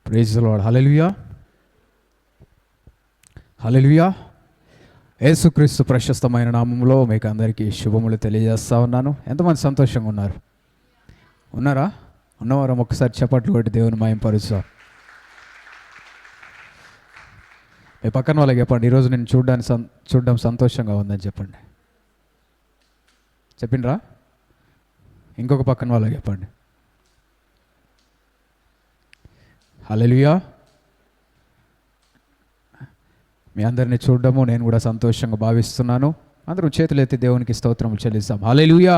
Praise the lord. హల్లెలూయా, హల్లెలూయా. యేసుక్రీస్తు ప్రశస్తమైన నామంలో మీకు అందరికీ శుభములు తెలియజేస్తా ఉన్నాను. ఎంతమంది సంతోషంగా ఉన్నారా? ఉన్నవారం ఒక్కసారి చప్పట్లు కొట్టి దేవుని మహిమపరుస్తాం. మీ పక్కన వాళ్ళకి చెప్పండి, ఈరోజు నేను చూడడం సంతోషంగా ఉందని చెప్పండి. చెప్పిండ్రా? ఇంకొక పక్కన వాళ్ళకి చెప్పండి. హల్లెలూయా. మీ అందరినీ చూడడము నేను కూడా సంతోషంగా భావిస్తున్నాను. అందరూ చేతులు ఎత్తి దేవునికి స్తోత్రములు చెల్లిస్తాం. హల్లెలూయా.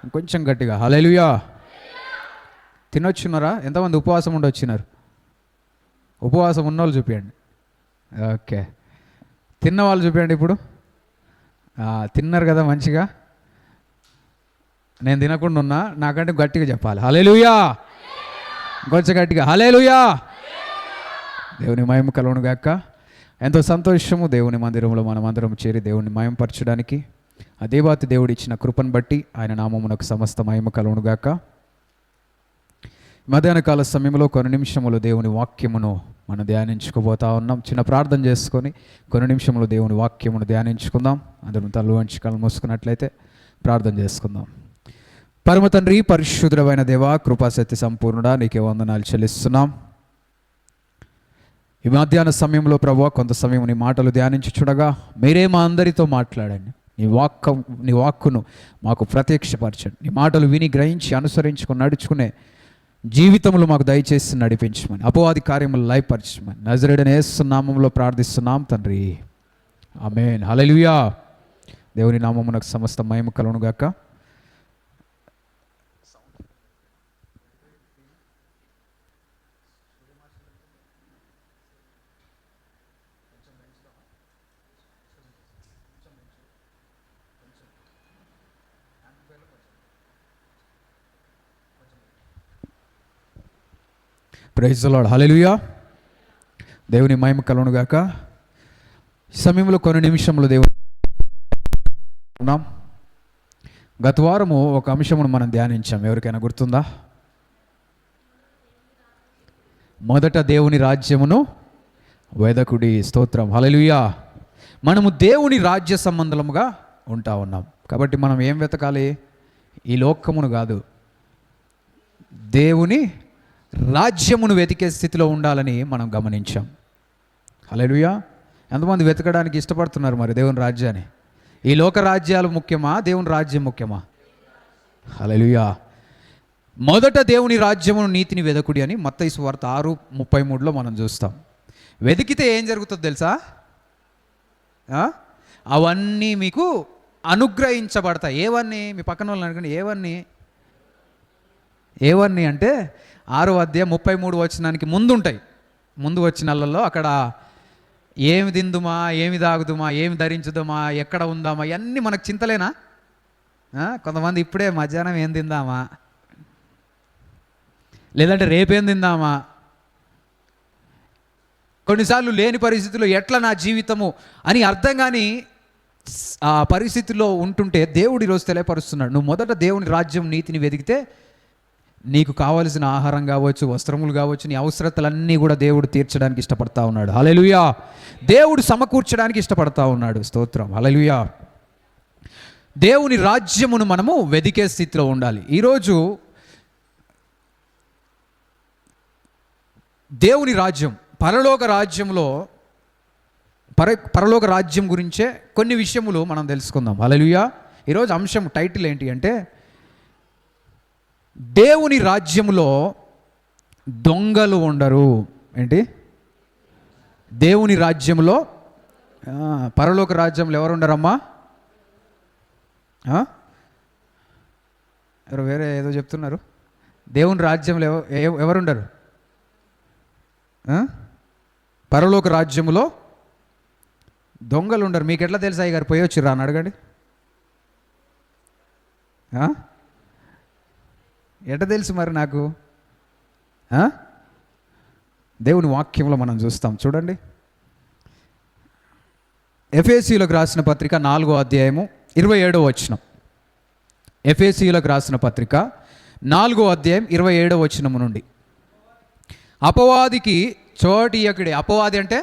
ఇంకొంచెం గట్టిగా హల్లెలూయా. తినొచ్చున్నారా? ఎంతమంది ఉపవాసం ఉండొచ్చినారు? ఉపవాసం ఉన్నవాళ్ళు చూపించండి. ఓకే, తిన్న వాళ్ళు చూపించండి. ఇప్పుడు తిన్నారు కదా మంచిగా. నేను తినకుండా ఉన్నా, నాకంటే గట్టిగా చెప్పాలి హల్లెలూయా. కొంచెం గట్టిగా హల్లెలూయా. దేవుని మహిమ కలుగును గాక. ఎంతో సంతోషము దేవుని మందిరంలో మనం అందరం చేరి దేవుని మహిమపరచడానికి ఆ దేవాతి దేవుడు ఇచ్చిన కృపను బట్టి ఆయన నామమునకు సమస్త మహిమ కలుగును గాక. మధ్యాహ్న కాల సమయంలో కొన్ని నిమిషములు దేవుని వాక్యమును మనం ధ్యానించుకోబోతా ఉన్నాం. చిన్న ప్రార్థన చేసుకొని కొన్ని నిమిషములు దేవుని వాక్యమును ధ్యానించుకుందాం. అందరం తల్లు వంచి కళ్ళు మూసుకున్నట్లయితే ప్రార్థన చేసుకుందాం. పరమ తండ్రి, పరిశుద్ధమైన దేవా, కృపాశక్తి సంపూర్ణుడా, నీకే వందనాలు చెల్లిస్తున్నాం. ఈ మధ్యాహ్న సమయంలో ప్రభువా కొంత సమయం నీ మాటలు ధ్యానించుచుండగా మీరే మా అందరితో మాట్లాడండి. నీ వాక్కును మాకు ప్రత్యక్షపరచండి. నీ మాటలు విని గ్రహించి అనుసరించుకొని నడుచుకునే జీవితములు మాకు దయచేసి నడిపించమని, అపవాది కార్యములు లయపరచమని నజరేయుడైన యేసు నామములో ప్రార్థిస్తున్నాం తండ్రి, ఆమేన్. హల్లెలూయా. దేవుని నామమునకు సమస్త మహిమ కలుగును గాక. Praise the lord. హల్లెలూయా. దేవుని మహిమ కలుగును గాక. ఈ సమయంలో కొన్ని నిమిషములు దేవుని ఉన్నాం. గత వారము ఒక అంశమును మనం ధ్యానించాం. ఎవరికైనా గుర్తుందా? మొదట దేవుని రాజ్యమును వెదకుడి. స్తోత్రం. హల్లెలూయా. మనము దేవుని రాజ్య సంబంధముగా ఉంటా ఉన్నాం. కాబట్టి మనం ఏం వెతకాలి? ఈ లోకమును కాదు, దేవుని రాజ్యమును వెతికే స్థితిలో ఉండాలని మనం గమనించాం. హల్లెలూయా. ఎంతమంది వెతకడానికి ఇష్టపడుతున్నారు మరి దేవుని రాజ్యాన్ని? ఈ లోక రాజ్యాలు ముఖ్యమా, దేవుని రాజ్యం ముఖ్యమా? హల్లెలూయా. మొదట దేవుని రాజ్యమును నీతిని వెదకుడి అని మత్తయి సువార్త 6:33లో మనం చూస్తాం. వెతికితే ఏం జరుగుతుందో తెలుసా? అవన్నీ మీకు అనుగ్రహించబడతాయి. ఏవన్నీ? మీ పక్కన వాళ్ళని అడగండి. ఏవన్నీ అంటే 6వ అధ్యాయం 33 వచనానికి ముందు ఉంటాయి. ముందు వచనాలలో అక్కడ ఏమి తిందుమా, ఏమి తాగుదుమా, ఏమి ధరించుదామా, ఎక్కడ ఉందామా, ఇవన్నీ మనకు చింతలేనా? కొంతమంది ఇప్పుడే మధ్యాహ్నం ఏం తిందామా, లేదంటే రేపేం తిందామా, కొన్నిసార్లు లేని పరిస్థితుల్లో ఎట్లా నా జీవితము అని అర్థం కాని ఆ పరిస్థితిలో ఉంటుంటే దేవుడు ఈరోజు తెలియపరుస్తున్నాడు. నువ్వు మొదట దేవుని రాజ్యం నీతిని వెతికితే నీకు కావలసిన ఆహారం కావచ్చు, వస్త్రములు కావచ్చు, నీ అవసరతలన్నీ కూడా దేవుడు తీర్చడానికి ఇష్టపడతా ఉన్నాడు. హల్లెలూయా. దేవుడు సమకూర్చడానికి ఇష్టపడతా ఉన్నాడు. స్తోత్రం. హల్లెలూయా. దేవుని రాజ్యమును మనము వెదికే స్థితిలో ఉండాలి. ఈరోజు దేవుని రాజ్యం, పరలోక రాజ్యంలో పరలోక రాజ్యం గురించే కొన్ని విషయములు మనం తెలుసుకుందాం. హల్లెలూయా. ఈరోజు అంశం టైటిల్ ఏంటి అంటే, దేవుని రాజ్యములో దొంగలు ఉండరు. ఏంటి? దేవుని రాజ్యంలో, పరలోక రాజ్యంలో ఎవరు ఉండరమ్మా? ఎవరు వేరే ఏదో చెప్తున్నారు. దేవుని రాజ్యంలో ఎవరుండరు? పరలోక రాజ్యములో దొంగలు ఉండరు. మీకు ఎట్లా తెలుసు? అయ్య గారు పోయొచ్చిర్రా అని అడగండి. ఎట తెలుసు మరి నాకు? దేవుని వాక్యంలో మనం చూస్తాం. చూడండి, ఎఫెసీయులకు రాసిన పత్రిక 4వ అధ్యాయము 27వ వచనం. ఎఫెసీయులకు రాసిన పత్రిక 4వ అధ్యాయం 27వ వచనము నుండి, అపవాదికి చోటు ఇయ్యకుడి. అపవాది అంటే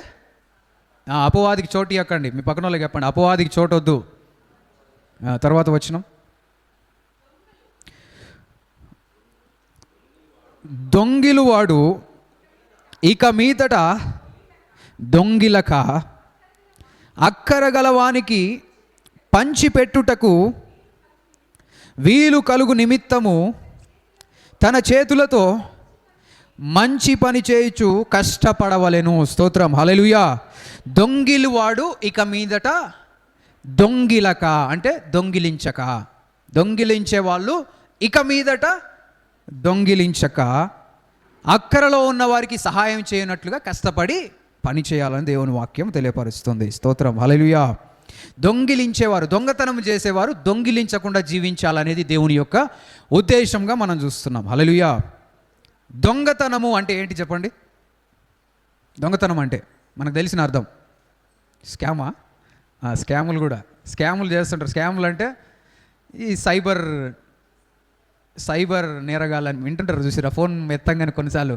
అపవాదికి చోటు ఇవ్వకండి. మీ పక్కన వాళ్ళకి చెప్పండి, అపవాదికి చోటు వద్దు. తర్వాత వచనం, దొంగిలువాడు ఇక మీదట దొంగిలక అక్కరగలవానికి పంచిపెట్టుటకు వీలు కలుగు నిమిత్తము తన చేతులతో మంచి పని చేయుచు కష్టపడవలెను. స్తోత్రం, హల్లెలూయా. దొంగిలువాడు ఇక మీదట దొంగిలక అంటే దొంగిలించక, దొంగిలించే వాళ్ళు ఇక మీదట దొంగిలించక అక్కరలో ఉన్న వారికి సహాయం చేయనట్లుగా కష్టపడి పని చేయాలని దేవుని వాక్యం తెలియపరుస్తుంది. స్తోత్రం, హల్లెలూయా. దొంగిలించేవారు, దొంగతనం చేసేవారు దొంగిలించకుండా జీవించాలనేది దేవుని యొక్క ఉద్దేశంగా మనం చూస్తున్నాం. హల్లెలూయా. దొంగతనము అంటే ఏంటి చెప్పండి? దొంగతనం అంటే మనకు తెలిసిన అర్థం స్కామా. స్కాములు కూడా, స్కాములు చేస్తుంటారు. స్కాములు అంటే ఈ సైబర్ నేరగాళ్ళని వింటుంటారు, చూసిరా? ఫోన్ ఎత్తంగానే కొన్నిసార్లు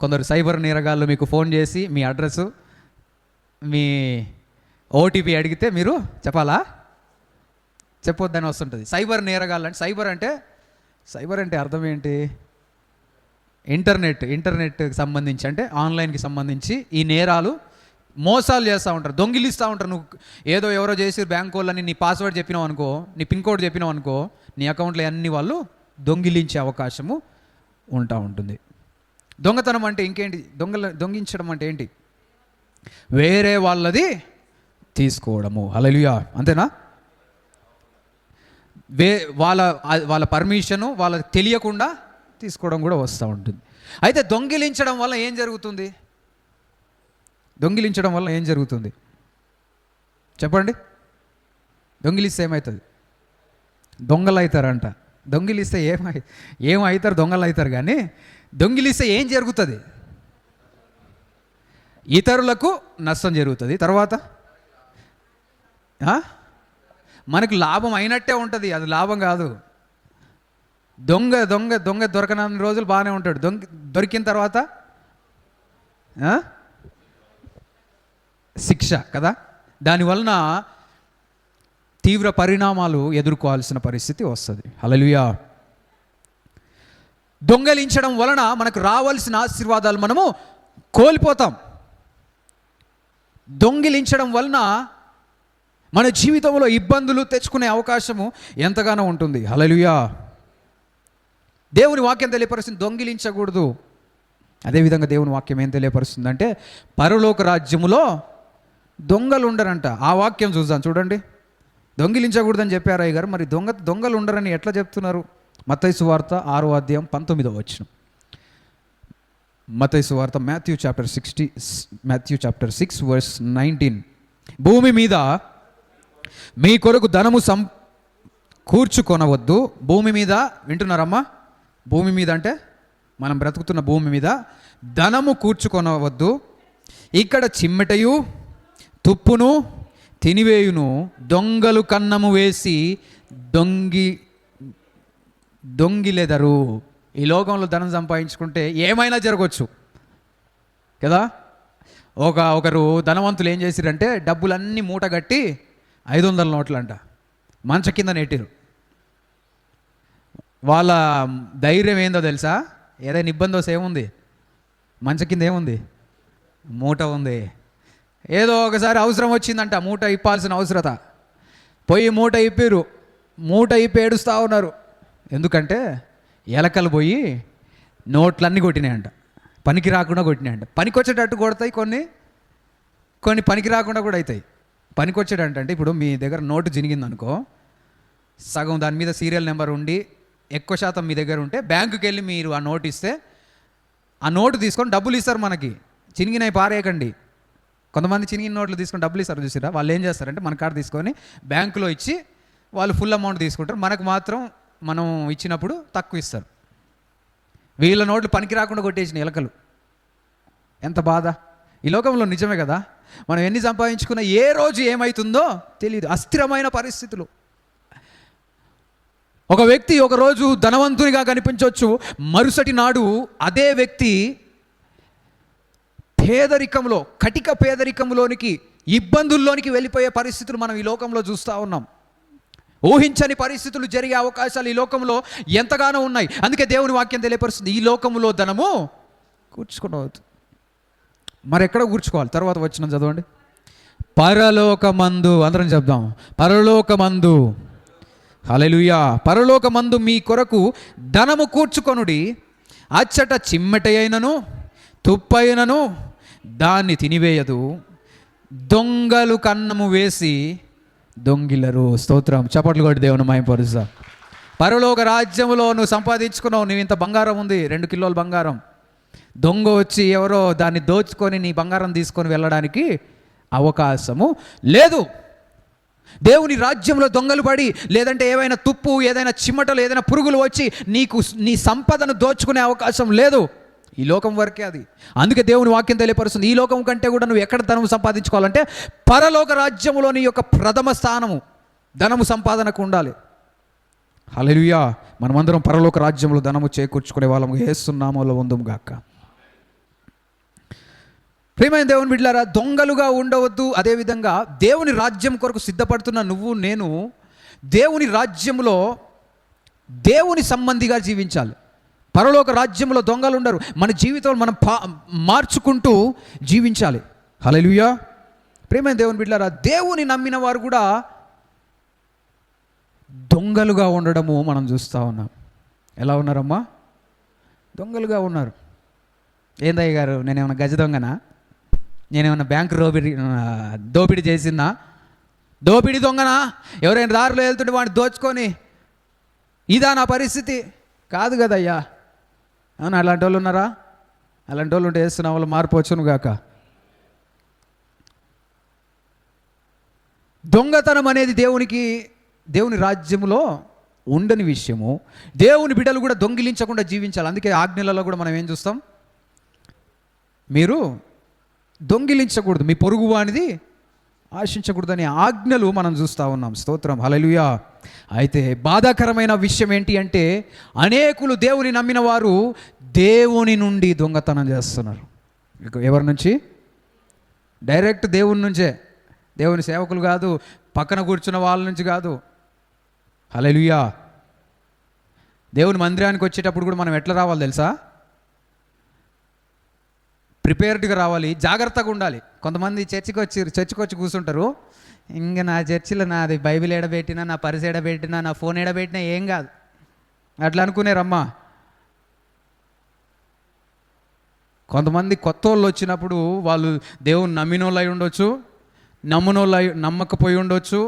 కొందరు సైబర్ నేరగాళ్ళు మీకు ఫోన్ చేసి మీ అడ్రస్సు, మీ ఓటీపీ అడిగితే మీరు చెప్పాలా? చెప్పొద్దని వస్తుంటుంది. సైబర్ నేరగాళ్ళు అంటే, సైబర్ అంటే అర్థం ఏంటి? ఇంటర్నెట్కి సంబంధించి, అంటే ఆన్లైన్కి సంబంధించి ఈ నేరాలు మోసాలు చేస్తూ ఉంటారు, దొంగిలిస్తూ ఉంటారు. నువ్వు ఏదో ఎవరో చేసి బ్యాంక్ వాళ్ళని నీ పాస్వర్డ్ చెప్పినావు అనుకో, నీ పిన్ కోడ్ చెప్పినావు అనుకో, నీ అకౌంట్లో అన్ని వాళ్ళు దొంగిలించే అవకాశము ఉంటుంది. దొంగతనం అంటే ఇంకేంటి? దొంగించడం అంటే ఏంటి? వేరే వాళ్ళది తీసుకోవడము. హల్లెలూయా, అంతేనా? వాళ్ళ పర్మిషను వాళ్ళకి తెలియకుండా తీసుకోవడం కూడా వస్తూ ఉంటుంది. అయితే దొంగిలించడం వల్ల ఏం జరుగుతుంది? దొంగిలించడం వల్ల ఏం జరుగుతుంది చెప్పండి? దొంగిలిస్తే ఏమవుతుంది? దొంగలు అవుతారంట. దొంగిలిస్తే ఏమవుతారు? దొంగలు అవుతారు. కానీ దొంగిలిస్తే ఏం జరుగుతుంది? ఇతరులకు నష్టం జరుగుతుంది. తర్వాత మనకు లాభం అయినట్టే ఉంటుంది, అది లాభం కాదు. దొంగ దొరకనన్ని రోజులు బాగానే ఉంటాడు. దొరికిన తర్వాత శిక్ష కదా, దానివలన తీవ్ర పరిణామాలు ఎదుర్కోవాల్సిన పరిస్థితి వస్తుంది. హల్లెలూయా. దొంగలించడం వలన మనకు రావాల్సిన ఆశీర్వాదాలు మనము కోల్పోతాం. దొంగిలించడం వలన మన జీవితంలో ఇబ్బందులు తెచ్చుకునే అవకాశము ఎంతగానో ఉంటుంది. హల్లెలూయా. దేవుని వాక్యం తెలియపరుస్తుంది దొంగిలించకూడదు. అదేవిధంగా దేవుని వాక్యం ఏం తెలియపరుస్తుందంటే పరలోక రాజ్యములో దొంగలు ఉండరంట. ఆ వాక్యం చూద్దాం, చూడండి. దొంగిలించకూడదని చెప్పారు అయ్య గారు, మరి దొంగలు ఉండరని ఎట్లా చెప్తున్నారు? మత్తయి సువార్త 6వ అధ్యాయం 19వ వచనం. మత్తయి సువార్త మాథ్యూ చాప్టర్ 6 వర్స్ 19. భూమి మీద మీ కొరకు ధనము కూర్చుకొనవద్దు. భూమి మీద, వింటున్నారమ్మా? భూమి మీద అంటే మనం బ్రతుకుతున్న భూమి మీద ధనము కూర్చుకొనవద్దు. ఇక్కడ చిమ్మెటయు తుప్పును తినివేయును, దొంగలు కన్నము వేసి దొంగిలెదరు. ఈ లోకంలో ధనం సంపాదించుకుంటే ఏమైనా జరగవచ్చు కదా. ఒకరు ధనవంతులు ఏం చేసిరంటే డబ్బులన్నీ మూటగట్టి 500 నోట్లంట మంచ కింద నెట్టిరు. వాళ్ళ ధైర్యం ఏందో తెలుసా? ఏదైనా ఇబ్బంది వస్తే ఏముంది? మంచ కింద ఏముంది? మూట ఉంది. ఏదో ఒకసారి అవసరం వచ్చిందంట, మూట ఇప్పాల్సిన అవసరత, పోయి మూట ఇప్పారు. మూట ఇప్పి ఏడుస్తూ ఉన్నారు. ఎందుకంటే ఎలకలు పోయి నోట్లన్నీ కొట్టినాయంట, పనికి రాకుండా కొట్టినాయంట. పనికి వచ్చేటట్టు కొడతాయి కొన్ని పనికి రాకుండా కూడా అవుతాయి. పనికి వచ్చేటట్టు అంటే ఇప్పుడు మీ దగ్గర నోటు జినిగింది అనుకో, సగం దాని మీద సీరియల్ నెంబర్ ఉండి ఎక్కువ శాతం మీ దగ్గర ఉంటే బ్యాంకుకి వెళ్ళి మీరు ఆ నోటు ఇస్తే ఆ నోటు తీసుకొని డబ్బులు ఇస్తారు. మనకి చినిగినవి పారేయకండి. కొంతమంది చినిగిన నోట్లు తీసుకొని డబ్బులు ఇస్తారు, చూసిరా? వాళ్ళు ఏం చేస్తారంటే మన కార్డు తీసుకొని బ్యాంకులో ఇచ్చి వాళ్ళు ఫుల్ అమౌంట్ తీసుకుంటారు. మనకు మాత్రం మనం ఇచ్చినప్పుడు తక్కువ ఇస్తారు. వీళ్ళ నోట్లు పనికి రాకుండా కొట్టేసిన ఎలకలు. ఎంత బాధ! ఈ లోకంలో నిజమే కదా. మనం ఎన్ని సంపాదించుకున్నా ఏ రోజు ఏమవుతుందో తెలియదు. అస్థిరమైన పరిస్థితులు. ఒక వ్యక్తి ఒకరోజు ధనవంతునిగా కనిపించవచ్చు, మరుసటి నాడు అదే వ్యక్తి పేదరికంలో, కటిక పేదరికంలోనికి, ఇబ్బందుల్లోనికి వెళ్ళిపోయే పరిస్థితులు మనం ఈ లోకంలో చూస్తూ ఉన్నాం. ఊహించని పరిస్థితులు జరిగే అవకాశాలు ఈ లోకంలో ఎంతగానో ఉన్నాయి. అందుకే దేవుని వాక్యం తెలియపరుస్తుంది, ఈ లోకంలో ధనము కూర్చుకోవద్దు. మరి ఎక్కడ కూర్చుకోవాలి? తర్వాత వచ్చిన చదవండి. పరలోకమందు, అందరం చెప్దాం, పరలోకమందు. హల్లెలూయా. పరలోకమందు మీ కొరకు ధనము కూర్చుకొనుడి, అచ్చట చిమ్మెట అయినను తుప్పైనను దాన్ని తినివేయదు, దొంగలు కన్నము వేసి దొంగిలరు. స్తోత్రం. చప్పట్లు కొట్టి దేవుని మహిమపరుస్తా. పరలోక రాజ్యములో నువ్వు సంపాదించుకున్నావు, నువ్వు ఇంత బంగారం ఉంది, 2 కిలోల బంగారం, దొంగ వచ్చి ఎవరో దాన్ని దోచుకొని నీ బంగారం తీసుకొని వెళ్ళడానికి అవకాశము లేదు. దేవుని రాజ్యంలో దొంగలు పడి, లేదంటే ఏవైనా తుప్పు, ఏదైనా చిమ్మటలు, ఏదైనా పురుగులు వచ్చి నీ సంపదను దోచుకునే అవకాశం లేదు. ఈ లోకం వరకే అది. అందుకే దేవుని వాక్యం తెలియపరుస్తుంది, ఈ లోకం కంటే కూడా నువ్వు ఎక్కడ ధనము సంపాదించుకోవాలంటే పరలోక రాజ్యములో నీ యొక్క ప్రథమ స్థానము ధనము సంపాదనకు ఉండాలి. హల్లెలూయా. మనమందరం పరలోక రాజ్యంలో ధనము చేకూర్చుకునే వాళ్ళము యేసు నామములో ఉందుము గాక. ప్రియమైన దేవుని బిడ్డలారా, దొంగలుగా ఉండవద్దు. అదేవిధంగా దేవుని రాజ్యం కొరకు సిద్ధపడుతున్న నువ్వు నేను దేవుని రాజ్యంలో దేవుని సంబంధిగా జీవించాలి. పరలోక రాజ్యంలో దొంగలు ఉండరు. మన జీవితంలో మనం మార్చుకుంటూ జీవించాలి. హల్లెలూయా. ప్రియమైన దేవుని బిడ్డలారా, దేవుని నమ్మిన వారు కూడా దొంగలుగా ఉండడము మనం చూస్తూ ఉన్నాం. ఎలా ఉన్నారమ్మా? దొంగలుగా ఉన్నారు. ఏందయ్య గారు, నేనేమన్నా గజ దొంగనా? నేనేమన్నా బ్యాంకు దోపిడీ చేసిందా? దోపిడీ దొంగనా? ఎవరైనా దారిలో వెళ్తుంటే వాడిని దోచుకొని ఇదా నా పరిస్థితి? కాదు కదయ్యా. అవునా? అలాంటి వాళ్ళు ఉన్నారా? అలాంటి వాళ్ళు ఉంటే వేస్తున్న వాళ్ళు మార్పు వచ్చును గాక. దొంగతనం అనేది దేవుని రాజ్యంలో ఉండని విషయము. దేవుని బిడ్డలు కూడా దొంగిలించకుండా జీవించాలి. అందుకే ఆజ్ఞలలో కూడా మనం ఏం చూస్తాం? మీరు దొంగిలించకూడదు, మీ పొరుగు వానిది ఆశించకూడదని ఆజ్ఞలు మనం చూస్తూ ఉన్నాం. స్తోత్రం. హల్లెలూయా. అయితే బాధాకరమైన విషయం ఏంటి అంటే, అనేకులు దేవుని నమ్మిన వారు దేవుని నుండి దొంగతనం చేస్తున్నారు. ఎవరి నుంచి? డైరెక్ట్ దేవుని నుంచే. దేవుని సేవకులు కాదు, పక్కన కూర్చున్న వాళ్ళ నుంచి కాదు. హల్లెలూయా. దేవుని మందిరానికి వచ్చేటప్పుడు కూడా మనం ఎట్లా రావాలి తెలుసా? ప్రిపేర్డ్గా రావాలి, జాగ్రత్తగా ఉండాలి. కొంతమంది చర్చికి వచ్చి కూర్చుంటారు. ఇంకా నా చర్చిలో నాది బైబిల్ ఎడబెట్టినా, నా పరిస ఎడబెట్టినా, నా ఫోన్ ఎడబెట్టినా ఏం కాదు అట్లా అనుకునేరమ్మా. కొంతమంది కొత్త వాళ్ళు వచ్చినప్పుడు వాళ్ళు దేవుని నమ్మినోళ్ళు అయి ఉండొచ్చు, నమ్మకపోయి ఉండొచ్చు,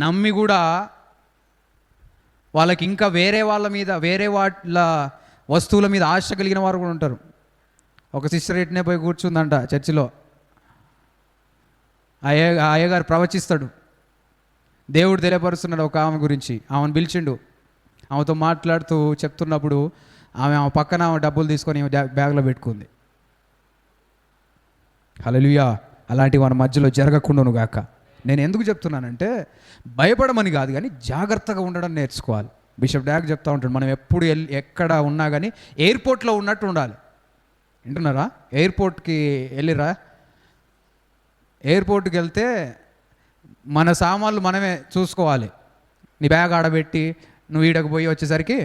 నమ్మి కూడా వాళ్ళకి ఇంకా వేరే వాళ్ళ వస్తువుల మీద ఆశ కలిగిన వారు కూడా ఉంటారు. ఒక సిస్టర్ ఎట్నే పోయి కూర్చుందంట చర్చిలో. అయ్యగారు ప్రవచిస్తాడు, దేవుడు తెలియపరుస్తున్నాడు ఒక ఆమె గురించి. ఆమెను పిలిచిండు, ఆమెతో మాట్లాడుతూ చెప్తున్నప్పుడు ఆమె పక్కన డబ్బులు తీసుకొని బ్యాగ్లో పెట్టుకుంది. హల్లెలూయా. అలాంటి మన మధ్యలో జరగకుండాను గాక. నేను ఎందుకు చెప్తున్నానంటే, భయపడమని కాదు, కానీ జాగ్రత్తగా ఉండడం నేర్చుకోవాలి. బిషప్ డాక్ చెప్తూ ఉంటాడు, మనం ఎప్పుడు ఎక్కడ ఉన్నా కానీ ఎయిర్పోర్ట్లో ఉన్నట్టు ఉండాలి. వింటున్నారా? ఎయిర్పోర్ట్కి వెళ్ళిరా, ఎయిర్పోర్ట్కి వెళ్తే మన సామాన్లు మనమే చూసుకోవాలి. నీ బ్యాగ్ ఆడబెట్టి నువ్వు ఈడకు పోయి వచ్చేసరికి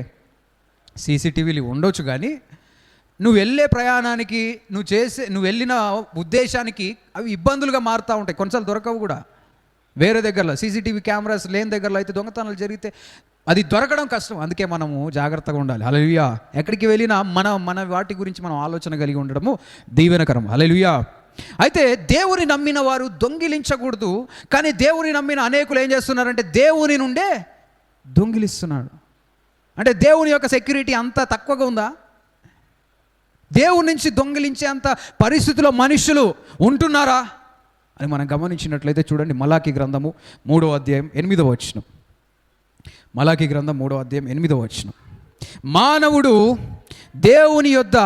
సీసీటీవీలు ఉండొచ్చు, కానీ నువ్వు వెళ్ళే ప్రయాణానికి, నువ్వు వెళ్ళిన ఉద్దేశానికి అవి ఇబ్బందులుగా మారుతూ ఉంటాయి. కొన్నిసార్లు దొరకవు కూడా. వేరే దగ్గరలో సీసీటీవీ కెమెరాస్ లేని దగ్గరలో అయితే దొంగతనాలు జరిగితే అది దొరకడం కష్టం. అందుకే మనము జాగ్రత్తగా ఉండాలి. హల్లెలూయా. ఎక్కడికి వెళ్ళినా మన వాటి గురించి మనం ఆలోచన కలిగి ఉండడము దీవెనకరం. హల్లెలూయా. అయితే దేవుని నమ్మిన వారు దొంగిలించకూడదు. కానీ దేవుని నమ్మిన అనేకులు ఏం చేస్తున్నారంటే దేవుని నుండే దొంగిలిస్తున్నాడు. అంటే దేవుని యొక్క సెక్యూరిటీ అంత తక్కువగా ఉందా? దేవుని నుంచి దొంగిలించే అంత పరిస్థితిలో మనుషులు ఉంటున్నారా అని మనం గమనించినట్లయితే చూడండి, మలాకీ గ్రంథము 3వ అధ్యాయం 8వ వచనం. మలాకీ గ్రంథం 3వ అధ్యాయం 8వ వచనం. మానవుడు దేవుని యొద్ద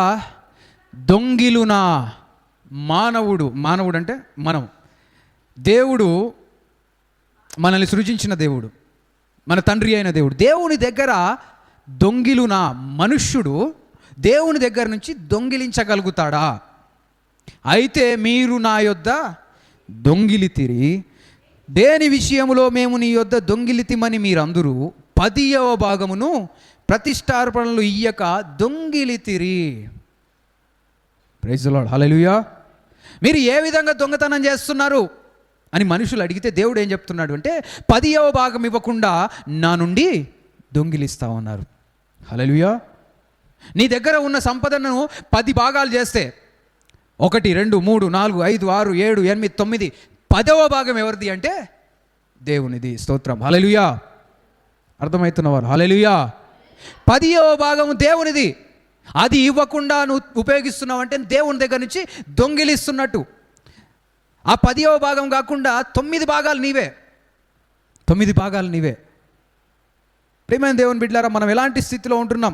దొంగిలునా. మానవుడు అంటే మనం. దేవుడు మనల్ని సృజించిన దేవుడు, మన తండ్రి అయిన దేవుడు. దేవుని దగ్గర దొంగిలునా. మనుష్యుడు దేవుని దగ్గర నుంచి దొంగిలించగలుగుతాడా? అయితే మీరు నా యొద్ద దొంగిలితిరి. దేని విషయములో మేము నీ యొద్ద దొంగిలితిమని మీరందరూ 10వ భాగమును ప్రతిష్టార్పణలు ఇయ్యక దొంగిలితిరి. ప్రైజ్ ది లార్డ్, హల్లెలూయా. మీరు ఏ విధంగా దొంగతనం చేస్తున్నారు అని మనుషులు అడిగితే దేవుడు ఏం చెప్తున్నాడు అంటే 10వ భాగం ఇవ్వకుండా నా నుండి దొంగిలిస్తా ఉన్నారు. హల్లెలూయా. నీ దగ్గర ఉన్న సంపదను 10 భాగాలు చేస్తే 1, 2, 3, 4, 5, 6, 7, 8, 9, 10వ భాగం ఎవరిది అంటే దేవునిది. స్తోత్రం, హల్లెలూయా. అర్థమవుతున్నవారు హల్లెలూయా. 10వ భాగం దేవునిది. అది ఇవ్వకుండా నువ్వు ఉపయోగిస్తున్నావు అంటే దేవుని దగ్గర నుంచి దొంగిలిస్తున్నట్టు. ఆ 10వ భాగం కాకుండా 9 భాగాలు నీవే. 9 భాగాలు నీవే. ప్రియమైన దేవుని బిడ్డలారా, మనం ఎలాంటి స్థితిలో ఉంటున్నాం?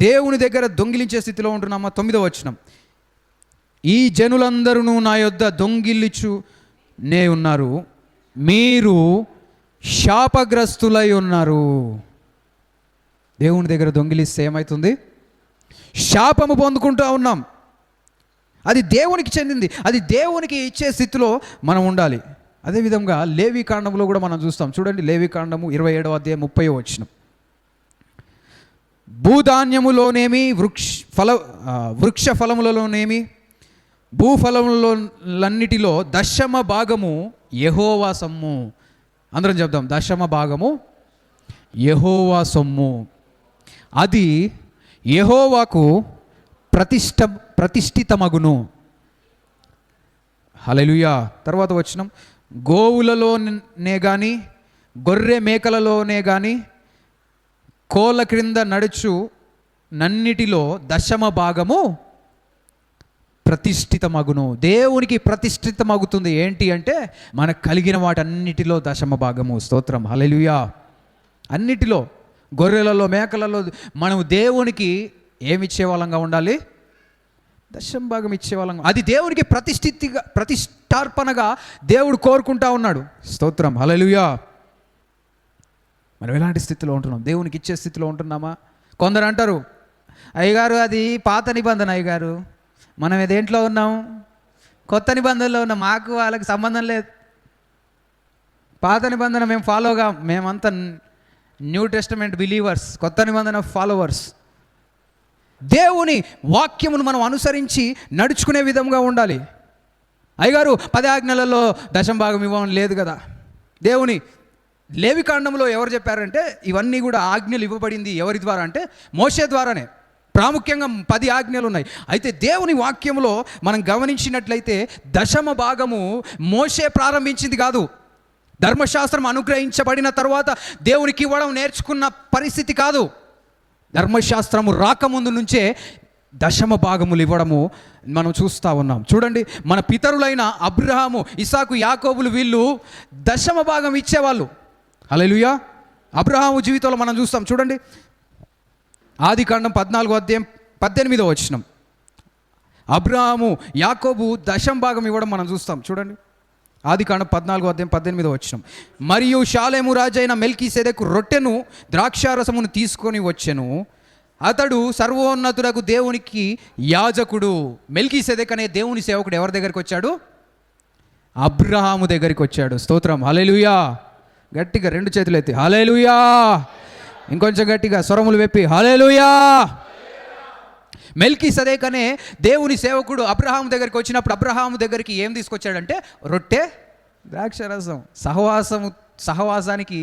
దేవుని దగ్గర దొంగిలించే స్థితిలో ఉంటున్నామా? 9వ వచనం, ఈ జనులందరూ నా యొద్ద దొంగిలించునే ఉన్నారు, మీరు శాపగ్రస్తులై ఉన్నారు. దేవుని దగ్గర దొంగిలిస్తే ఏమవుతుంది? శాపము పొందుకుంటూ ఉన్నాం. అది దేవునికి చెందింది, అది దేవునికి ఇచ్చే స్థితిలో మనం ఉండాలి. అదేవిధంగా లేవి కాండంలో కూడా మనం చూస్తాం. చూడండి, లేవి కాండము 27వ అధ్యాయం 30వ వచనం, భూధాన్యములోనేమి వృక్ష ఫలములలోనేమి భూఫలములన్నిటిలో 10వ భాగము యెహోవా సొమ్ము. అందరం చెప్దాం, 10వ భాగము యెహోవా సొమ్ము. అది యెహోవాకు ప్రతిష్ఠితమగును. హల్లెలూయా. తర్వాత వచనం, గోవులలోనే కానీ గొర్రె మేకలలోనే కానీ కోళ్ళ క్రింద నడుచు నన్నిటిలో 10వ భాగము ప్రతిష్ఠితమగును. దేవునికి ప్రతిష్ఠితమగుతుంది. ఏంటి అంటే మనకు కలిగిన వాటన్నిటిలో 10వ భాగము. స్తోత్రం, హల్లెలూయా. అన్నిటిలో, గొర్రెలలో మేకలలో మనం దేవునికి ఏమి ఇచ్చేవాళ్ళంగా ఉండాలి? 10వ భాగం ఇచ్చేవాళ్ళంగా. అది దేవునికి ప్రతిష్టార్పణగా దేవుడు కోరుకుంటా ఉన్నాడు. స్తోత్రం, హల్లెలూయా. మనం ఎలాంటి స్థితిలో ఉంటున్నాం? దేవునికి ఇచ్చే స్థితిలో ఉంటున్నామా? కొందరు అంటారు, అయ్యగారు అది పాత నిబంధన, అయ్యగారు మనం దేంట్లో ఉన్నాం? కొత్త నిబంధనలో ఉన్నాం, మాకు వాళ్ళకి సంబంధం లేదు. పాత నిబంధన మేము ఫాలోగా, మేమంతా న్యూ టెస్టమెంట్ బిలీవర్స్, కొత్త నిబంధన ఫాలోవర్స్. దేవుని వాక్యమును మనం అనుసరించి నడుచుకునే విధంగా ఉండాలి. అయ్యగారు 10 ఆజ్ఞలలో 10వ భాగం ఇవ్వడం లేదు కదా. దేవుని లేవి కాండంలో ఎవరు చెప్పారంటే ఇవన్నీ కూడా ఆజ్ఞలు ఇవ్వబడింది ఎవరి ద్వారా అంటే మోషే ద్వారానే. ప్రాముఖ్యంగా 10 ఆజ్ఞలు ఉన్నాయి. అయితే దేవుని వాక్యంలో మనం గమనించినట్లయితే 10వ భాగము మోషే ప్రారంభించింది కాదు. ధర్మశాస్త్రం అనుగ్రహించబడిన తర్వాత దేవునికి ఇవ్వడం నేర్చుకున్న పరిస్థితి కాదు. ధర్మశాస్త్రము రాకముందు నుంచే 10వ భాగములు ఇవ్వడము మనం చూస్తూ ఉన్నాం. చూడండి, మన పితరులైన అబ్రహాము, ఇసాకు, యాకోబులు వీళ్ళు 10వ భాగం ఇచ్చేవాళ్ళు. హల్లెలూయా. అబ్రహాము జీవితంలో మనం చూస్తాం. చూడండి, ఆదికాండం 14వ అధ్యాయం 18వ వచనం, అబ్రహాము యాకోబు 10వ భాగం ఇవ్వడం మనం చూస్తాం. చూడండి, ఆదికాండం 14వ అధ్యాయం 18వ వచనం, మరియు షాలేము రాజైన మెల్కీసెదెకు రొట్టెను ద్రాక్షారసమును తీసుకొని వచ్చెను. అతడు సర్వోన్నతుడకు దేవునికి యాజకుడు. మెల్కీసెదెక్ అనే దేవుని సేవకుడు ఎవరి దగ్గరికి వచ్చాడు? అబ్రహాము దగ్గరికి వచ్చాడు. స్తోత్రం, హల్లెలూయా. గట్టిగా 2 చేతులు ఎత్తి హల్లెలూయా. ఇంకొంచెం గట్టిగా స్వరములు వెప్పి హల్లెలూయా. మెల్కీసెదెక్ అనే దేవుని సేవకుడు అబ్రహాము దగ్గరికి వచ్చినప్పుడు అబ్రహాము దగ్గరికి ఏం తీసుకొచ్చాడంటే రొట్టె, ద్రాక్షరసం. సహవాసానికి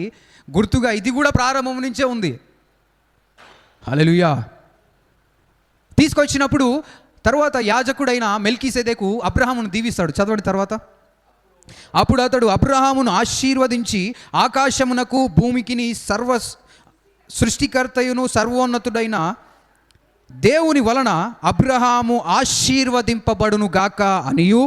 గుర్తుగా ఇది కూడా ప్రారంభం నుంచే ఉంది. హల్లెలూయా. తీసుకొచ్చినప్పుడు తర్వాత యాజకుడైన మెల్కీసెదెకు అబ్రహామును దీవిస్తాడు. చదవండి తర్వాత, అప్పుడు అతడు అబ్రహామును ఆశీర్వదించి ఆకాశమునకు భూమికిని సర్వ సృష్టికర్తయును సర్వోన్నతుడైన దేవుని వలన అబ్రహాము ఆశీర్వదింపబడును గాక అనియు,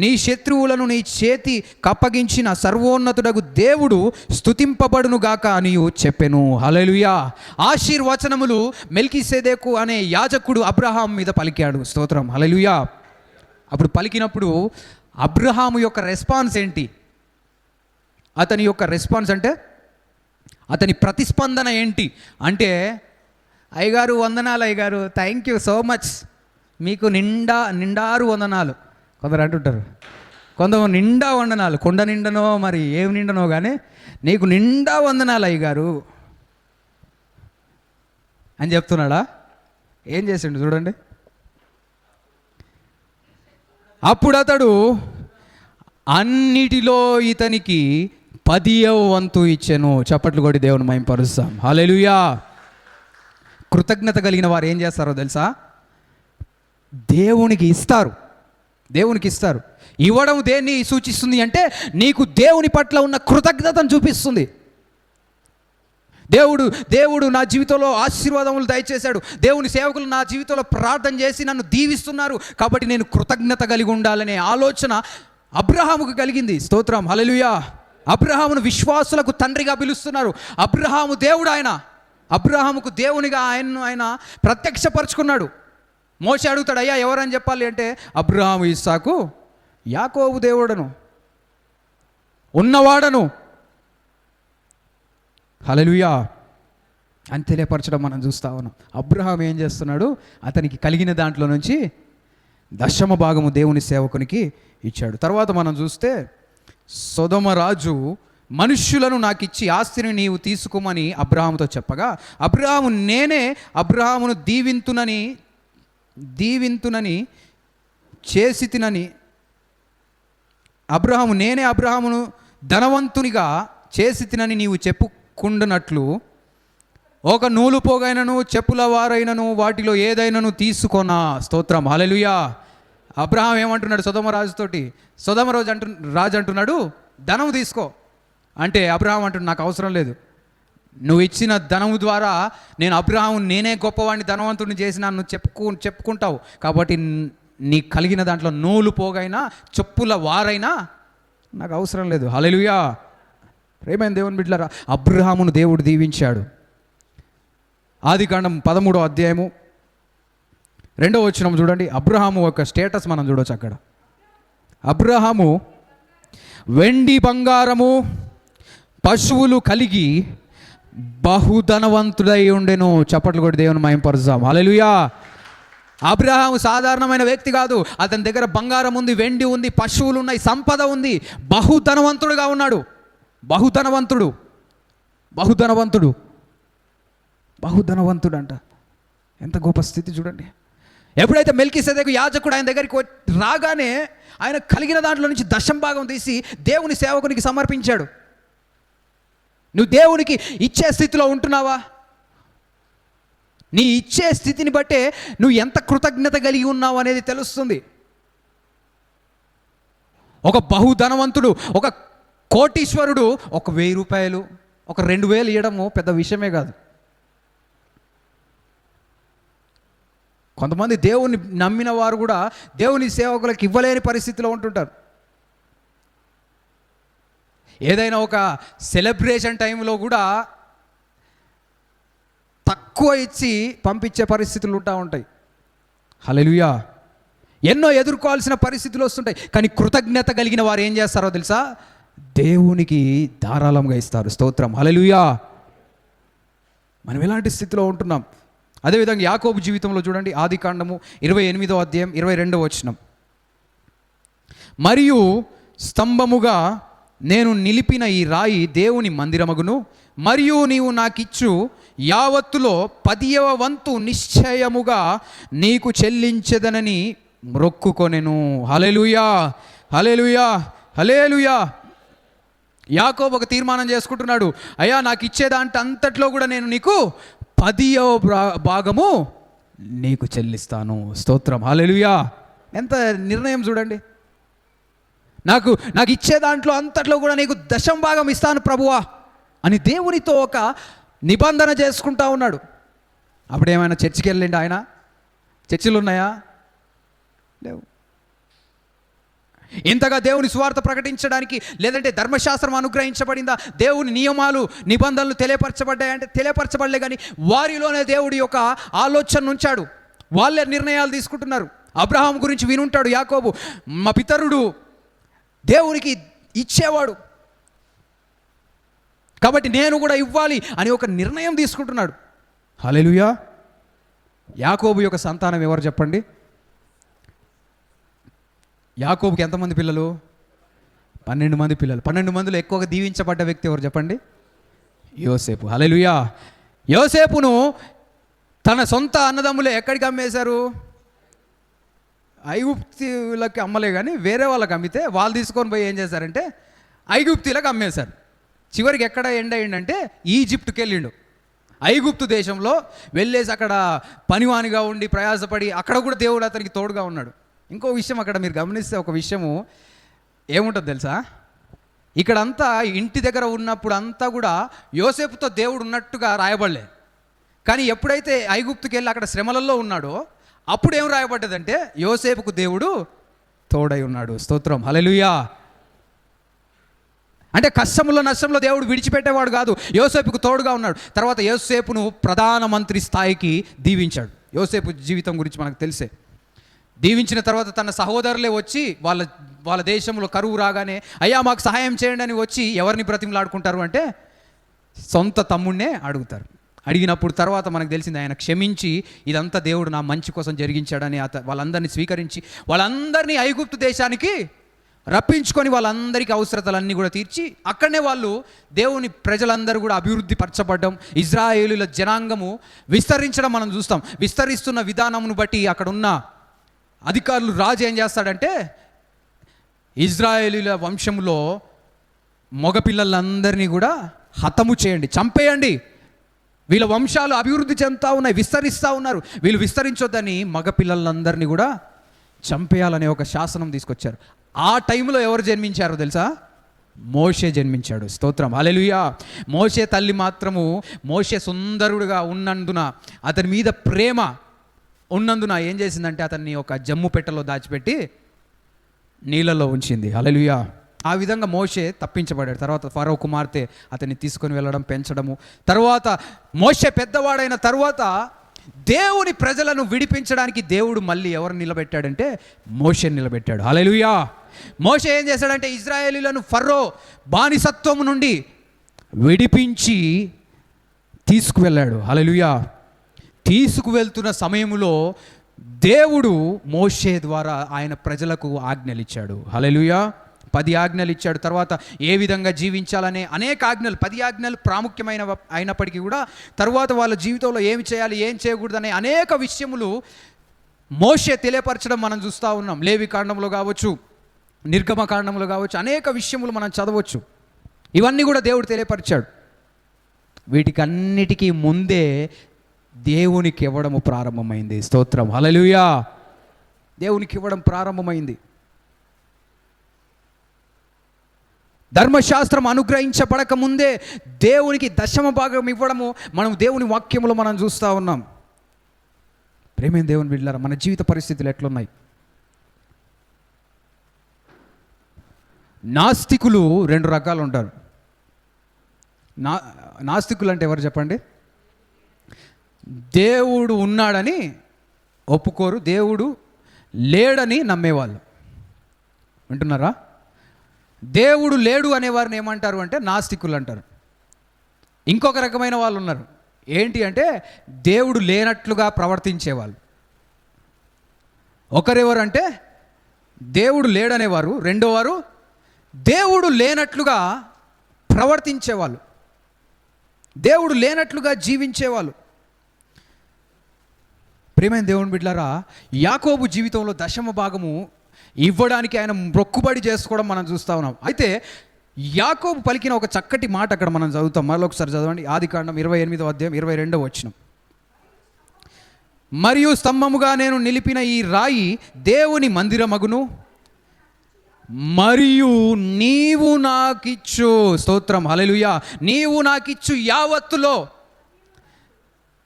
నీ శత్రువులను నీ చేతి కప్పగించిన సర్వోన్నతుడగు దేవుడు స్తుతింపబడును గాక అనియు చెప్పెను. హల్లెలూయా. ఆశీర్వచనములు మెల్కీసెదెకు అనే యాజకుడు అబ్రహాం మీద పలికాడు. స్తోత్రం, హల్లెలూయా. అప్పుడు పలికినప్పుడు అబ్రహాము యొక్క రెస్పాన్స్ ఏంటి? అతని యొక్క రెస్పాన్స్ అంటే అతని ప్రతిస్పందన ఏంటి అంటే, అయ్యగారు వందనాలు, అయ్యగారు థ్యాంక్ యూ సో మచ్, మీకు నిండారు వందనాలు. కొందరు అంటుంటారు, కొందరు నిండా వందనాలు, కొండ నిండనో మరి ఏమి నిండనో కానీ నీకు నిండా వందనాలు అయ్యగారు అని చెప్తున్నాడా? ఏం చేసిండు చూడండి. అప్పుడు అతడు అన్నిటిలో ఇతనికి 10వ వంతు ఇచ్చెను. చప్పట్లు కొట్టి దేవుని మహిమపరుస్తాం. హల్లెలూయా. కృతజ్ఞత కలిగిన వారు ఏం చేస్తారో తెలుసా? దేవునికి ఇస్తారు. దేవునికి ఇస్తారు. ఇవ్వడం దేన్ని సూచిస్తుంది అంటే నీకు దేవుని పట్ల ఉన్న కృతజ్ఞతను చూపిస్తుంది. దేవుడు నా జీవితంలో ఆశీర్వాదములు దయచేశాడు, దేవుని సేవకులు నా జీవితంలో ప్రార్థన చేసి నన్ను దీవిస్తున్నారు, కాబట్టి నేను కృతజ్ఞత కలిగి ఉండాలనే ఆలోచన అబ్రహాముకు కలిగింది. స్తోత్రం, హల్లెలూయా. అబ్రహామును విశ్వాసులకు తండ్రిగా పిలుస్తున్నారు. అబ్రహాము దేవుడు, ఆయన అబ్రహాముకు దేవునిగా ఆయన ప్రత్యక్షపరుచుకున్నాడు. మోషే అడుగుతాడు, అయ్యా ఎవరని చెప్పాలి అంటే అబ్రహాము, ఇస్సాకు, యాకోబు దేవుడను, ఉన్నవాడను, హల్లెలూయా అని తెలియపరచడం మనం చూస్తా ఉన్నాం. అబ్రహాం ఏం చేస్తున్నాడు? అతనికి కలిగిన దాంట్లో నుంచి 10వ భాగము దేవుని సేవకునికి ఇచ్చాడు. తర్వాత మనం చూస్తే సొదొమ రాజు మనుష్యులను నాకు ఇచ్చి ఆస్తిని నీవు తీసుకోమని అబ్రహాముతో చెప్పగా, అబ్రహాము నేనే అబ్రహామును దీవింతునని చేసి తినని అబ్రహామును ధనవంతునిగా చేసి తినని నీవు చెప్పుకుంటున్నట్లు ఒక నూలు పోగైనను చెప్పుల వారైనను వాటిలో ఏదైనాను తీసుకొనా. స్తోత్రం, హల్లెలూయా. అబ్రహాం ఏమంటున్నాడు సొదొమ రాజుతోటి? సొదొమ రాజు అంటున్నాడు ధనము తీసుకో అంటే అబ్రహాం అంటున్నాడు నాకు అవసరం లేదు, నువ్వు ఇచ్చిన ధనము ద్వారా నేను అబ్రహాము నేనే గొప్పవాడిని ధనవంతుడిని చేసిన నువ్వు చెప్పుకుంటావు, కాబట్టి నీ కలిగిన దాంట్లో నూలు పోగైనా చెప్పుల వారైనా నాకు అవసరం లేదు. హల్లెలూయా. ప్రేమైన దేవుని బిడ్డలారా, అబ్రహామును దేవుడు దీవించాడు. ఆదికాండం 13వ అధ్యాయము 2వ వచనం చూడండి. అబ్రహాము ఒక స్టేటస్ మనం చూడవచ్చు అక్కడ. అబ్రహాము వెండి బంగారము పశువులు కలిగి బహుధనవంతుడై ఉండెను. చప్పట్లు కొట్టి దేవుని మహిమపరుద్దాం. హల్లెలూయా. అబ్రహాము సాధారణమైన వ్యక్తి కాదు. అతని దగ్గర బంగారం ఉంది, వెండి ఉంది, పశువులు ఉన్నాయి, సంపద ఉంది. బహుధనవంతుడుగా ఉన్నాడు. బహుధనవంతుడు అంట. ఎంత గొప్ప స్థితి చూడండి. ఎప్పుడైతే మెల్కీసెదెకు యాజకుడు ఆయన దగ్గరికి రాగానే ఆయన కలిగిన దాంట్లో నుంచి 10వ భాగం తీసి దేవుని సేవకునికి సమర్పించాడు. నువ్వు దేవునికి ఇచ్చే స్థితిలో ఉంటున్నావా? నీ ఇచ్చే స్థితిని బట్టే నువ్వు ఎంత కృతజ్ఞత కలిగి ఉన్నావు అనేది తెలుస్తుంది. ఒక బహుధనవంతుడు, ఒక కోటీశ్వరుడు 1,000 రూపాయలు, 2,000 ఇవ్వడము పెద్ద విషయమే కాదు. కొంతమంది దేవుని నమ్మిన వారు కూడా దేవుని సేవకులకు ఇవ్వలేని పరిస్థితిలో ఉంటుంటారు. ఏదైనా ఒక సెలబ్రేషన్ టైంలో కూడా తక్కువ ఇచ్చి పంపించే పరిస్థితులు ఉంటాయి. హల్లెలూయా. ఎన్నో ఎదుర్కోవాల్సిన పరిస్థితులు వస్తుంటాయి. కానీ కృతజ్ఞత కలిగిన వారు ఏం చేస్తారో తెలుసా? దేవునికి ధారాళంగా ఇస్తారు. స్తోత్రం, హల్లెలూయా. మనం ఎలాంటి స్థితిలో ఉంటున్నాం? అదేవిధంగా యాకోబు జీవితంలో చూడండి. ఆదికాండము 28వ అధ్యాయం 22వ వచనం. మరియు స్తంభముగా నేను నిలిపిన ఈ రాయి దేవుని మందిరమగును, మరియు నీవు నాకిచ్చు యావత్తులో 10వ వంతు నిశ్చయముగా నీకు చెల్లించెదనని మ్రొక్కుకొనెను. హల్లెలూయా, హల్లెలూయా, హల్లెలూయా. యాకోబు ఒక తీర్మానం చేసుకుంటున్నాడు, అయ్యా నాకు ఇచ్చేదాంట అంతట్లో కూడా నేను నీకు 10వ భాగము నీకు చెల్లిస్తాను. స్తోత్రం, హల్లెలూయా. ఎంత నిర్ణయం చూడండి. నాకు ఇచ్చే దాంట్లో అంతట్లో కూడా నీకు 10వ భాగం ఇస్తాను ప్రభువా అని దేవునితో ఒక నిబంధన చేసుకుంటా ఉన్నాడు. అప్పుడేమైనా చర్చికి వెళ్ళండి ఆయన? చర్చిలు ఉన్నాయా? లేవు. ఇంతగా దేవుని సువార్త ప్రకటించడానికి, లేదంటే ధర్మశాస్త్రం అనుగ్రహించబడిందా? దేవుని నియమాలు నిబంధనలు తెలియపరచబడ్డాయంటే తెలియపరచబడలే. కానీ వారిలోనే దేవుడి యొక్క ఆలోచన ఉంచాడు. వాళ్ళే నిర్ణయాలు తీసుకుంటున్నారు. అబ్రహాం గురించి వినుంటాడు యాకోబు, మా పితరుడు దేవునికి ఇచ్చేవాడు కాబట్టి నేను కూడా ఇవ్వాలి అని ఒక నిర్ణయం తీసుకుంటున్నాడు. హల్లెలూయా. యాకోబు యొక్క సంతానం ఎవరు చెప్పండి? యాకోబుకి ఎంతమంది పిల్లలు? 12 మంది పిల్లలు. 12 మందిలో ఎక్కువగా దీవించబడ్డ వ్యక్తి ఎవరు చెప్పండి? యోసేపు. హల్లెలూయా. యోసేపును తన సొంత అన్నదమ్ములు ఎక్కడికి అమ్మేశారు? ఐగుప్తీయులకి అమ్మలే కానీ వేరే వాళ్ళకి అమ్మితే వాళ్ళు తీసుకొని పోయి ఏం చేశారంటే ఐగుప్తీలకు అమ్మేశారు. చివరికి ఎక్కడ ఎండ్ అయ్యిందంటే ఈజిప్ట్కి వెళ్ళిండు. ఐగుప్తు దేశంలో వెళ్ళేసి అక్కడ పనివానిగా ఉండి ప్రయాసపడి అక్కడ కూడా దేవుడు అతనికి తోడుగా ఉన్నాడు. ఇంకో విషయం అక్కడ మీరు గమనిస్తే ఒక విషయము ఏముంటుంది తెలుసా? ఇక్కడంతా ఇంటి దగ్గర ఉన్నప్పుడు అంతా కూడా యోసేపుతో దేవుడు ఉన్నట్టుగా రాయబడలే. కానీ ఎప్పుడైతే ఐగుప్తుకి వెళ్ళి అక్కడ శ్రమలలో ఉన్నాడో అప్పుడు ఏం రాయబడ్డదంటే యోసేపుకు దేవుడు తోడై ఉన్నాడు. స్తోత్రం, హల్లెలూయా. అంటే కష్టంలో నష్టంలో దేవుడు విడిచిపెట్టేవాడు కాదు, యోసేపుకు తోడుగా ఉన్నాడు. తర్వాత యోసేపును ప్రధానమంత్రి స్థాయికి దీవించాడు. యోసేపు జీవితం గురించి మనకు తెలిసే. దీవించిన తర్వాత తన సహోదరులే వచ్చి వాళ్ళ దేశంలో కరువు రాగానే అయ్యా మాకు సహాయం చేయండి అని వచ్చి ఎవరిని బ్రతిమలాడుకుంటారు అంటే సొంత తమ్ముడినే అడుగుతారు. అడిగినప్పుడు తర్వాత మనకు తెలిసింది ఆయన క్షమించి ఇదంతా దేవుడు నా మంచి కోసం జరిగించాడని వాళ్ళందరినీ స్వీకరించి వాళ్ళందరినీ ఐగుప్తు దేశానికి రప్పించుకొని వాళ్ళందరికీ అవసరతలన్నీ కూడా తీర్చి అక్కడనే వాళ్ళు దేవుని ప్రజలందరూ కూడా అభివృద్ధి పరచబడ్డం, ఇజ్రాయేలుల జనాంగము విస్తరించడం మనం చూస్తాం. విస్తరిస్తున్న విధానమును బట్టి అక్కడున్న అధికారులు రాజు ఏం చేస్తాడంటే ఇజ్రాయేలుల వంశంలో మగపిల్లలందరినీ కూడా హతము చేయండి, చంపేయండి, వీళ్ళ వంశాలు అభివృద్ధి చెందుతూ ఉన్నాయి, విస్తరిస్తూ ఉన్నారు, వీళ్ళు విస్తరించొద్దని మగపిల్లలందరినీ కూడా చంపేయాలనే ఒక శాసనం తీసుకొచ్చారు. ఆ టైంలో ఎవరు జన్మించారో తెలుసా? మోషే జన్మించాడు. స్తోత్రం, హల్లెలూయా. మోషే తల్లి మాత్రము మోషే సుందరుడుగా ఉన్నందున అతని మీద ప్రేమ ఉన్నందున ఏం చేసిందంటే అతన్ని ఒక జమ్ము పెట్టెలో దాచిపెట్టి నీళ్ళలో ఉంచింది. హల్లెలూయా. ఆ విధంగా మోషే తప్పించబడ్డాడు. తర్వాత ఫరో కుమార్తె అతన్ని తీసుకొని వెళ్ళడం, పెంచడము. తర్వాత మోషే పెద్దవాడైన తర్వాత దేవుని ప్రజలను విడిపించడానికి దేవుడు మళ్ళీ ఎవరు నిలబెట్టాడంటే మోషేని నిలబెట్టాడు. హల్లెలూయా. మోషే ఏం చేశాడంటే ఇజ్రాయేలీలను ఫరో బానిసత్వం నుండి విడిపించి తీసుకువెళ్ళాడు. హల్లెలూయా. తీసుకువెళ్తున్న సమయంలో దేవుడు మోషే ద్వారా ఆయన ప్రజలకు ఆజ్ఞలు ఇచ్చాడు. హల్లెలూయా. 10 ఆజ్ఞలు ఇచ్చాడు. తర్వాత ఏ విధంగా జీవించాలనే అనేక ఆజ్ఞలు, 10 ఆజ్ఞలు ప్రాముఖ్యమైన అయినప్పటికీ కూడా తర్వాత వాళ్ళ జీవితంలో ఏమి చేయాలి ఏం చేయకూడదనే అనేక విషయములు మోషే తెలియపరచడం మనం చూస్తూ ఉన్నాం. లేవి కాండంలో కావచ్చు, నిర్గమకాండంలో కావచ్చు, అనేక విషయములు మనం చదవచ్చు. ఇవన్నీ కూడా దేవుడు తెలియపరిచాడు. వీటికన్నిటికీ ముందే దేవునికి ఇవ్వడము ప్రారంభమైంది. స్తోత్రం, హల్లెలూయా. దేవునికి ఇవ్వడం ప్రారంభమైంది. ధర్మశాస్త్రం అనుగ్రహించబడక ముందే దేవునికి దశమ భాగం ఇవ్వడము మనం దేవుని వాక్యములో మనం చూస్తూ ఉన్నాం. ప్రేమైన దేవుని బిడ్డలారా, మన జీవిత పరిస్థితులు ఎట్లున్నాయి? నాస్తికులు 2 రకాలు ఉంటారు. నాస్తికులు అంటే ఎవరు చెప్పండి? దేవుడు ఉన్నాడని ఒప్పుకోరు, దేవుడు లేడని నమ్మేవాళ్ళు. వింటున్నారా? దేవుడు లేడు అనేవారిని ఏమంటారు అంటే నాస్తికులు అంటారు. ఇంకొక రకమైన వాళ్ళు ఉన్నారు. ఏంటి అంటే దేవుడు లేనట్లుగా ప్రవర్తించేవాళ్ళు. ఒకరెవరు అంటే దేవుడు లేడనేవారు, రెండోవారు దేవుడు లేనట్లుగా ప్రవర్తించేవాళ్ళు, దేవుడు లేనట్లుగా జీవించేవాళ్ళు. ప్రియమైన దేవుని బిడ్డలారా, యాకోబు జీవితంలో దశమ భాగము ఇవ్వడానికి ఆయన మొక్కుబడి చేసుకోవడం మనం చూస్తూ ఉన్నాం. అయితే యాకోబు పలికిన ఒక చక్కటి మాట అక్కడ మనం చదువుతాం. మరొకసారి చదవండి. ఆదికాండం 28వ అధ్యాయం 22వ వచనం. మరియు స్తంభముగా నేను నిలిపిన ఈ రాయి దేవుని మందిరమగును, మరియు నీవు నాకిచ్చు, స్తోత్రం, హల్లెలూయా, నీవు నాకిచ్చు యావత్తులో.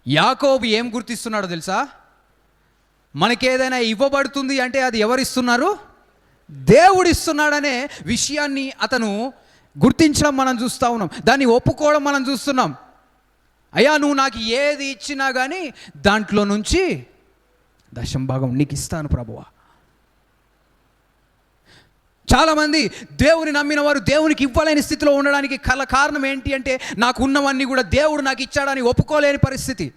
యాకోబు ఏం గుర్తిస్తున్నాడో తెలుసా? మనకేదైనా ఇవ్వబడుతుంది అంటే అది ఎవరిస్తున్నారు? దేవుడు ఇస్తున్నాడనే విషయాన్ని అతను గుర్తించడం మనం చూస్తూ ఉన్నాం. దాన్ని ఒప్పుకోవడం మనం చూస్తున్నాం. అయ్యా నువ్వు నాకు ఏది ఇచ్చినా కానీ దాంట్లో నుంచి దశమ భాగం నీకు ఇస్తాను ప్రభువా. చాలామంది దేవుని నమ్మిన వారు దేవునికి ఇవ్వలేని స్థితిలో ఉండడానికి కారణం ఏంటి అంటే నాకు ఉన్నవన్నీ కూడా దేవుడు నాకు ఇచ్చాడని ఒప్పుకోలేని పరిస్థితి.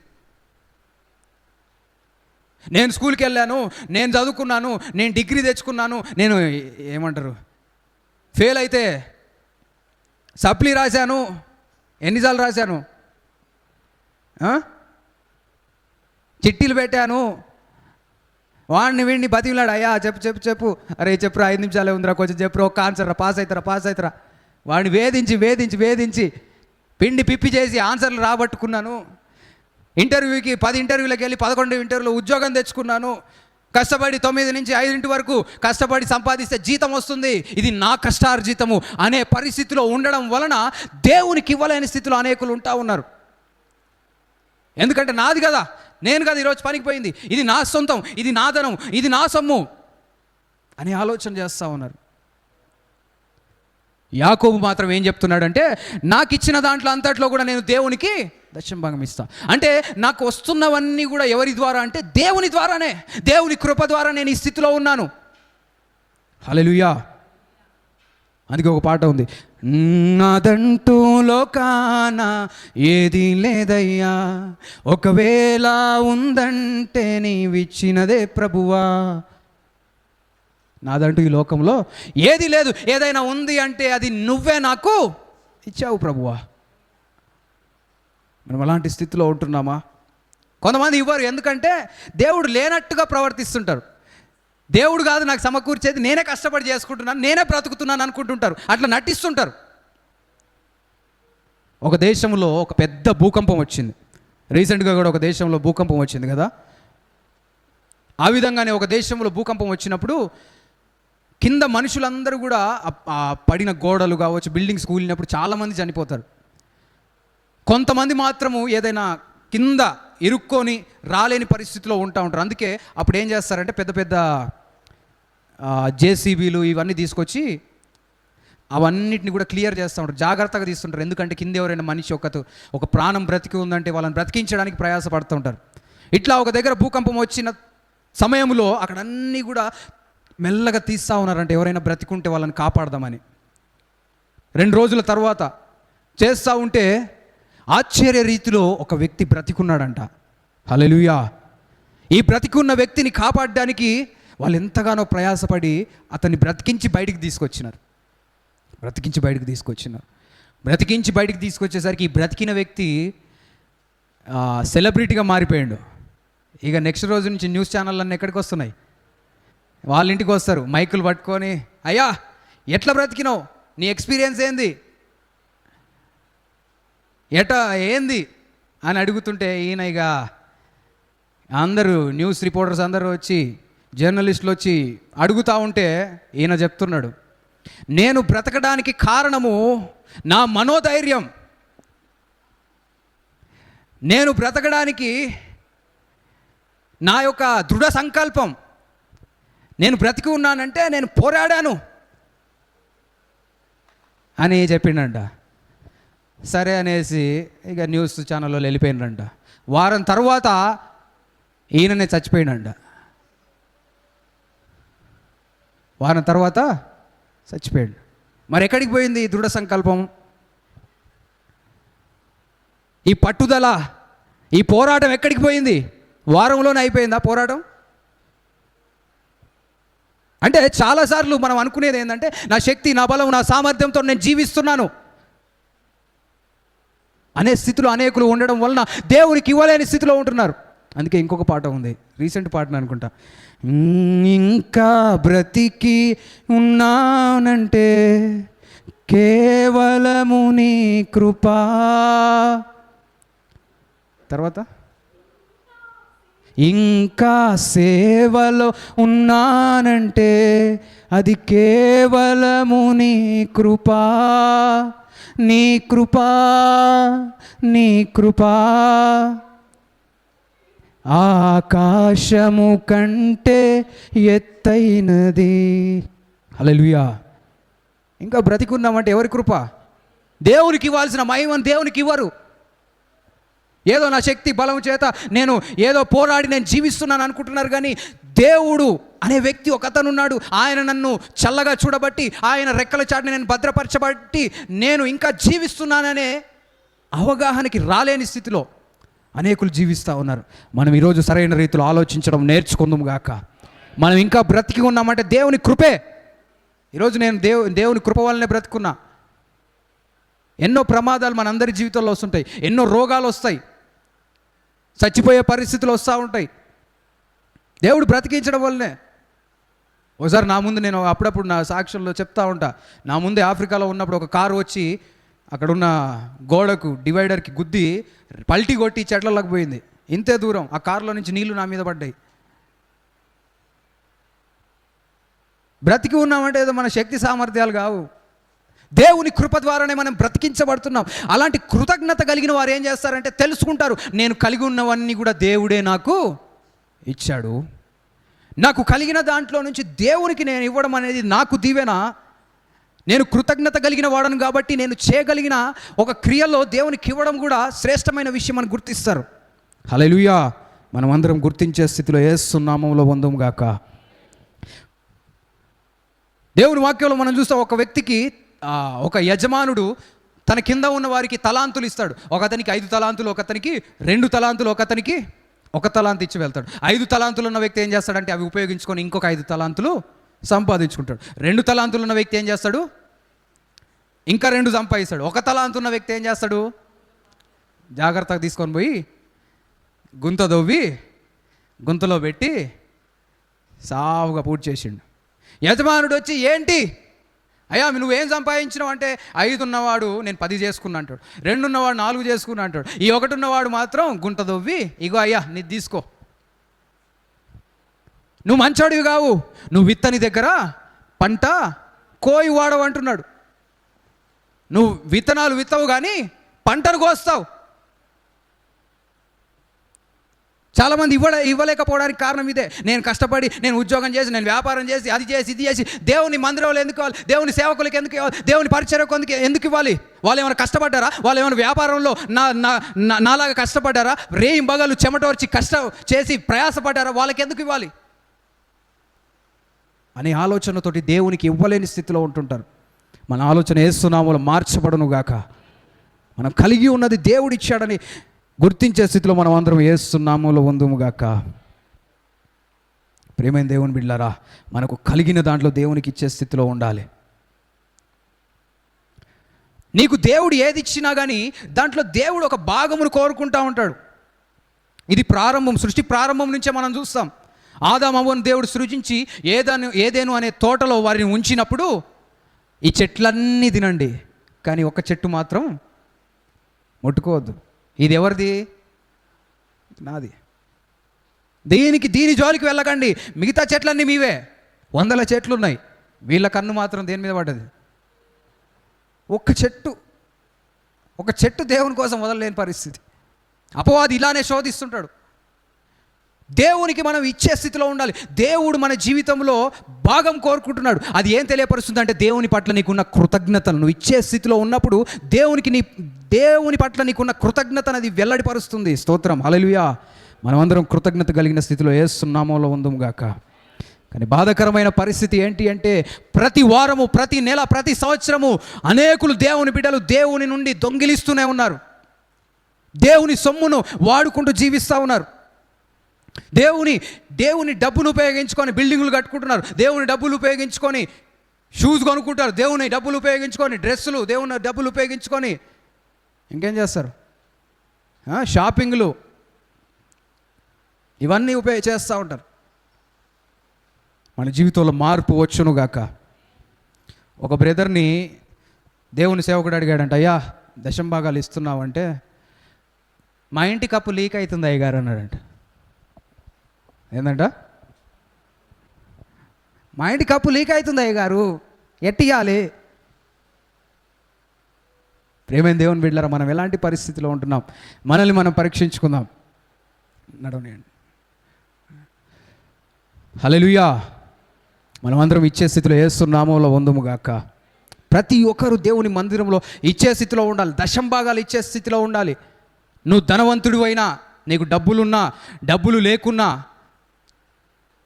నేను స్కూల్కి వెళ్ళాను, నేను చదువుకున్నాను, నేను డిగ్రీ తెచ్చుకున్నాను, నేను ఏమంటారు ఫెయిల్ అయితే సప్లీ రాశాను, ఎన్నిసార్లు రాశాను, చిట్టీలు పెట్టాను, వాడిని వీడిని బతికిలాడు, అయ్యా చెప్పు అరే చెప్పురా 5 నిమిషాలే ఉందిరా, కొంచెం చెప్పురా, ఒక్క ఆన్సర్ రా, పాస్ అవుతారా వాడిని వేధించి పిండి పిప్పి చేసి ఆన్సర్లు రాబట్టుకున్నాను. ఇంటర్వ్యూకి 10 ఇంటర్వ్యూలకు వెళ్ళి 11 ఇంటర్వ్యూలో ఉద్యోగం తెచ్చుకున్నాను. కష్టపడి 9 నుంచి 5 వరకు కష్టపడి సంపాదిస్తే జీతం వస్తుంది, ఇది నా కష్టార్జితము అనే పరిస్థితిలో ఉండడం వలన దేవునికి ఇవ్వలేని స్థితిలో అనేకులు ఉంటా ఉన్నారు. ఎందుకంటే నాది కదా, నేను కదా ఈరోజు పనికి పోయింది, ఇది నా సొంతం, ఇది నా ధనం, ఇది నా సొమ్ము అని ఆలోచన చేస్తూ ఉన్నారు. యాకోబు మాత్రం ఏం చెప్తున్నాడంటే, నాకు ఇచ్చిన దాంట్లో అంతట్లో కూడా నేను దేవునికి దశమభాగం ఇస్తా. అంటే నాకు వస్తున్నవన్నీ కూడా ఎవరి ద్వారా అంటే దేవుని ద్వారానే, దేవుని కృప ద్వారా నేను ఈ స్థితిలో ఉన్నాను. హల్లెలూయా. అందుకే ఒక పాట ఉంది, నాదంటూ లోకాన ఏది లేదయ్యా, ఒకవేళ ఉందంటే నీవిచ్చినదే ప్రభువా. నాదంటూ ఈ లోకంలో ఏది లేదు, ఏదైనా ఉంది అంటే అది నువ్వే నాకు ఇచ్చావు ప్రభువా. మనం అలాంటి స్థితిలో ఉంటున్నామా? కొంతమంది ఇవ్వరు, ఎందుకంటే దేవుడు లేనట్టుగా ప్రవర్తిస్తుంటారు. దేవుడు కాదు నాకు సమకూర్చేది, నేనే కష్టపడి చేసుకుంటున్నాను, నేనే బ్రతుకుతున్నాను అనుకుంటుంటారు, అట్లా నటిస్తుంటారు. ఒక దేశంలో ఒక పెద్ద భూకంపం వచ్చింది, రీసెంట్గా కూడా ఒక దేశంలో భూకంపం వచ్చింది కదా. ఆ విధంగానే ఒక దేశంలో భూకంపం వచ్చినప్పుడు కింద మనుషులందరూ కూడా పడిన గోడలు కావచ్చు, బిల్డింగ్స్ కూలినప్పుడు చాలామంది చనిపోతారు. కొంతమంది మాత్రము ఏదైనా కింద ఇరుక్కొని రాలేని పరిస్థితిలో ఉంటారు. అందుకే అప్పుడు ఏం చేస్తారంటే పెద్ద పెద్ద జేసీబీలు ఇవన్నీ తీసుకొచ్చి అవన్నిటిని కూడా క్లియర్ చేస్తూ ఉంటారు, జాగ్రత్తగా తీస్తుంటారు. ఎందుకంటే కింద ఎవరైనా మనిషి ఒక ప్రాణం బ్రతికి ఉందంటే వాళ్ళని బ్రతికించడానికి ప్రయాసపడుతూ ఉంటారు. ఇట్లా ఒక దగ్గర భూకంపం వచ్చిన సమయంలో అక్కడ అన్నీ కూడా మెల్లగా తీస్తూ ఉన్నారంటే ఎవరైనా బ్రతికుంటే వాళ్ళని కాపాడదామని. 2 రోజుల తర్వాత చేస్తూ ఉంటే ఆశ్చర్య రీతిలో ఒక వ్యక్తి బ్రతికున్నాడంట. హల్లెలూయా. ఈ బ్రతికున్న వ్యక్తిని కాపాడడానికి వాళ్ళు ఎంతగానో ప్రయాసపడి అతన్ని బ్రతికించి బయటికి తీసుకొచ్చినారు. బ్రతికించి బయటికి తీసుకొచ్చేసరికి ఈ బ్రతికిన వ్యక్తి సెలబ్రిటీగా మారిపోయాడు. ఇక నెక్స్ట్ రోజు నుంచి న్యూస్ ఛానళ్ళన్నీ ఎక్కడికి వస్తున్నాయి, వాళ్ళ ఇంటికి వస్తారు మైకులు పట్టుకొని, అయ్యా ఎట్లా బ్రతికినావు, నీ ఎక్స్పీరియన్స్ ఏంది ఏంది అని అడుగుతుంటే ఈయన ఇక అందరూ న్యూస్ రిపోర్టర్స్ అందరూ వచ్చి, జర్నలిస్టులు వచ్చి అడుగుతూ ఉంటే ఈయన చెప్తున్నాడు, నేను బ్రతకడానికి కారణము నా మనోధైర్యం, నేను బ్రతకడానికి నా యొక్క దృఢ సంకల్పం, నేను బ్రతికి ఉన్నానంటే నేను పోరాడాను అని చెప్పిండంట. సరే అనేసి ఇక న్యూస్ ఛానల్లో వెళ్ళిపోయినంట. వారం తర్వాత ఈయననే చచ్చిపోయినంట. మరి ఎక్కడికి పోయింది ఈ దృఢ సంకల్పం, ఈ పట్టుదల, ఈ పోరాటం ఎక్కడికి పోయింది? వారంలోనే అయిపోయిందా పోరాటం? అంటే చాలాసార్లు మనం అనుకునేది ఏంటంటే నా శక్తి, నా బలం, నా సామర్థ్యంతో నేను జీవిస్తున్నాను అనే స్థితిలో అనేకులు ఉండడం వలన దేవునికి ఇవ్వలేని స్థితిలో ఉంటున్నారు. అందుకే ఇంకొక పాట ఉంది, రీసెంట్ పాటను అనుకుంటా, ఇంకా బ్రతికి ఉన్నానంటే కేవలము నీ కృపా. తర్వాత ఇంకా సేవలో ఉన్నానంటే అది కేవలము నీ కృపా, నీ కృపా, నీ కృపా, ఆకాశము కంటే ఎత్తైనది. హల్లెలూయా. ఇంకా బ్రతికున్నామంటే ఎవరి కృప? దేవునికి ఇవ్వాల్సిన మహిమను దేవునికి ఇవ్వరు. ఏదో నా శక్తి బలం చేత నేను ఏదో పోరాడి నేను జీవిస్తున్నాను అనుకుంటున్నారు. కానీ దేవుడు అనే వ్యక్తి ఒక అతను ఉన్నాడు. ఆయన నన్ను చల్లగా చూడబట్టి, ఆయన రెక్కల చాటుని నేను భద్రపరచబట్టి నేను ఇంకా జీవిస్తున్నాననే అవగాహనకి రాలేని స్థితిలో, అనేకులు జీవిస్తూ ఉన్నారు. మనం ఈరోజు సరైన రీతిలో ఆలోచించడం నేర్చుకుందాం గాక. మనం ఇంకా బ్రతికి ఉన్నామంటే దేవుని కృపే. ఈరోజు నేను దేవుని కృప వల్లనే బ్రతుకున్నా. ఎన్నో ప్రమాదాలు మనందరి జీవితంలో వస్తుంటాయి, ఎన్నో రోగాలు వస్తాయి, చచ్చిపోయే పరిస్థితులు వస్తూ ఉంటాయి. దేవుడు బ్రతికించడం వల్లనే. ఒకసారి నా ముందు, నేను అప్పుడప్పుడు నా సాక్ష్యంలో చెప్తా ఉంటా, నా ముందే ఆఫ్రికాలో ఉన్నప్పుడు ఒక కారు వచ్చి అక్కడున్న గోడకు డివైడర్కి గుద్ది పల్టీ కొట్టి చెట్లలోకి పోయింది. ఇంతే దూరం ఆ కారులో నుంచి నీళ్లు నా మీద పడ్డాయి. బ్రతికి ఉన్నామంటే ఏదో మన శక్తి సామర్థ్యాలు కావు, దేవుని కృప ద్వారానే మనం బ్రతికించబడుతున్నాం. అలాంటి కృతజ్ఞత కలిగిన వారు ఏం చేస్తారంటే తెలుసుకుంటారు, నేను కలిగి ఉన్నవన్నీ కూడా దేవుడే నాకు ఇచ్చాడు. నాకు కలిగిన దాంట్లో నుంచి దేవునికి నేను ఇవ్వడం అనేది నాకు దీవెన. నేను కృతజ్ఞత కలిగిన వాడను కాబట్టి నేను చేయగలిగిన ఒక క్రియలో దేవునికి ఇవ్వడం కూడా శ్రేష్టమైన విషయం అని గుర్తిస్తారు. హల్లెలూయా. మనం అందరం గుర్తించే స్థితిలో యేసు నామములో పొందుము గాక. దేవుని వాక్యంలో మనం చూస్తాం, ఒక వ్యక్తికి ఒక యజమానుడు తన కింద ఉన్న వారికి తలాంతులు ఇస్తాడు. ఒకతనికి 5 తలాంతులు, ఒకతనికి 2 తలాంతులు, ఒకతనికి 1 తలాంతు ఇచ్చి వెళ్తాడు. 5 తలాంతులు ఉన్న వ్యక్తి ఏం చేస్తాడంటే అవి ఉపయోగించుకొని ఇంకొక 5 తలాంతులు సంపాదించుకుంటాడు. 2 తలాంతులు ఉన్న వ్యక్తి ఏం చేస్తాడు, ఇంకా 2 సంపాదిస్తాడు. 1 తలాంతు ఉన్న వ్యక్తి ఏం చేస్తాడు, జాగ్రత్తగా తీసుకొని పోయి గుంత దవ్వి గుంతలో పెట్టి సావుగా పూర్తి చేసిండు. యజమానుడు వచ్చి, ఏంటి అయ్యా నువ్వేం సంపాదించినావు అంటే, 5 ఉన్నవాడు నేను 10 చేసుకున్నా అంటాడు, 2 ఉన్నవాడు 4 చేసుకున్నా అంటాడు, ఈ 1 ఉన్నవాడు మాత్రం గుంట దొవ్వి, ఇగో అయ్యా నీ తీసుకో, నువ్వు మంచోడివి కావు, నువ్వు విత్తని దగ్గర పంట కోయి వాడవు అంటున్నాడు. నువ్వు విత్తనాలు విత్తవు కానీ పంటను కోస్తావు. చాలామంది ఇవ్వలేకపోవడానికి కారణం ఇదే. నేను కష్టపడి, నేను ఉద్యోగం చేసి, నేను వ్యాపారం చేసి, అది చేసి, ఇది చేసి, దేవుని మందిరంలో ఎందుకు ఇవ్వాలి, దేవుని సేవకులకి ఎందుకు ఇవ్వాలి, దేవుని పరిచర్యకు ఎందుకు ఇవ్వాలి? వాళ్ళు ఏమైనా కష్టపడ్డారా? వాళ్ళు ఏమైనా వ్యాపారంలో నాలాగా కష్టపడ్డారా? రేయి బగలు చెమటోర్చి కష్టం చేసి ప్రయాసపడ్డారా? వాళ్ళకి ఎందుకు ఇవ్వాలి అనే ఆలోచనతోటి దేవునికి ఇవ్వలేని స్థితిలో ఉంటుంటారు. మన ఆలోచన యేసు నామములో మార్చబడును గాక. మనం కలిగి ఉన్నది దేవుడిచ్చాడని గుర్తించే స్థితిలో మనం అందరం యేసు నామములో పొందుము గాక. ప్రియమైన దేవుని బిడ్డలారా, మనకు కలిగిన దాంట్లో దేవునికి ఇచ్చే స్థితిలో ఉండాలి. నీకు దేవుడు ఏది ఇచ్చినా కానీ దాంట్లో దేవుడు ఒక భాగమును కోరుకుంటూ ఉంటాడు. ఇది ప్రారంభం, సృష్టి ప్రారంభం నుంచే మనం చూస్తాం. ఆదాము అవ్వను దేవుడు సృజించి ఏదేను అనే తోటలో వారిని ఉంచినప్పుడు, ఈ చెట్లన్నీ తినండి కానీ ఒక చెట్టు మాత్రం ముట్టుకోవద్దు, ఇది ఎవరిది? నాది, దీని జోలికి వెళ్ళకండి, మిగతా చెట్లన్నీ మీవే. 100 చెట్లు ఉన్నాయి, వీళ్ళ కన్ను మాత్రం దేని మీద పడ్డది? ఒక చెట్టు దేవుని కోసం వదలలేని పరిస్థితి. అపవాది ఇలానే శోధిస్తుంటాడు. దేవునికి మనం ఇచ్చే స్థితిలో ఉండాలి. దేవుడు మన జీవితంలో భాగం కోరుకుంటున్నాడు. అది ఏం తెలియపరుస్తుంది అంటే, దేవుని పట్ల నీకున్న కృతజ్ఞతలు. నువ్వు ఇచ్చే స్థితిలో ఉన్నప్పుడు దేవుని పట్ల నీకున్న కృతజ్ఞత అనేది వెల్లడిపరుస్తుంది. స్తోత్రం, హల్లెలూయా. మనమందరం కృతజ్ఞత కలిగిన స్థితిలో యేసు నామములో ఉందుము గాక. కానీ బాధాకరమైన పరిస్థితి ఏంటి అంటే, ప్రతి వారము, ప్రతి నెల, ప్రతి సంవత్సరము అనేకులు దేవుని బిడ్డలు దేవుని నుండి దొంగిలిస్తూనే ఉన్నారు. దేవుని సొమ్మును వాడుకుంటూ జీవిస్తూ ఉన్నారు. దేవుని డబ్బును ఉపయోగించుకొని బిల్డింగులు కట్టుకుంటున్నారు. దేవుని డబ్బులు ఉపయోగించుకొని షూస్ కొనుక్కుంటారు. దేవుని డబ్బులు ఉపయోగించుకొని డ్రెస్సులు, దేవుని డబ్బులు ఉపయోగించుకొని ఇంకేం చేస్తారు, షాపింగ్లు, ఇవన్నీ చేస్తూ ఉంటారు. మన జీవితంలో మార్పు వచ్చును గాక. ఒక బ్రదర్ని దేవుని సేవకుడు అడిగాడంట, అయ్యా దశంభాగాలు ఇస్తున్నావంటే, మా ఇంటి కప్పు లీక్ అవుతుంది అయ్యగారు అన్నాడంట. ఏంటంట? మా ఇంటి కప్పు లీక్ అవుతుంది అయ్యగారు, ఎట్టియాలి? ప్రేమైన దేవుని బిడ్డలారా, మనం ఎలాంటి పరిస్థితిలో ఉంటున్నాం? మనల్ని మనం పరీక్షించుకుందాం. నడవనియండి. హల్లెలూయా. మనం అందరం ఇచ్చే స్థితిలో యేసు నామములో పొందుము గాక. ప్రతి ఒక్కరు దేవుని మందిరంలో ఇచ్చే స్థితిలో ఉండాలి. దశంభాగాలు ఇచ్చే స్థితిలో ఉండాలి. నువ్వు ధనవంతుడు అయినా, నీకు డబ్బులున్నా, డబ్బులు లేకున్నా,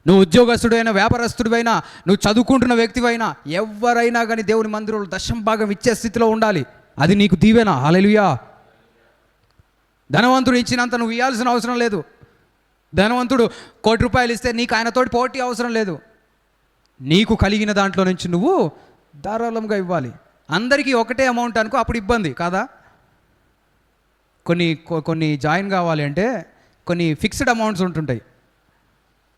నువ్వు ఉద్యోగస్తుడు అయినా, వ్యాపారస్తుడు అయినా, నువ్వు చదువుకుంటున్న వ్యక్తివైనా, ఎవరైనా కానీ దేవుని మందిరంలో దశంభాగం ఇచ్చే స్థితిలో ఉండాలి. అది నీకు దీవెన. హల్లెలూయా. ధనవంతుడు ఇచ్చినంత నువ్వు ఇవ్వాల్సిన అవసరం లేదు. ధనవంతుడు ₹1,00,00,000 ఇస్తే నీకు ఆయనతోటి పోటీ అవసరం లేదు. నీకు కలిగిన దాంట్లో నుంచి నువ్వు ధారాళంగా ఇవ్వాలి. అందరికీ ఒకటే అమౌంట్ అనుకో, అప్పుడు ఇబ్బంది కాదా? కొన్ని జాయిన్ కావాలి అంటే కొన్ని ఫిక్స్డ్ అమౌంట్స్ ఉంటుంటాయి,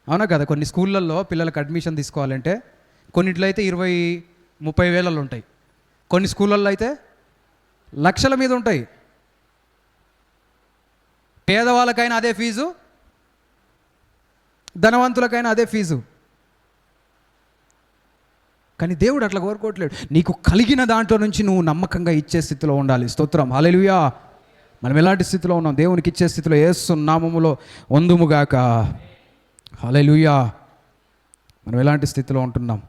అవునా కదా? కొన్ని స్కూళ్ళల్లో పిల్లలకు అడ్మిషన్ తీసుకోవాలంటే కొన్నిట్లో అయితే 20-30 వేలలో ఉంటాయి, కొన్ని స్కూళ్ళల్లో అయితే లక్షల మీద ఉంటాయి. పేదవాళ్ళకైనా అదే ఫీజు, ధనవంతులకైనా అదే ఫీజు. కానీ దేవుడు అట్లా కోరుకోవట్లేడు. నీకు కలిగిన దాంట్లో నుంచి నువ్వు నమ్మకంగా ఇచ్చే స్థితిలో ఉండాలి. స్తోత్రం, హల్లెలూయా. మనం ఎలాంటి స్థితిలో ఉన్నాం? దేవునికి ఇచ్చే స్థితిలో యేసు నామములో వందుముగాక. హల్లెలూయా. మనం ఎలాంటి స్థితిలో ఉంటున్నాం?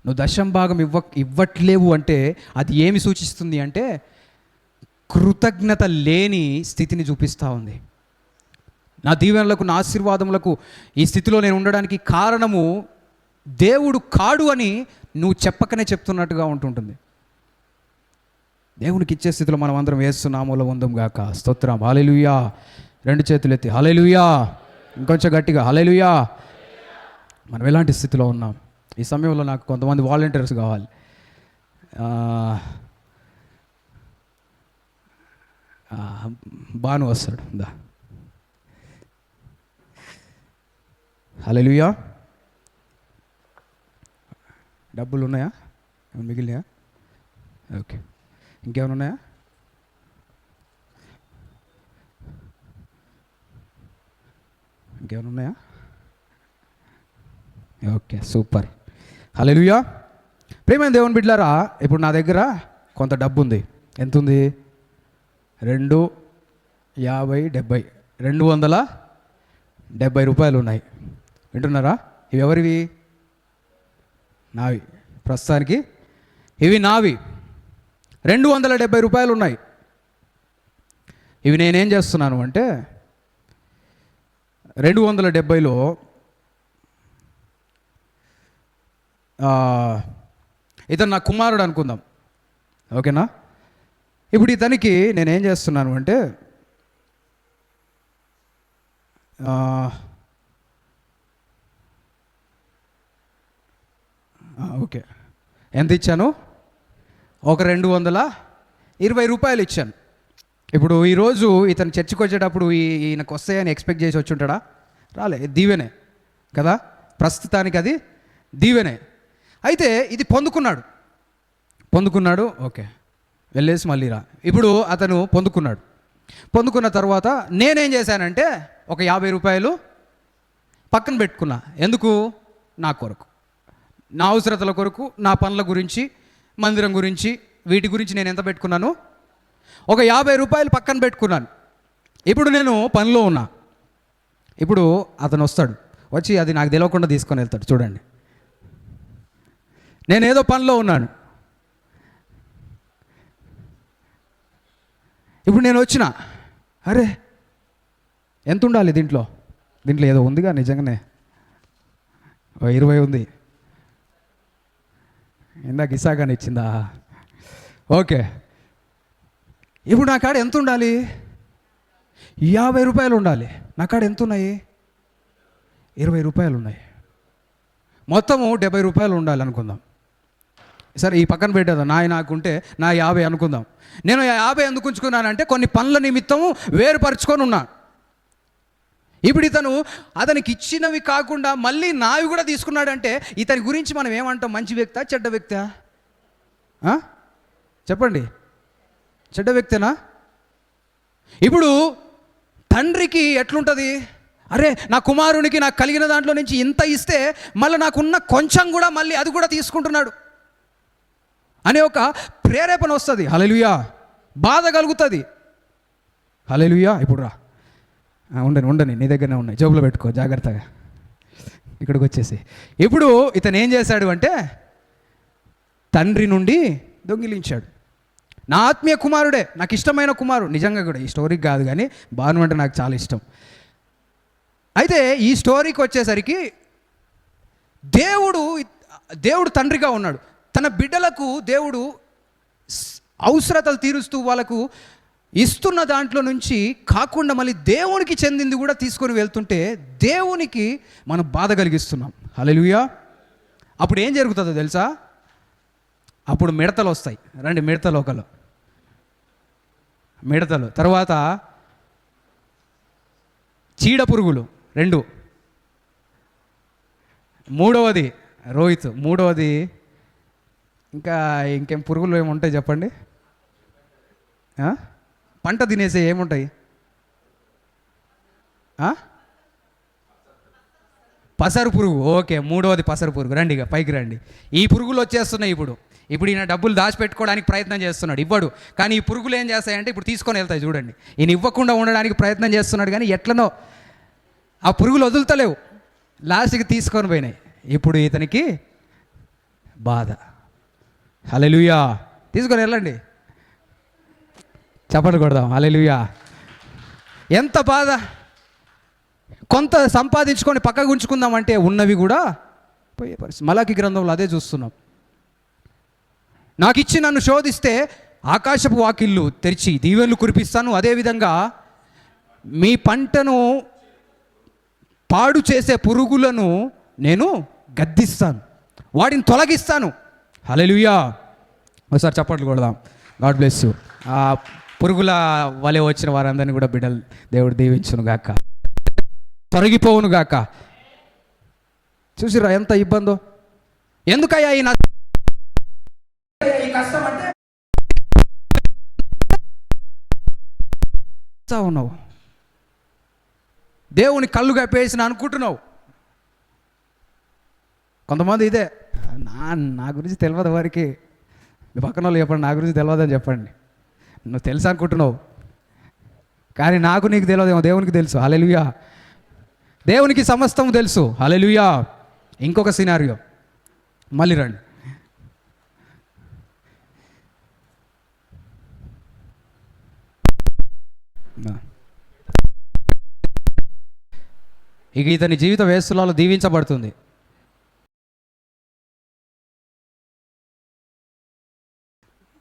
నువ్వు దశంభాగం ఇవ్వట్లేవు అంటే అది ఏమి సూచిస్తుంది అంటే కృతజ్ఞత లేని స్థితిని చూపిస్తూ ఉంది. నా దీవెనలకు, నా ఆశీర్వాదములకు ఈ స్థితిలో నేను ఉండడానికి కారణము దేవుడు కాడు అని నువ్వు చెప్పకనే చెప్తున్నట్టుగా ఉంటుంటుంది. దేవునికి ఇచ్చే స్థితిలో మనం అందరం యేసు నామములో ఉందాం గాక. స్తోత్రం, హల్లెలూయా. 2 చేతులు ఎత్తి హల్లెలూయా, ఇంకొంచెం గట్టిగా హల్లెలూయా. మనం ఎలాంటి స్థితిలో ఉన్నాం? ఈ సమయంలో నాకు కొంతమంది వాలంటీర్స్ కావాలి. బాను వస్తాడు, దా. హల్లెలూయా. డబ్బులు ఉన్నాయా? ఏమైనా మిగిలినాయా? ఓకే, ఇంకేమైనా ఉన్నాయా? ఇంకేమైనా ఉన్నాయా? ఓకే, సూపర్, హల్లెలూయా. ప్రియమైన దేవుని బిడ్డలారా, ఇప్పుడు నా దగ్గర కొంత డబ్బు ఉంది. ఎంత ఉంది? 2, 50, 70, ₹270 ఉన్నాయి. వింటున్నారా? ఇవి ఎవరివి? నావి. ప్రస్తుతానికి ఇవి నావి. ₹270 ఉన్నాయి. ఇవి నేనేం చేస్తున్నాను అంటే 270లో ఇతను నా కుమారుడు అనుకుందాం, ఓకేనా? ఇప్పుడు ఇతనికి నేనేం చేస్తున్నాను అంటే ఓకే, ఎంత ఇచ్చాను? ఒక ₹220 ఇచ్చాను. ఇప్పుడు ఈరోజు ఇతను చర్చికి వచ్చేటప్పుడు ఈయనకు వస్తాయని ఎక్స్పెక్ట్ చేసి వచ్చి ఉంటాడా? రాలే. దీవెనే కదా, ప్రస్తుతానికి అది దీవెనే. అయితే ఇది పొందుకున్నాడు, ఓకే, వెళ్ళేసి మళ్ళీ రా. ఇప్పుడు అతను పొందుకున్న తర్వాత నేనేం చేశానంటే ఒక ₹50 పక్కన పెట్టుకున్నా. ఎందుకు? నా కొరకు, నా అవసరతల కొరకు, నా పనుల గురించి, మందిరం గురించి, వీటి గురించి నేను ఎంత పెట్టుకున్నాను? ఒక ₹50 పక్కన పెట్టుకున్నాను. ఇప్పుడు నేను పనిలో ఉన్నా. ఇప్పుడు అతను వస్తాడు, వచ్చి అది నాకు తెలియకుండా తీసుకొని వెళ్తాడు. చూడండి, నేనేదో పనిలో ఉన్నాను. ఇప్పుడు నేను వచ్చిన, అరే ఎంత ఉండాలి దీంట్లో ఏదో ఉందిగా, నిజంగానే 20 ఉంది. ఇందాక ఇసాగాని ఇచ్చిందా? ఓకే, ఇప్పుడు నా కాడ ఎంత ఉండాలి? ₹50 ఉండాలి. నా కాడ ఎంత ఉన్నాయి? ₹20 ఉన్నాయి. మొత్తము ₹70 ఉండాలి అనుకుందాం. సరే, ఈ పక్కన పెట్టేదా, నాకుంటే నా 50 అనుకుందాం. నేను 50 ఎందుకు ఉంచుకున్నానంటే కొన్ని పనుల నిమిత్తము వేరుపరుచుకొని ఉన్నా. ఇప్పుడు ఇతను అతనికి ఇచ్చినవి కాకుండా మళ్ళీ నావి కూడా తీసుకున్నాడంటే ఇతని గురించి మనం ఏమంటాం? మంచి వ్యక్తా, చెడ్డ వ్యక్తా? చెప్పండి, చెడ్డ వ్యక్తేనా? ఇప్పుడు తండ్రికి ఎట్లుంటుంది? అరే, నా కుమారునికి నాకు కలిగిన దాంట్లో నుంచి ఇంత ఇస్తే మళ్ళీ నాకున్న కొంచెం కూడా మళ్ళీ అది కూడా తీసుకుంటున్నాడు అనే ఒక ప్రేరేపణ వస్తుంది. హల్లెలూయా. బాధ కలుగుతుంది. హల్లెలూయా. ఇప్పుడు రా, ఉండని, నీ దగ్గరనే ఉన్నాయి, జేబులో పెట్టుకో జాగ్రత్తగా. ఇక్కడికి వచ్చేసి ఇప్పుడు ఇతను ఏం చేశాడు అంటే తండ్రి నుండి దొంగిలించాడు. నా ఆత్మీయ కుమారుడే, నాకు ఇష్టమైన కుమారుడు. నిజంగా కూడా ఈ స్టోరీకి కాదు కానీ భాను అంటే నాకు చాలా ఇష్టం. అయితే ఈ స్టోరీకి వచ్చేసరికి దేవుడు తండ్రిగా ఉన్నాడు. తన బిడ్డలకు దేవుడు అవసరతలు తీరుస్తూ వాళ్ళకు ఇస్తున్న దాంట్లో నుంచి కాకుండా మళ్ళీ దేవునికి చెందింది కూడా తీసుకొని వెళ్తుంటే దేవునికి మనం బాధ కలిగిస్తున్నాం. హల్లెలూయా. అప్పుడు ఏం జరుగుతుందో తెలుసా? అప్పుడు మిడతలు వస్తాయి. రండి, మిడతలు ఒకళ్ళు, మిడతలు, తర్వాత చీడ పురుగులు 2, మూడవది రోహిత్, మూడవది ఇంకేం పురుగులు ఏముంటాయి చెప్పండి? పంట తినేసే ఏముంటాయి? పసరు పురుగు. ఓకే, మూడవది పసరు పురుగు. రండి, ఇక పైకి రండి. ఈ పురుగులు వచ్చేస్తున్నాయి. ఇప్పుడు ఈయన డబ్బులు దాచిపెట్టుకోవడానికి ప్రయత్నం చేస్తున్నాడు, ఇవ్వడు. కానీ ఈ పురుగులు ఏం చేస్తాయంటే ఇప్పుడు తీసుకొని వెళ్తాయి. చూడండి, ఈయన ఇవ్వకుండా ఉండడానికి ప్రయత్నం చేస్తున్నాడు, కానీ ఎట్లనో ఆ పురుగులు వదులుతలేవు, లాస్ట్కి తీసుకొని పోయినాయి. ఇప్పుడు ఇతనికి బాధ. హల్లెలూయా. తీసుకొని వెళ్ళండి, చప్పట్లు కొడదాం. హల్లెలూయా. ఎంత బాధ! కొంత సంపాదించుకొని పక్కకు ఉంచుకుందామంటే ఉన్నవి కూడా పోయే పరిస్థితి. మలాకి గ్రంథంలో అదే చూస్తున్నాం. నాకు ఇచ్చి నన్ను శోధిస్తే ఆకాశపు వాకిళ్ళు తెరిచి దీవెనలు కురిపిస్తాను, అదేవిధంగా మీ పంటను పాడు చేసే పురుగులను నేను గద్దిస్తాను, వాటిని తొలగిస్తాను. హల్లెలూయా. ఒకసారి చప్పట్లు కొడదాం. God bless you. ఆ పురుగుల వలె వచ్చిన వారందరినీ కూడా బిడ్డలు దేవుడు దీవించును గాక, తొలగిపోవును గాక. చూసిరా ఎంత ఇబ్బందో? ఎందుకయ్యా ఈ కష్టం అంటే ఉన్నావు, దేవుని కళ్ళు కప్పేసిన అనుకుంటున్నావు. కొంతమంది ఇదే, నా గురించి తెలియదు వారికి. మీ పక్కన వాళ్ళు చెప్పండి, నా గురించి తెలియదని చెప్పండి. నువ్వు తెలుసు అనుకుంటున్నావు, కానీ నాకు నీకు తెలియదేమో, దేవునికి తెలుసు. హల్లెలూయా. దేవునికి సమస్తం తెలుసు. హల్లెలూయా. ఇంకొక సినారియో, మళ్ళీ రండి. ఇక ఇతని జీవిత వేస్తులలో దీవించబడుతుంది.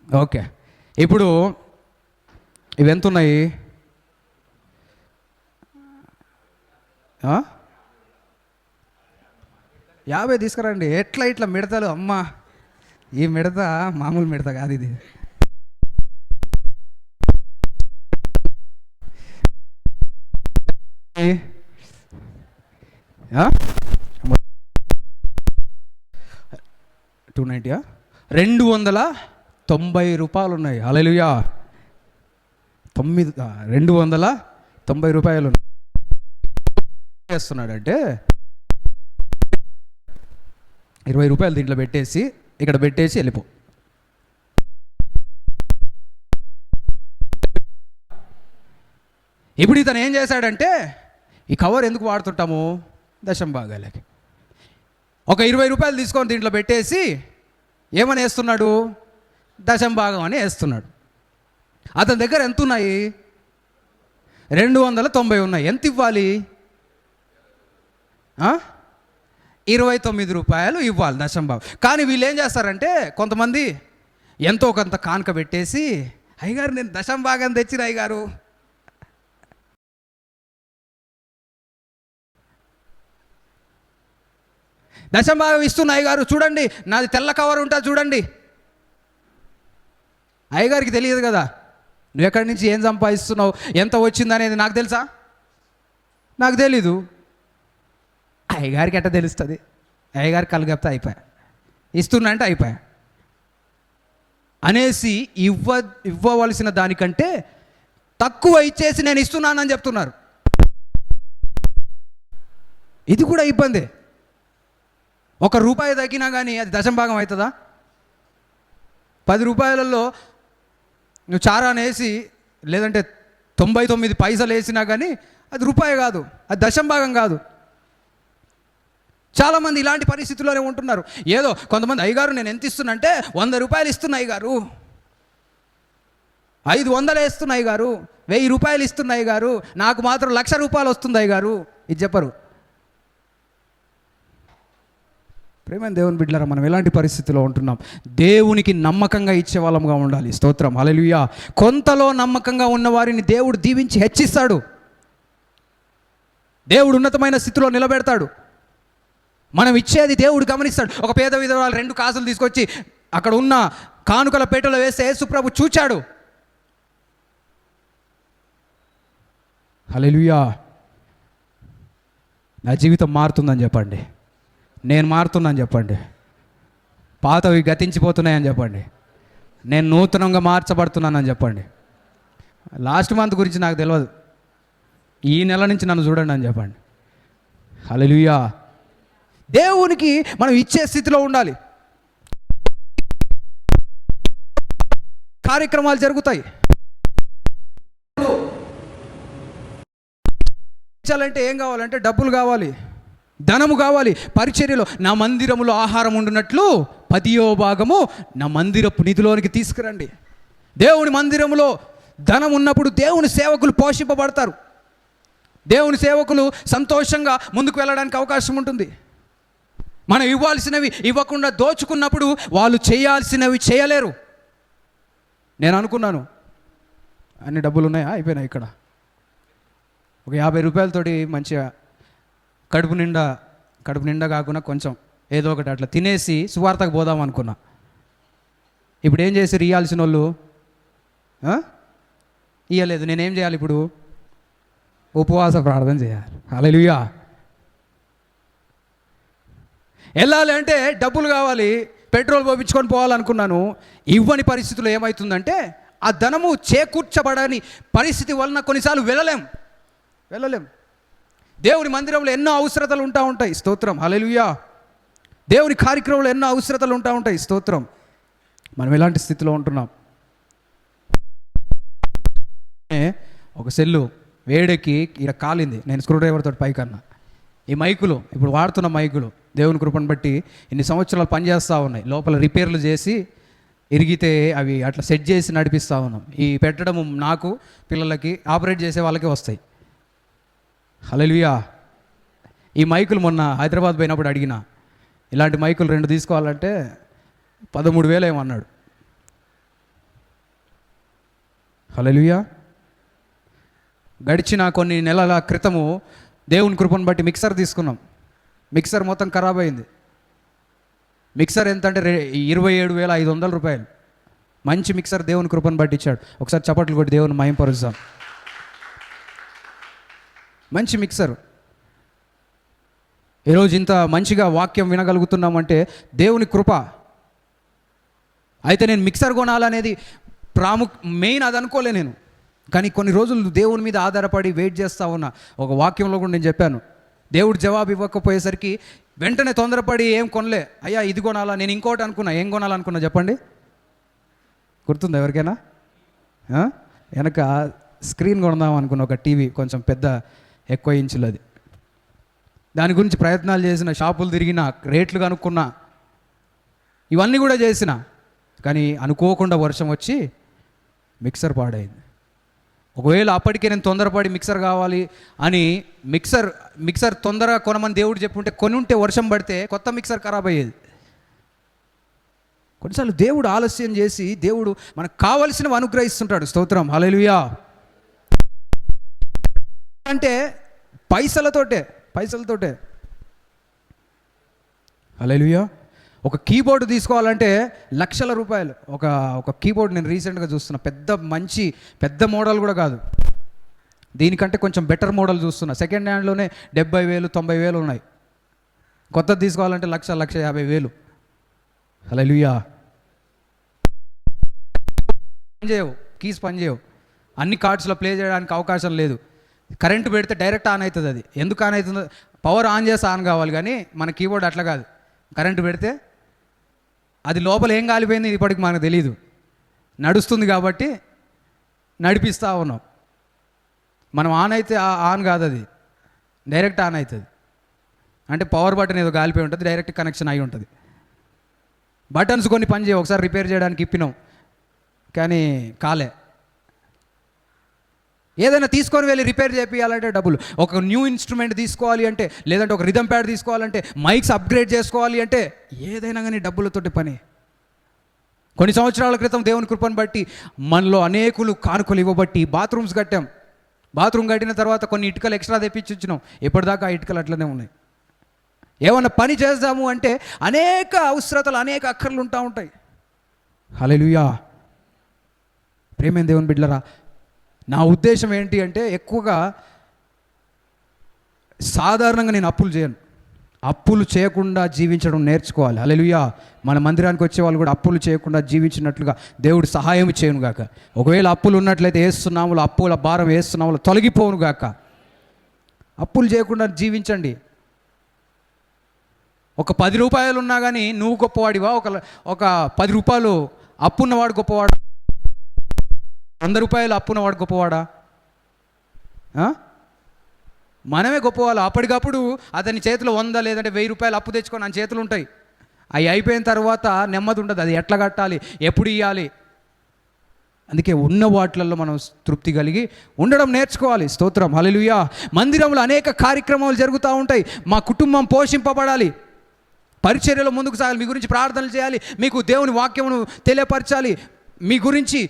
ఓకే, ఇప్పుడు ఇవి ఎంత ఉన్నాయి? 50 తీసుకురండి. ఇట్లా మిడతలు. అమ్మ, ఈ మిడత మామూలు మిడత కాదు, ఇది $290 $290 ఉన్నాయి. హల్లెలూయా. 290 చేస్తున్నాడంటే $20 దీంట్లో పెట్టేసి ఇక్కడ పెట్టేసి వెళ్ళిపో. ఇప్పుడు ఇతను ఏం చేశాడంటే, ఈ కవర్ ఎందుకు వాడుతుంటాము? దశమ భాగాలకి. ఒక $20 తీసుకొని దీంట్లో పెట్టేసి ఏమని వేస్తున్నాడు? దశమ భాగం అని వేస్తున్నాడు. అతని దగ్గర ఎంత ఉన్నాయి? 290 ఉన్నాయి. ఎంత ఇవ్వాలి? $29 ఇవ్వాలి దశమ భాగం. కానీ వీళ్ళు ఏం చేస్తారంటే, కొంతమంది ఎంతో కొంత కానుక పెట్టేసి, అయ్యగారు నేను దశమ భాగం తెచ్చిన అయ్యగారు, దశమ భాగం ఇస్తున్న అయ్యగారు చూడండి, నాది తెల్ల కవర్ ఉంటుంది చూడండి. అయ్యగారికి తెలియదు కదా నువ్వు ఎక్కడి నుంచి ఏం సంపాదిస్తున్నావు, ఎంత వచ్చిందనేది. నాకు తెలుసా? నాకు తెలీదు. అయ్యగారికి ఎట్ట తెలుస్తుంది? అయ్యగారి కళ్ళు కప్తే అయిపోయా, ఇస్తున్నా అంటే అయిపోయా అనేసి ఇవ్వవలసిన దానికంటే తక్కువ ఇచ్చేసి నేను ఇస్తున్నానని చెప్తున్నారు. ఇది కూడా ఇబ్బందే. ₹1 తగ్గినా కానీ అది దశమ భాగం అవుతుందా? $10 నువ్వు చారాన్ని వేసి లేదంటే 99 పైసలు వేసినా కానీ అది రూపాయి కాదు, అది దశమ భాగం కాదు. చాలామంది ఇలాంటి పరిస్థితుల్లోనే ఉంటున్నారు. ఏదో కొంతమంది, అయ్యగారు నేను ఎంత ఇస్తున్నా అంటే ₹100 ఇస్తున్నా అయ్యగారు, 500 వేస్తున్నా అయ్యగారు, ₹1000 ఇస్తున్నా అయ్యగారు, నాకు మాత్రం ₹1,00,000 వస్తుంది అయ్యగారు. ఇది చెప్పరు. ప్రేమైన దేవుని బిడ్డలారా, మనం ఎలాంటి పరిస్థితిలో ఉంటున్నాం? దేవునికి నమ్మకంగా ఇచ్చే వాళ్ళంగా ఉండాలి. స్తోత్రం, హల్లెలూయా. కొంతలో నమ్మకంగా ఉన్న వారిని దేవుడు దీవించి హెచ్చిస్తాడు. దేవుడు ఉన్నతమైన స్థితిలో నిలబెడతాడు. మనం ఇచ్చేది దేవుడు గమనిస్తాడు. ఒక పేద విధవరాలు 2 కాసులు తీసుకొచ్చి అక్కడ ఉన్న కానుకల పేటలో వేస్తే యేసుప్రభు చూచాడు. హల్లెలూయా. నా జీవితం మారుతుందని చెప్పండి. నేను మారుతున్నాను చెప్పండి. పాతవి గతించిపోతున్నాయని చెప్పండి. నేను నూతనంగా మార్చబడుతున్నానని చెప్పండి. లాస్ట్ మంత్ గురించి నాకు తెలియదు, ఈ నెల నుంచి నన్ను చూడండి అని చెప్పండి. హల్లెలూయా. దేవునికి మనం ఇచ్చే స్థితిలో ఉండాలి. కార్యక్రమాలు జరుగుతాయి. ఇచ్చాలంటే ఏం కావాలంటే డబ్బులు కావాలి, ధనము కావాలి. పరిచర్యలో నా మందిరములో ఆహారం ఉండునట్లు 10వ భాగము నా మందిరపు నిధిలోనికి తీసుకురండి. దేవుని మందిరములో ధనం ఉన్నప్పుడు దేవుని సేవకులు పోషింపబడతారు. దేవుని సేవకులు సంతోషంగా ముందుకు వెళ్ళడానికి అవకాశం ఉంటుంది. మనం ఇవ్వాల్సినవి ఇవ్వకుండా దోచుకున్నప్పుడు వాళ్ళు చేయాల్సినవి చేయలేరు. నేను అనుకున్నాను, అన్ని డబ్బులు ఉన్నాయా, అయిపోయినాయి. ఇక్కడ ఒక 50 రూపాయలతోటి మంచిగా కడుపు నిండా కాకుండా కొంచెం ఏదో ఒకటి అట్లా తినేసి సువార్తకు పోదాం అనుకున్నా. ఇప్పుడు ఏం చేసి ఇవ్వాల్సిన వాళ్ళు ఇవ్వలేదు. నేనేం చేయాలి ఇప్పుడు? ఉపవాస ప్రార్థన చేయాలి. హల్లెలూయా. వెళ్ళాలి అంటే డబ్బులు కావాలి, పెట్రోల్ పోపించుకొని పోవాలనుకున్నాను. ఇవ్వని పరిస్థితుల్లో ఏమవుతుందంటే ఆ ధనము చేకూర్చబడని పరిస్థితి వలన కొన్నిసార్లు వెళ్ళలేం. దేవుని మందిరంలో ఎన్నో అవసరతలు ఉంటాయి. స్తోత్రం, హల్లెలూయా. దేవుని కార్యక్రమంలో ఎన్నో అవసరతలు ఉంటాయి. స్తోత్రం. మనం ఎలాంటి స్థితిలో ఉంటున్నాం? ఒక సెల్లు వేడెక్కి ఇక్కడ కాలింది. నేను స్క్రూ డ్రైవర్ తోటి పైకన్నా. ఈ మైకులు ఇప్పుడు వాడుతున్న మైకులు దేవుని కృపను బట్టి ఇన్ని సంవత్సరాలు పనిచేస్తూ ఉన్నాయి. లోపల రిపేర్లు చేసి ఇరిగితే అవి అట్లా సెట్ చేసి నడిపిస్తూ ఉన్నాం. ఈ పెట్టడం నాకు, పిల్లలకి, ఆపరేట్ చేసే వాళ్ళకి వస్తాయి. హల్లెలూయా. ఈ మైకులు మొన్న హైదరాబాద్ పోయినప్పుడు అడిగిన, ఇలాంటి మైకులు 2 తీసుకోవాలంటే 13,000 ఏమన్నాడు. హల్లెలూయా. గడిచిన కొన్ని నెలల క్రితము దేవుని కృపను బట్టి మిక్సర్ తీసుకున్నాం. మిక్సర్ మొత్తం ఖరాబ్ అయింది. మిక్సర్ ఎంత అంటే 27,500 రూపాయలు. మంచి మిక్సర్ దేవుని కృపను బట్టి ఇచ్చాడు. ఒకసారి చప్పట్లు కొట్టి దేవుని మహింపరుద్దాం. మంచి మిక్సర్. ఈరోజు ఇంత మంచిగా వాక్యం వినగలుగుతున్నామంటే దేవుని కృప. అయితే నేను మిక్సర్ కొనాలనేది మెయిన్ అది అనుకోలే నేను. కానీ కొన్ని రోజులు దేవుని మీద ఆధారపడి వెయిట్ చేస్తూ ఉన్నా. ఒక వాక్యంలో కూడా నేను చెప్పాను, దేవుడు జవాబు ఇవ్వకపోయేసరికి వెంటనే తొందరపడి ఏం కొనలే. అయ్యా ఇది కొనాలా, నేను ఇంకోటి అనుకున్నా. ఏం కొనాలనుకున్నా చెప్పండి? గుర్తుందా ఎవరికైనా? వెనక స్క్రీన్ కొందాం అనుకున్నా, ఒక టీవీ కొంచెం పెద్ద, ఎక్కువ ఇంచులు. అది దాని గురించి ప్రయత్నాలు చేసిన, షాపులు తిరిగిన, రేట్లు కనుక్కున్నా, ఇవన్నీ కూడా చేసిన. కానీ అనుకోకుండా వర్షం వచ్చి మిక్సర్ పాడైంది. ఒకవేళ అప్పటికే నేను తొందరపడి మిక్సర్ కావాలి అని మిక్సర్ తొందరగా కొనమని దేవుడు చెప్పుంటే, కొని ఉంటే వర్షం పడితే కొత్త మిక్సర్ ఖరాబ్ అయ్యేది. కొన్నిసార్లు దేవుడు ఆలస్యం చేసి దేవుడు మనకు కావలసినవి అనుగ్రహిస్తుంటాడు. స్తోత్రం, హల్లెలూయా. అంటే పైసలతోటే. హల్లెలూయా. ఒక కీబోర్డు తీసుకోవాలంటే లక్షల రూపాయలు. ఒక కీబోర్డ్ నేను రీసెంట్గా చూస్తున్నా. పెద్ద మోడల్ కూడా కాదు, దీనికంటే కొంచెం బెటర్ మోడల్ చూస్తున్నా. సెకండ్ హ్యాండ్లోనే 70,000 90,000 ఉన్నాయి. కొత్తది తీసుకోవాలంటే 1,50,000. హల్లెలూయా. పనిచేయవు, కీస్ పనిచేయవు. అన్ని కార్డ్స్లో ప్లే చేయడానికి అవకాశం లేదు. కరెంటు పెడితే డైరెక్ట్ ఆన్ అవుతుంది. అది ఎందుకు ఆన్ అవుతుందో, పవర్ ఆన్ చేస్తే ఆన్ కావాలి. కానీ మన కీబోర్డ్ అట్లా కాదు. కరెంటు పెడితే అది లోపల ఏం కాలిపోయింది ఇప్పటికి మనకు తెలీదు. నడుస్తుంది కాబట్టి నడిపిస్తూ ఉన్నాం. మనం ఆన్ అయితే ఆన్ కాదు, అది డైరెక్ట్ ఆన్ అవుతుంది. అంటే పవర్ బటన్ ఏదో కాలిపోయి ఉంటుంది, డైరెక్ట్ కనెక్షన్ అయి ఉంటుంది. బటన్స్ కొన్ని పని చేయవు. ఒకసారి రిపేర్ చేయడానికి ఇప్పినాం, కానీ కాలే. ఏదైనా తీసుకొని వెళ్ళి రిపేర్ చేయాలంటే డబ్బులు. ఒక న్యూ ఇన్స్ట్రుమెంట్ తీసుకోవాలి అంటే, లేదంటే ఒక రిథమ్ ప్యాడ్ తీసుకోవాలంటే, మైక్స్ అప్గ్రేడ్ చేసుకోవాలి అంటే, ఏదైనా కానీ డబ్బులతోటి పని. కొన్ని సంవత్సరాల క్రితం దేవుని కృపను బట్టి మనలో అనేకులు కానుకలు ఇవ్వబట్టి బాత్రూమ్స్ కట్టాం. బాత్రూమ్ కట్టిన తర్వాత కొన్ని ఇటుకలు ఎక్స్ట్రా తెప్పించి వచ్చినాం. ఎప్పటిదాకా ఆ ఇటుకలు అట్లనే ఉన్నాయి. ఏమన్నా పని చేద్దాము అంటే అనేక అవసరతలు, అనేక అక్కర్లు ఉంటా ఉంటాయి. హల్లెలూయా. ప్రేమైన దేవుని బిడ్డలారా, నా ఉద్దేశం ఏంటి అంటే, ఎక్కువగా సాధారణంగా నేను అప్పులు చేయను. అప్పులు చేయకుండా జీవించడం నేర్చుకోవాలి. హల్లెలూయా. మన మందిరానికి వచ్చే వాళ్ళు కూడా అప్పులు చేయకుండా జీవించినట్లుగా దేవుడు సహాయం చేయను గాక. ఒకవేళ అప్పులు ఉన్నట్లయితే వేస్తున్నాములు, అప్పుల భారం వేస్తున్నాములు తొలగిపోను గాక. అప్పులు చేయకుండా జీవించండి. ఒక 10 రూపాయలు ఉన్నా కానీ నువ్వు గొప్పవాడివా? ఒక 10 రూపాయలు అప్పున్నవాడు గొప్పవాడా? 100 రూపాయలు అప్పున్నవాడు గొప్పవాడా? మనమే గొప్పవాళ్ళు. అప్పటికప్పుడు అతని చేతిలో 100 లేదంటే 1000 రూపాయలు అప్పు తెచ్చుకొని నా చేతులు ఉంటాయి. అవి అయిపోయిన తర్వాత నెమ్మది ఉండదు. అది ఎట్లా కట్టాలి, ఎప్పుడు ఇవ్వాలి. అందుకే ఉన్న వాటిలలో మనం తృప్తి కలిగి ఉండడం నేర్చుకోవాలి. స్తోత్రం. హల్లెలూయా. మందిరంలో అనేక కార్యక్రమాలు జరుగుతూ ఉంటాయి. మా కుటుంబం పోషింపబడాలి, పరిచర్యలో ముందుకు సాగాలి, మీ గురించి ప్రార్థనలు చేయాలి, మీకు దేవుని వాక్యమును తెలియపరచాలి, మీ గురించి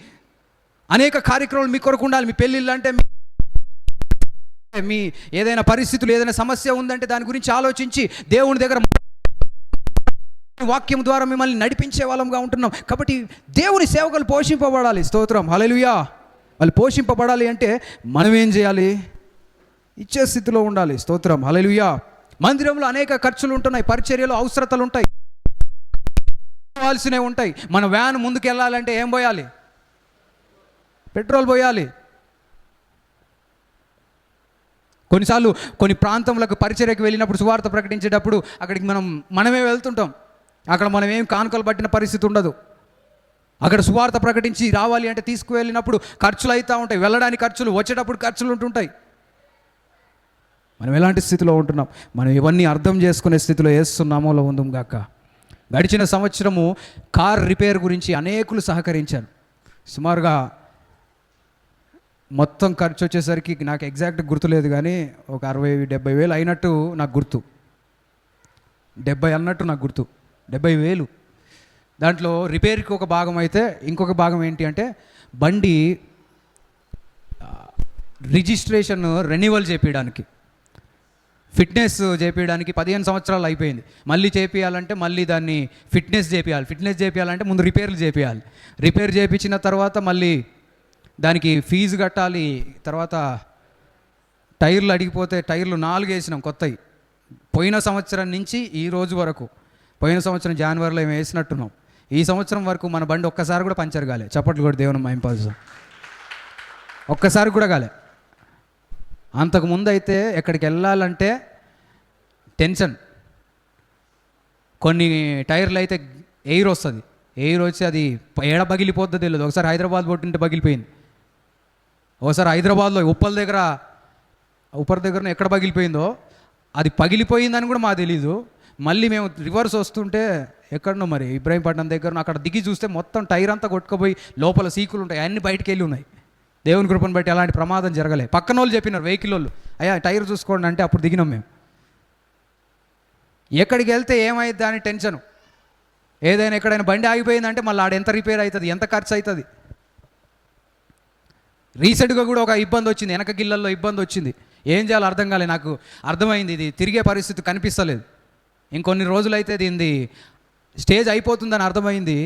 అనేక కార్యక్రమాలు మీ కొరకు ఉండాలి. మీ పెళ్ళిళ్ళు అంటే, మీ ఏదైనా పరిస్థితులు, ఏదైనా సమస్య ఉందంటే దాని గురించి ఆలోచించి దేవుని దగ్గర వాక్యం ద్వారా మిమ్మల్ని నడిపించే వాళ్ళంగా ఉంటున్నాం. కాబట్టి దేవుని సేవకులు పోషింపబడాలి. స్తోత్రం. హల్లెలూయా. వాళ్ళు పోషింపబడాలి అంటే మనం ఏం చేయాలి? ఇచ్చే స్థితిలో ఉండాలి. స్తోత్రం. హల్లెలూయా. మందిరంలో అనేక ఖర్చులు ఉంటున్నాయి, పరిచర్యలో అవసరతలు ఉంటాయి, పోవాల్సినవి ఉంటాయి. మన వ్యాన్ ముందుకు వెళ్ళాలంటే ఏం పోయాలి? పెట్రోల్ పోయాలి. కొన్నిసార్లు కొన్ని ప్రాంతంలోకి పరిచర్యకు వెళ్ళినప్పుడు, సువార్త ప్రకటించేటప్పుడు అక్కడికి మనమే వెళ్తుంటాం. అక్కడ మనం ఏం కానుకలు పట్టిన పరిస్థితి ఉండదు. అక్కడ సువార్త ప్రకటించి రావాలి అంటే తీసుకువెళ్ళినప్పుడు ఖర్చులు అవుతూ ఉంటాయి. వెళ్ళడానికి ఖర్చులు, వచ్చేటప్పుడు ఖర్చులు ఉంటుంటాయి. మనం ఎలాంటి స్థితిలో ఉంటున్నాం, మనం ఇవన్నీ అర్థం చేసుకునే స్థితిలో వేస్తున్నామో ఉందాం గాక. గడిచిన సంవత్సరము కార్ రిపేర్ గురించి అనేకులు సహకరించారు. సుమారుగా మొత్తం ఖర్చు వచ్చేసరికి నాకు ఎగ్జాక్ట్ గుర్తులేదు కానీ ఒక 60-70 వేలు అయినట్టు నాకు గుర్తు. 70 అన్నట్టు నాకు గుర్తు. 70,000. దాంట్లో రిపేర్కి ఒక భాగం అయితే, ఇంకొక భాగం ఏంటి అంటే బండి రిజిస్ట్రేషన్ రెన్యువల్ చేపించడానికి, ఫిట్నెస్ చేపించడానికి 15 సంవత్సరాలు అయిపోయింది. మళ్ళీ చేపియాలంటే మళ్ళీ దాన్ని ఫిట్నెస్ చేపియాలి. ఫిట్నెస్ చేపియాలంటే ముందు రిపేర్లు చేపియాలి. రిపేర్ చేయించిన తర్వాత మళ్ళీ దానికి ఫీజు కట్టాలి. తర్వాత టైర్లు అడిగిపోతే టైర్లు 4 వేసినాం కొత్తవి. పోయిన సంవత్సరం నుంచి ఈ రోజు వరకు, పోయిన సంవత్సరం జనవరిలో ఏమి వేసినట్టున్నాం, ఈ సంవత్సరం వరకు మన బండి ఒక్కసారి కూడా పంచర్ కాలే. చప్పట్లు కూడా దేవుని మహింపరుస్తాం. ఒక్కసారి కూడా కాలే. అంతకుముందు అయితే ఎక్కడికి వెళ్ళాలంటే టెన్షన్. కొన్ని టైర్లు అయితే ఎయిర్ వస్తుంది, ఎయిర్ వచ్చి అది ఏడ పగిలిపోద్దో తెలియదు. ఒకసారి హైదరాబాద్ పోతుంటే పగిలిపోయింది. ఒకసారి హైదరాబాద్లో ఉప్పల దగ్గర ఎక్కడ పగిలిపోయిందో అది పగిలిపోయిందని కూడా మాకు తెలీదు. మళ్ళీ మేము రివర్స్ వస్తుంటే ఎక్కడనో మరి ఇబ్రాహీంపట్నం దగ్గర అక్కడ దిగి చూస్తే మొత్తం టైర్ అంతా కొట్టుకుపోయి లోపల సీకులు ఉంటాయి, అన్నీ బయటికి వెళ్ళి ఉన్నాయి. దేవుని కృపను బట్టి అలాంటి ప్రమాదం జరగలే. పక్కన వాళ్ళు చెప్పినారు, వెహికల్ వాళ్ళు, అయ్యా టైర్ చూసుకోండి అంటే అప్పుడు దిగినాం మేము. ఎక్కడికి వెళ్తే ఏమైద్దా అని టెన్షను. ఏదైనా ఎక్కడైనా బండి ఆగిపోయిందంటే మళ్ళీ ఆడ ఎంత రిపేర్ అవుతుంది, ఎంత ఖర్చు అవుతుంది. రీసెంట్గా కూడా ఒక ఇబ్బంది వచ్చింది, వెనక గిల్లల్లో ఇబ్బంది వచ్చింది. ఏం చేయాలో అర్థం కాలే. నాకు అర్థమైంది ఇది తిరిగే పరిస్థితి కనిపిస్తలేదు, ఇంకొన్ని రోజులైతే దీనిది స్టేజ్ అయిపోతుందని అర్థమైంది.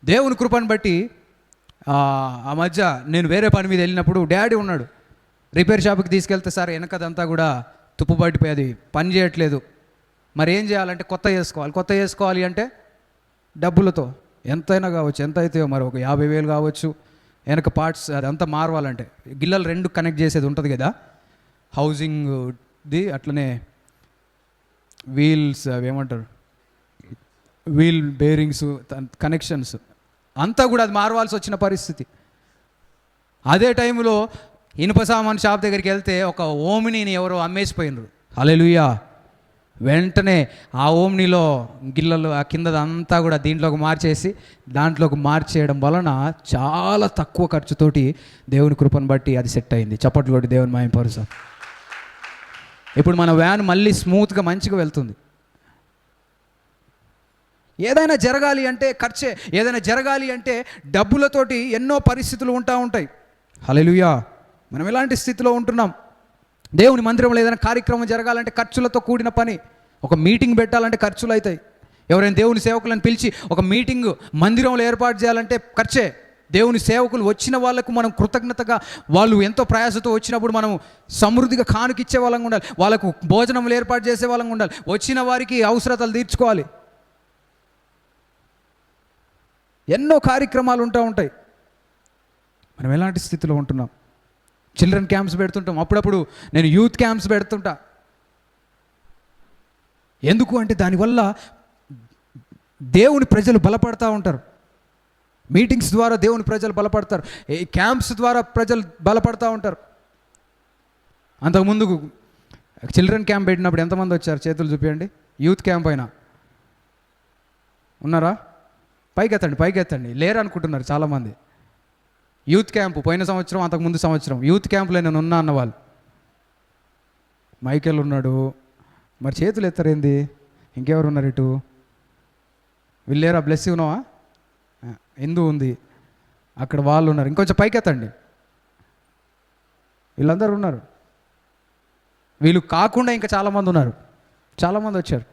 దేవుని కృపను బట్టి ఆ మధ్య నేను వేరే పని మీద వెళ్ళినప్పుడు డాడీ ఉన్నాడు. రిపేర్ షాప్కి తీసుకెళ్తే సార్ వెనకదంతా కూడా తుప్పుపట్టిపోయి అది పని చేయట్లేదు, మరి ఏం చేయాలంటే కొత్త చేసుకోవాలి అంటే డబ్బులతో ఎంతైనా కావచ్చు, ఎంత అవుతాయో మరి ఒక 50,000 కావచ్చు. వెనక పార్ట్స్ అదంతా మారవాలంటే గిల్లలు 2 కనెక్ట్ చేసేది ఉంటుంది కదా, హౌసింగ్ది, అట్లనే వీల్స్ అవి ఏమంటారు, వీల్ బేరింగ్స్, కనెక్షన్స్ అంతా కూడా అది మారవాల్సి వచ్చిన పరిస్థితి. అదే టైంలో ఇనుప సామాన్ షాప్ దగ్గరికి వెళ్తే ఒక ఓమినీని ఎవరో అమ్మేసిపోయినారు. హల్లెలూయా. వెంటనే ఆ ఓమ్నిలో గిల్లలు ఆ కిందదంతా కూడా దీంట్లోకి మార్చేసి దాంట్లోకి మార్చేయడం వలన చాలా తక్కువ ఖర్చుతోటి దేవుని కృపను బట్టి అది సెట్ అయింది. చప్పట్లు కొట్టి దేవుని మహిమపరుస్తాం. ఇప్పుడు మన వ్యాన్ మళ్ళీ స్మూత్గా మంచిగా వెళ్తుంది. ఏదైనా జరగాలి అంటే ఖర్చే, ఏదైనా జరగాలి అంటే డబ్బులతోటి ఎన్నో పరిస్థితులు ఉంటాయి. హల్లెలూయా. మనం ఎలాంటి స్థితిలో ఉంటున్నాం? దేవుని మందిరంలో ఏదైనా కార్యక్రమం జరగాలంటే ఖర్చులతో కూడిన పని. ఒక మీటింగ్ పెట్టాలంటే ఖర్చులు అవుతాయి. ఎవరైనా దేవుని సేవకులను పిలిచి ఒక మీటింగ్ మందిరంలో ఏర్పాటు చేయాలంటే ఖర్చే. దేవుని సేవకులు వచ్చిన వాళ్ళకు మనం కృతజ్ఞతగా, వాళ్ళు ఎంతో ప్రయాసతో వచ్చినప్పుడు మనం సమృద్ధిగా కానుకిచ్చే వాళ్ళంగా ఉండాలి, వాళ్ళకు భోజనములు ఏర్పాటు చేసే వాళ్ళంగా ఉండాలి, వచ్చిన వారికి అవసరతలు తీర్చుకోవాలి. ఎన్నో కార్యక్రమాలు ఉంటాయి. మనం ఎలాంటి స్థితిలో ఉంటున్నాం? చిల్డ్రన్ క్యాంప్స్ పెడుతుంటాం, అప్పుడప్పుడు నేను యూత్ క్యాంప్స్ పెడుతుంటా. ఎందుకు అంటే దానివల్ల దేవుని ప్రజలు బలపడతా ఉంటారు. మీటింగ్స్ ద్వారా దేవుని ప్రజలు బలపడతారు, క్యాంప్స్ ద్వారా ప్రజలు బలపడతా ఉంటారు. అంతకుముందు చిల్డ్రన్ క్యాంప్ పెట్టినప్పుడు ఎంతమంది వచ్చారు? చేతులు చూపించండి. యూత్ క్యాంప్ అయినా ఉన్నారా? పైకెత్తండి. లేరు అనుకుంటున్నారు చాలామంది. యూత్ క్యాంపు పోయిన సంవత్సరం, అంతకుముందు సంవత్సరం యూత్ క్యాంపులో నేను ఉన్నా అన్నవాళ్ళు. మైకేల్ ఉన్నాడు, మరి చేతులు ఎత్తరేంది? ఇంకెవరు ఉన్నారు ఇటు? వీళ్ళేరా? బ్లెస్ ఉన్నావా? హిందూ ఉంది, అక్కడ వాళ్ళు ఉన్నారు. ఇంకొంచెం పైకెత్తండి. వీళ్ళందరూ ఉన్నారు. వీళ్ళు కాకుండా ఇంకా చాలామంది ఉన్నారు. చాలామంది వచ్చారు,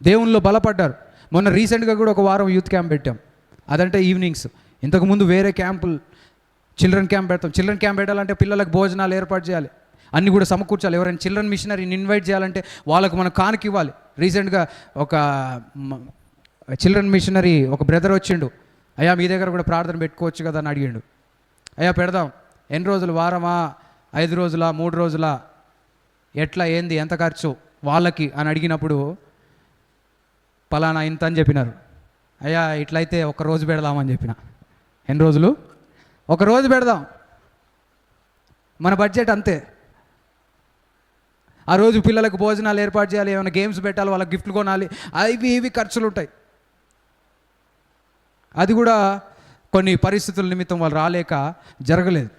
దేవునిలో బలపడ్డారు. మొన్న రీసెంట్గా కూడా ఒక వారం యూత్ క్యాంప్ పెట్టాం. అదంటే ఈవినింగ్స్. ఇంతకుముందు వేరే క్యాంపులు, చిల్డ్రన్ క్యాంప్ పెడతాం. చిల్డ్రన్ క్యాంప్ పెట్టాలంటే పిల్లలకు భోజనాలు ఏర్పాటు చేయాలి, అన్నీ కూడా సమకూర్చాలి. ఎవరైనా చిల్డ్రన్ మిషనరీని ఇన్వైట్ చేయాలంటే వాళ్ళకు మనం కానుక ఇవ్వాలి. రీసెంట్గా ఒక చిల్డ్రన్ మిషనరీ ఒక బ్రదర్ వచ్చిండు. అయ్యా మీ దగ్గర కూడా ప్రార్థన పెట్టుకోవచ్చు కదా అని అడిగిండు. అయ్యా పెడదాం. ఎన్ని రోజులు? వారమా, 5 రోజులా, 3 రోజులా, ఎట్లా, ఏంది, ఎంత ఖర్చు వాళ్ళకి అని అడిగినప్పుడు పలానా ఇంత అని చెప్పినారు. అయ్యా ఇట్లయితే ఒక రోజు పెడదామని చెప్పిన. ఎన్ని రోజులు? ఒక రోజు పెడదాం, మన బడ్జెట్ అంతే. ఆ రోజు పిల్లలకు భోజనాలు ఏర్పాటు చేయాలి, ఏమైనా గేమ్స్ పెట్టాలి, వాళ్ళకి గిఫ్ట్లు కొనాలి, ఇవి ఖర్చులు ఉంటాయి. అది కూడా కొన్ని పరిస్థితుల నిమిత్తం వాళ్ళు రాలేక జరగలేదు.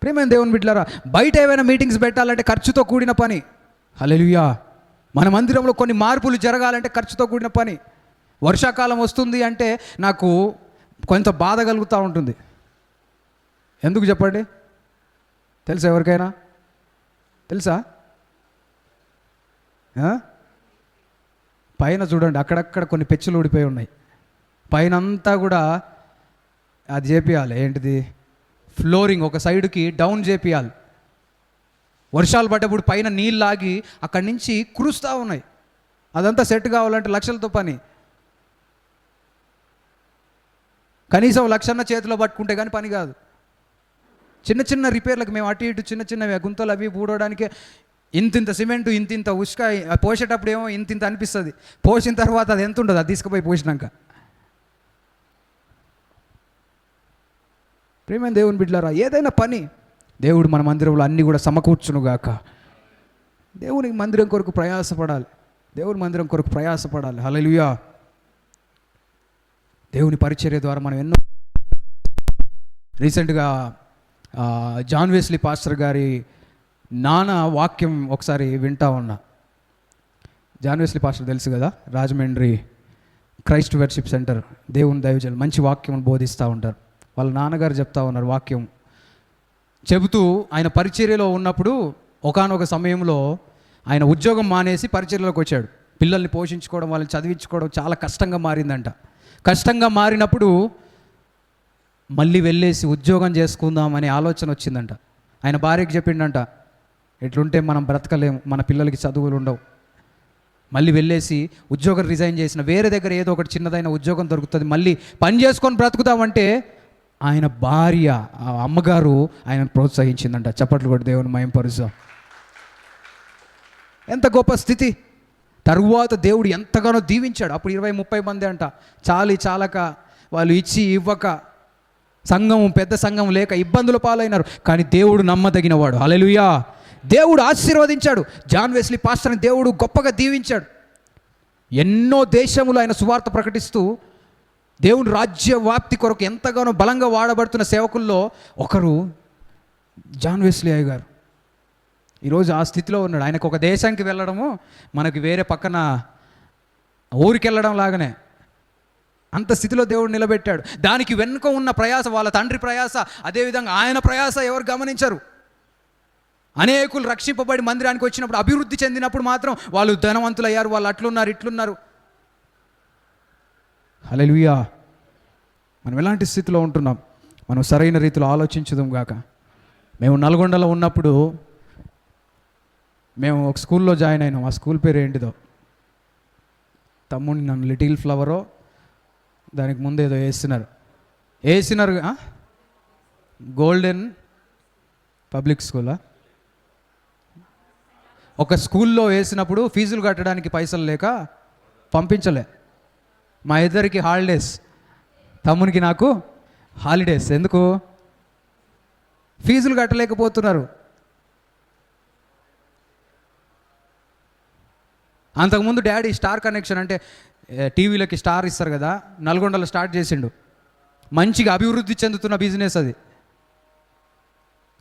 ప్రియమైన దేవుని బిడ్డలారా, బయట ఏమైనా మీటింగ్స్ పెట్టాలంటే ఖర్చుతో కూడిన పని. హల్లెలూయా. మన మందిరంలో కొన్ని మార్పులు జరగాలంటే ఖర్చుతో కూడిన పని. వర్షాకాలం వస్తుంది అంటే నాకు కొంత బాధ కలుగుతూ ఉంటుంది. ఎందుకు చెప్పండి? తెలుసా? ఎవరికైనా తెలుసా? పైన చూడండి, అక్కడక్కడ కొన్ని పెచ్చులు ఊడిపోయి ఉన్నాయి. పైన అంతా కూడా అది చేపియాలి. ఏంటిది? ఫ్లోరింగ్ ఒక సైడ్కి డౌన్ చేపియాలి. వర్షాలు పడ్డప్పుడు పైన నీళ్ళు ఆగి అక్కడి నుంచి కురుస్తూ ఉన్నాయి. అదంతా సెట్ కావాలంటే లక్షలతో పని. కనీసం 1,00,000 చేతిలో పట్టుకుంటే కానీ పని కాదు. చిన్న చిన్న రిపేర్లకు మేము అటు ఇటు చిన్న చిన్న గుంతలు అవి పూడడానికి ఇంతింత సిమెంటు, ఇంతింత ఉష్క పోసేటప్పుడు ఏమో ఇంతింత అనిపిస్తుంది. పోసిన తర్వాత అది ఎంత ఉండదు, అది తీసుకుపోయి పోసినాక. ప్రియమైన దేవుని బిడ్డలారా, ఏదైనా పని దేవుడు మన మందిరంలో అన్నీ కూడా సమకూర్చునుగాక. దేవుని మందిరం కొరకు ప్రయాసపడాలి. దేవుని మందిరం కొరకు ప్రయాసపడాలి. హల్లెలూయా. దేవుని పరిచర్య ద్వారా మనం ఎన్నో, రీసెంట్గా జాన్ వెస్లీ పాస్టర్ గారి నాన్న వాక్యం ఒకసారి వింటా ఉన్నా. జాన్ వెస్లీ పాస్టర్ తెలుసు కదా, రాజమండ్రి క్రైస్ట్ వర్షిప్ సెంటర్ దేవుని దైవజనులు, మంచి వాక్యం బోధిస్తూ ఉంటారు. వాళ్ళ నాన్నగారు చెప్తా ఉన్నారు వాక్యం చెబుతూ, ఆయన పరిచర్యలో ఉన్నప్పుడు ఒకానొక సమయంలో ఆయన ఉద్యోగం మానేసి పరిచర్యలోకి వచ్చాడు. పిల్లల్ని పోషించుకోవడం, వాళ్ళని చదివించుకోవడం చాలా కష్టంగా మారిందంట. కష్టంగా మారినప్పుడు మళ్ళీ వెళ్ళేసి ఉద్యోగం చేసుకుందాం అనే ఆలోచన వచ్చిందంట. ఆయన భార్యకి చెప్పిండంట, ఎట్లుంటే మనం బ్రతకలేము, మన పిల్లలకి చదువులు ఉండవు, మళ్ళీ వెళ్ళేసి ఉద్యోగం రిజైన్ చేసిన వేరే దగ్గర ఏదో ఒకటి చిన్నదైన ఉద్యోగం దొరుకుతుంది, మళ్ళీ పని చేసుకొని బ్రతుకుతామంటే ఆయన భార్య, అమ్మగారు ఆయన ప్రోత్సహించిందంట. చప్పట్లు కొట్టి దేవుని మహిమపరుస్తాం. ఎంత గొప్ప స్థితి. తరువాత దేవుడు ఎంతగానో దీవించాడు. అప్పుడు 20-30 మంది అంట. చాలక వాళ్ళు ఇచ్చి ఇవ్వక సంఘం, పెద్ద సంఘం లేక ఇబ్బందుల పాలైనారు. కానీ దేవుడు నమ్మదగినవాడు. హల్లెలూయా. దేవుడు ఆశీర్వదించాడు. జాన్ వెస్లీ పాస్టర్ని దేవుడు గొప్పగా దీవించాడు. ఎన్నో దేశములు ఆయన సువార్త ప్రకటిస్తూ దేవుని రాజ్య వ్యాప్తి కొరకు ఎంతగానో బలంగా వాడబడుతున్న సేవకుల్లో ఒకరు జాన్ వెస్లీ అయ్య గారు. ఈరోజు ఆ స్థితిలో ఉన్నాడు. ఆయనకు ఒక దేశానికి వెళ్ళడము మనకి వేరే పక్కన ఊరికి వెళ్ళడం లాగానే అంత స్థితిలో దేవుడు నిలబెట్టాడు. దానికి వెనుక ఉన్న ప్రయాస, వాళ్ళ తండ్రి ప్రయాస, అదేవిధంగా ఆయన ప్రయాస ఎవరు గమనించరు. అనేకులు రక్షింపబడి మందిరానికి వచ్చినప్పుడు, అభివృద్ధి చెందినప్పుడు మాత్రం వాళ్ళు ధనవంతులయ్యారు, వాళ్ళు అట్లున్నారు ఇట్లున్నారు. హల్లెలూయా. మనం ఎలాంటి స్థితిలో ఉంటున్నాం? మనం సరైన రీతిలో ఆలోచించుదాం గాక. మేము నల్గొండలో ఉన్నప్పుడు మేము ఒక స్కూల్లో జాయిన్ అయినాం. ఆ స్కూల్ పేరు ఏంటిదో, తమ్ముడిని నన్ను లిటిల్ ఫ్లవరో దానికి ముందు ఏదో వేసినారు గోల్డెన్ పబ్లిక్ స్కూలా. ఒక స్కూల్లో వేసినప్పుడు ఫీజులు కట్టడానికి పైసలు లేక పంపించలే. మా ఇద్దరికి హాలిడేస్, తమ్మునికి నాకు హాలిడేస్. ఎందుకు? ఫీజులు కట్టలేకపోతున్నారు. అంతకుముందు డాడీ స్టార్ కనెక్షన్ అంటే టీవీలకి స్టార్ ఇస్తారు కదా, నల్గొండలో స్టార్ట్ చేసిండు. మంచిగా అభివృద్ధి చెందుతున్న బిజినెస్ అది.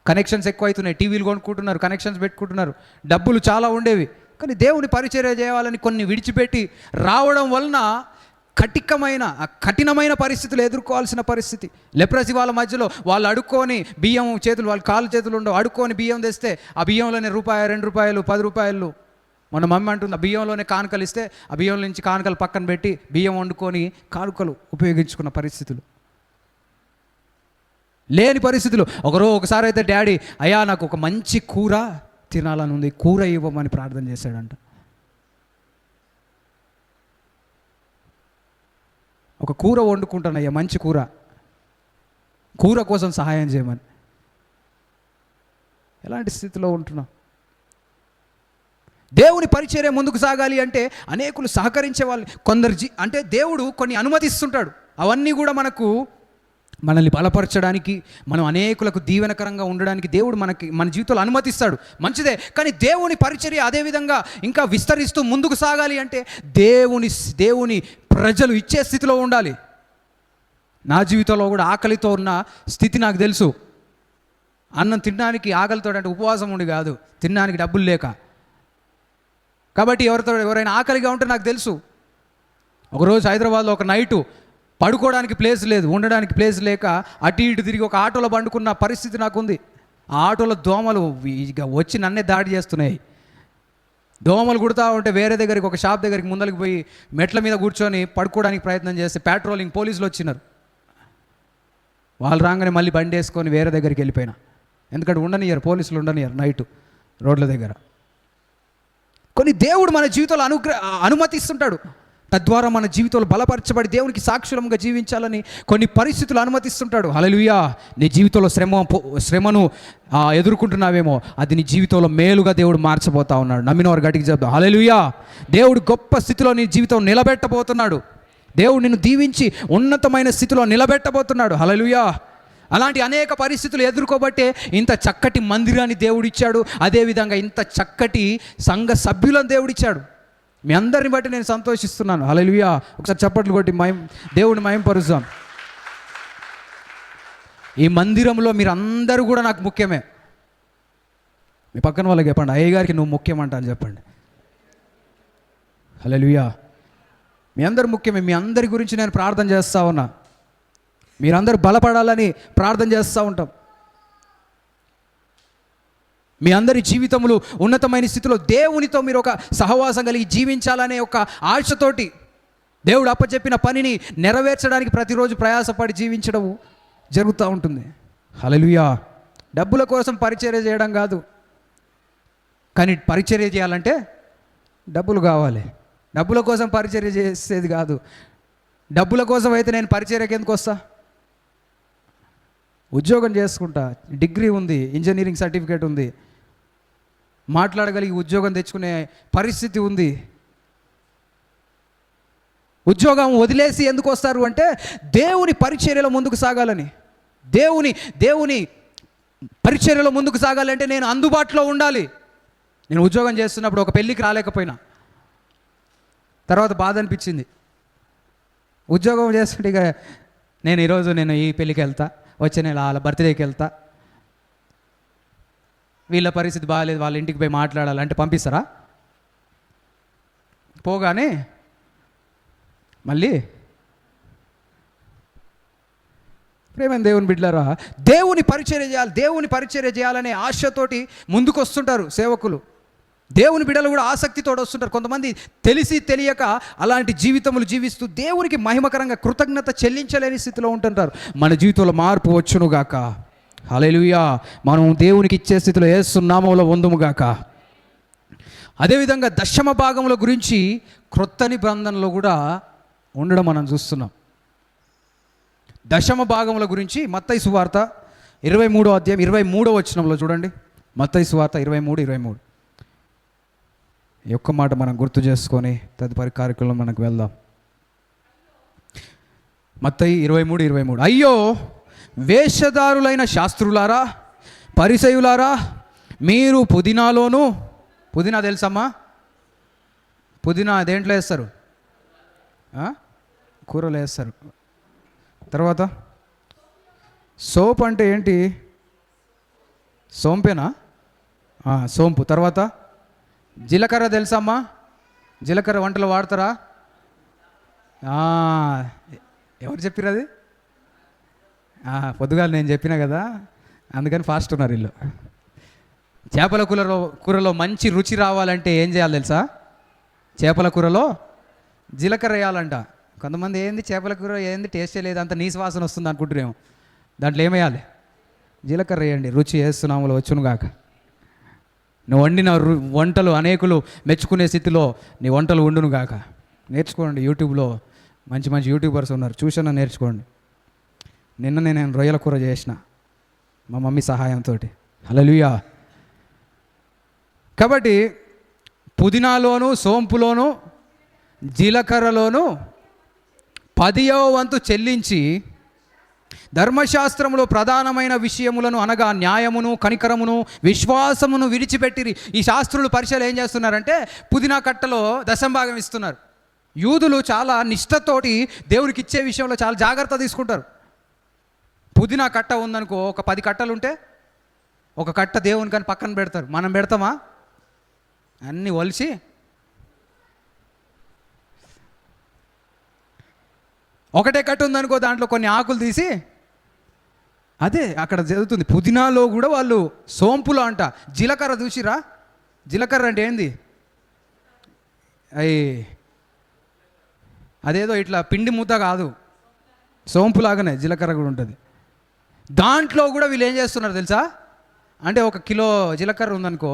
కనెక్షన్స్ ఎక్కువ అవుతున్నాయి, టీవీలు కొనుక్కుంటున్నారు, కనెక్షన్స్ పెట్టుకుంటున్నారు, డబ్బులు చాలా ఉండేవి. కానీ దేవుని పరిచర్య చేయాలని కొన్ని విడిచిపెట్టి రావడం వలన కఠినమైన పరిస్థితులు ఎదుర్కోవాల్సిన పరిస్థితి. లెప్రసీ వాళ్ళ మధ్యలో వాళ్ళు అడుక్కొని బియ్యం చేతులు, వాళ్ళ కాళ్ళు చేతులు ఉండవు, అడుక్కొని బియ్యం తెస్తే ఆ బియ్యంలోనే రూపాయి, 2 రూపాయలు, 10 రూపాయలు. మన మమ్మీ అంటుంది, ఆ బియ్యంలోనే కానుకలు ఇస్తే ఆ బియ్యం నుంచి కానుకలు పక్కన పెట్టి బియ్యం వండుకొని కానుకలు ఉపయోగించుకున్న పరిస్థితులు, లేని పరిస్థితులు. ఒకసారి అయితే డాడీ, అయ్యా నాకు ఒక మంచి కూర తినాలని ఉంది, కూర ఇవ్వమని ప్రార్థన చేశాడంట. ఒక కూర వండుకుంటానయ్యా, మంచి కూర కోసం సహాయం చేయమని. ఎలాంటి స్థితిలో ఉంటున్నాం? దేవుని పరిచర్య ముందుకు సాగాలి అంటే అనేకులు సహకరించే వాళ్ళు, కొందరు అంటే దేవుడు కొన్ని అనుమతిస్తుంటాడు. అవన్నీ కూడా మనల్ని బలపరచడానికి, మనం అనేకులకు దీవెనకరంగా ఉండడానికి దేవుడు మన జీవితంలో అనుమతిస్తాడు. మంచిదే. కానీ దేవుని పరిచర్య అదేవిధంగా ఇంకా విస్తరిస్తూ ముందుకు సాగాలి అంటే దేవుని ప్రజలు ఇచ్చే స్థితిలో ఉండాలి. నా జీవితంలో కూడా ఆకలితో ఉన్న స్థితి నాకు తెలుసు. అన్నం తినడానికి ఆకలితో అంటే ఉపవాసం ఉండి కాదు, తినడానికి డబ్బులు లేక. కాబట్టి ఎవరైనా ఆకలిగా ఉంటే నాకు తెలుసు. ఒకరోజు హైదరాబాద్లో ఒక నైటు పడుకోవడానికి ప్లేస్ లేదు, ఉండడానికి ప్లేస్ లేక అటు ఇటు తిరిగి ఒక ఆటోలో పండుకున్న పరిస్థితి నాకుంది. ఆ ఆటోలో దోమలు ఇక వచ్చి నన్నే దాడి చేస్తున్నాయి. దోమలు కుడతా ఉంటే వేరే దగ్గరికి, ఒక షాప్ దగ్గరికి ముందరికి పోయి మెట్ల మీద కూర్చొని పడుకోవడానికి ప్రయత్నం చేస్తే పెట్రోలింగ్ పోలీసులు వచ్చినారు. వాళ్ళు రాగానే మళ్ళీ బండి వేసుకొని వేరే దగ్గరికి వెళ్ళిపోయినా. ఎందుకంటే ఉండనియరు, పోలీసులు ఉండనియరు నైటు రోడ్ల దగ్గర. కొన్ని దేవుడు మన జీవితంలో అనుమతిస్తుంటాడు. తద్వారా మన జీవితంలో బలపరచబడి దేవునికి సాక్షులంగా జీవించాలని కొన్ని పరిస్థితులు అనుమతిస్తుంటాడు. హల్లెలూయా. నీ జీవితంలో శ్రమను ఎదుర్కొంటున్నావేమో, అది నీ జీవితంలో మేలుగా దేవుడు మార్చబోతా ఉన్నాడు. నమ్మిన వారు గట్టిగా చెప్తాం హల్లెలూయా. దేవుడు గొప్ప స్థితిలో నీ జీవితం నిలబెట్టబోతున్నాడు. దేవుడు నిన్ను దీవించి ఉన్నతమైన స్థితిలో నిలబెట్టబోతున్నాడు. హల్లెలూయా. అలాంటి అనేక పరిస్థితులు ఎదుర్కోబట్టే ఇంత చక్కటి మందిరాన్ని దేవుడిచ్చాడు. అదేవిధంగా ఇంత చక్కటి సంఘ సభ్యులను దేవుడిచ్చాడు. మీ అందరిని బట్టి నేను సంతోషిస్తున్నాను. హల్లెలూయా. ఒకసారి చప్పట్లు కొట్టి దేవుడిని మహిమపరుద్దాం. ఈ మందిరంలో మీరు అందరూ కూడా నాకు ముఖ్యమే. మీ పక్కన వాళ్ళకి చెప్పండి, అయ్య గారికి నువ్వు ముఖ్యమంట అని చెప్పండి. హల్లెలూయా. మీ అందరు ముఖ్యమే. మీ అందరి గురించి నేను ప్రార్థన చేస్తూ ఉన్నా. మీరందరూ బలపడాలని ప్రార్థన చేస్తూ ఉంటాం. మీ అందరి జీవితములు ఉన్నతమైన స్థితిలో దేవునితో మీరు ఒక సహవాసం కలిగి జీవించాలనే ఒక ఆశతోటి దేవుడు అప్పచెప్పిన పనిని నెరవేర్చడానికి ప్రతిరోజు ప్రయాసపడి జీవించడం జరుగుతూ ఉంటుంది. హల్లెలూయా. డబ్బుల కోసం పరిచర్య చేయడం కాదు, కానీ పరిచర్య చేయాలంటే డబ్బులు కావాలి. డబ్బుల కోసం పరిచర్య చేసేది కాదు. డబ్బుల కోసం అయితే నేను పరిచర్యకి ఎందుకు వస్తా? ఉద్యోగం చేసుకుంటా, డిగ్రీ ఉంది, ఇంజనీరింగ్ సర్టిఫికేట్ ఉంది, మాట్లాడగలిగి ఉద్యోగం తెచ్చుకునే పరిస్థితి ఉంది. ఉద్యోగం వదిలేసి ఎందుకు వస్తారు అంటే దేవుని పరిచర్యలో ముందుకు సాగాలని, దేవుని పరిచర్యలో ముందుకు సాగాలంటే నేను అందుబాటులో ఉండాలి. నేను ఉద్యోగం చేస్తున్నప్పుడు ఒక పెళ్ళికి రాలేకపోయినా, తర్వాత బాధ అనిపించింది. ఉద్యోగం చేస్తుంటే ఇక నేను ఈ పెళ్ళికి వెళ్తా, వచ్చే నెల వాళ్ళ బర్త్డేకి వెళ్తా, వీళ్ళ పరిస్థితి బాగాలేదు, వాళ్ళ ఇంటికి పోయి మాట్లాడాలంటే పంపిస్తారా? పోగానే మళ్ళీ ప్రేమైన దేవుని బిడ్డలారా, దేవుని పరిచర్య చేయాలనే ఆశతోటి ముందుకు వస్తుంటారు సేవకులు. దేవుని బిడ్డలు కూడా ఆసక్తితో వస్తుంటారు. కొంతమంది తెలిసి తెలియక అలాంటి జీవితములు జీవిస్తూ దేవునికి మహిమకరంగా కృతజ్ఞత చెల్లించలేని స్థితిలో ఉంటుంటారు. మన జీవితంలో మార్పు వచ్చునుగాక. హల్లెలూయా. మనం దేవునికి ఇచ్చే స్థితిలో యేసు నామములో ఉందుముగాక. అదేవిధంగా దశమ భాగముల గురించి క్రొత్త నిబంధనలో కూడా ఉండడం మనం చూస్తున్నాం. దశమ భాగముల గురించి మత్తయి సువార్త 23వ అధ్యాయం 23వ వచనంలో చూడండి. మత్తయి సువార్త 23 ఈ ఒక్క మాట మనం గుర్తు చేసుకొని తదుపరి కార్యక్రమం మనకు వెళ్దాం. మత్తయి 23 అయ్యో వేషధారులైన శాస్త్రులారా, పరిసయ్యులారా, మీరు పుదీనాలోను, పుదీనా తెలుసమ్మా? పుదీనా దేంట్లో వేస్తారు? కూరలో వేస్తారు. తర్వాత సోప్ అంటే ఏంటి? సోంపేనా? సోంపు. తర్వాత జీలకర్ర తెలుసమ్మా? జీలకర్ర వంటలు వాడతారా? ఎవరు చెప్పారు అది? పొద్దుగా నేను చెప్పినా కదా, అందుకని ఫాస్ట్ ఉన్నారు వీళ్ళు. చేపల కూరలో మంచి రుచి రావాలంటే ఏం చేయాలి తెలుసా? చేపల కూరలో జీలకర్ర వేయాలంట. కొంతమంది ఏంది చేపల కూర ఏంది టేస్టే లేదు, అంత నీసు వాసన వస్తుంది అనుకుంటున్నాము. దాంట్లో ఏమేయాలి? జీలకర్ర వేయండి, రుచి వేస్తున్నాములు వచ్చునుగాక. నువ్వు వండిన వంటలు అనేకులు మెచ్చుకునే స్థితిలో నీ వంటలు ఉండునుగాక. నేర్చుకోండి. యూట్యూబ్లో మంచి మంచి యూట్యూబర్స్ ఉన్నారు, చూసినా నేర్చుకోండి. నిన్ననే నేను రొయ్యల కూర చేసిన మా మమ్మీ సహాయంతో. హల్లెలూయా. కాబట్టి పుదీనాలోను, సోంపులోను, జీలకర్రలోను 10వ వంతు చెల్లించి ధర్మశాస్త్రములో ప్రధానమైన విషయములను అనగా న్యాయమును, కనికరమును, విశ్వాసమును విడిచిపెట్టిరి. ఈ శాస్త్రులు పరిచయాలు ఏం చేస్తున్నారంటే పుదీనా కట్టలో దశంభాగం ఇస్తున్నారు. యూదులు చాలా నిష్ఠతోటి దేవునికి ఇచ్చే విషయంలో చాలా జాగ్రత్త తీసుకుంటారు. పుదీనా కట్ట ఉందనుకో, ఒక 10 కట్టలు ఉంటే ఒక కట్ట దేవుని కానీ పక్కన పెడతారు. మనం పెడతామా? అన్నీ ఒలిసి ఒకటే కట్ట ఉందనుకో, దాంట్లో కొన్ని ఆకులు తీసి అదే అక్కడ జరుగుతుంది. పుదీనాలో కూడా వాళ్ళు సోంపులో అంట. జీలకర్ర చూసిరా? జీలకర్ర అంటే ఏంది? అదేదో ఇట్లా పిండి మూత కాదు, సోంపులాగానే జీలకర్ర కూడా ఉంటుంది. దాంట్లో కూడా వీళ్ళు ఏం చేస్తున్నారు తెలుసా? అంటే 1 కిలో జీలకర్ర ఉందనుకో,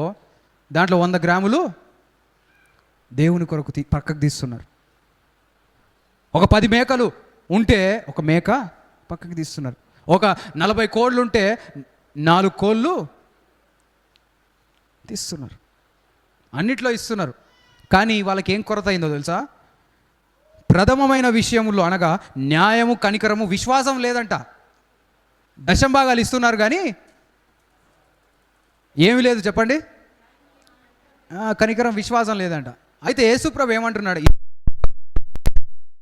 దాంట్లో 100 గ్రాములు దేవుని కొరకు పక్కకు తీస్తున్నారు. ఒక 10 మేకలు ఉంటే 1 మేక పక్కకు తీస్తున్నారు. ఒక 40 కోళ్ళు ఉంటే 4 కోళ్ళు తీస్తున్నారు. అన్నిట్లో ఇస్తున్నారు. కానీ వాళ్ళకి ఏం కొరత అయిందో తెలుసా? ప్రథమమైన విషయములు అనగా న్యాయము, కనికరము, విశ్వాసం లేదంట. దశంభాగాలు ఇస్తున్నారు కానీ ఏమి లేదు చెప్పండి. కనికరం, విశ్వాసం లేదంట. అయితే యేసుప్రభు ఏమంటున్నాడు?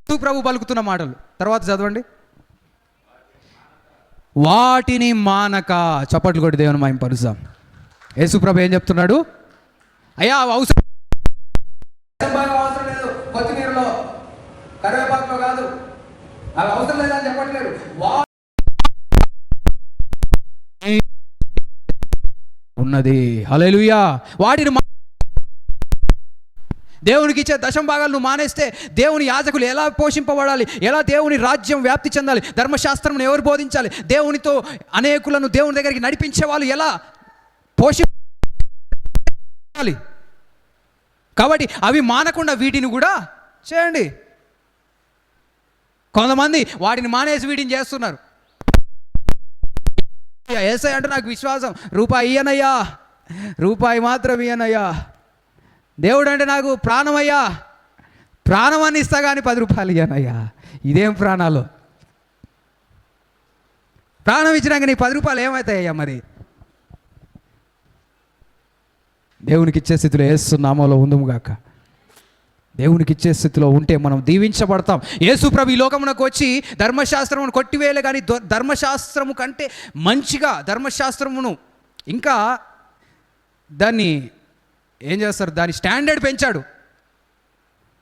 యేసుప్రభు పలుకుతున్న మాటలు తర్వాత చదవండి. వాటిని మానక, చప్పట్లు కొట్టి దేవుని మహిమపరుద్దాం. యేసుప్రభు ఏం చెప్తున్నాడు? అయ్యా అవసరం లేదు, కొత్తిమీరలో కరివేపాకులో కాదు, అవి అవసరం లేదని చెప్పట్లేదు. ఉన్నది. హల్లెలూయా. వాటిని దేవునికి ఇచ్చే దశంభాగాలు నువ్వు మానేస్తే దేవుని యాజకులు ఎలా పోషింపబడాలి, ఎలా దేవుని రాజ్యం వ్యాప్తి చెందాలి, ధర్మశాస్త్రం ఎవరు బోధించాలి, దేవునితో అనేకులను దేవుని దగ్గరికి నడిపించే వాళ్ళు ఎలా పోషించాలి. కాబట్టి అవి మానకుండా వీటిని కూడా చేయండి. కొంతమంది వాటిని మానేసి వీటిని చేస్తున్నారు. ఏసై అంటే నాకు విశ్వాసం, రూపాయి ఇయ్యనయ్యా, రూపాయి మాత్రం ఇయ్యనయ్యా. దేవుడు అంటే నాకు ప్రాణమయ్యా, ప్రాణాన్ని ఇస్తా కానీ 10 రూపాయలు ఇయ్యనయ్యా. ఇదేం ప్రాణాలు? ప్రాణం ఇచ్చినాక నీ 10 రూపాయలు ఏమవుతాయ్యా? మరి దేవునికి ఇచ్చే స్థితిలో యేసు నామములో ఉందుము గాక. దేవునికి ఇచ్చే స్థితిలో ఉంటే మనం దీవించబడతాం. యేసు ప్రభు ఈ లోకమునకు వచ్చి ధర్మశాస్త్రమును కొట్టివేయలే, కానీ ధర్మశాస్త్రము కంటే మంచిగా ధర్మశాస్త్రమును ఇంకా దాన్ని ఏం చేస్తారు, దాని స్టాండర్డ్ పెంచాడు.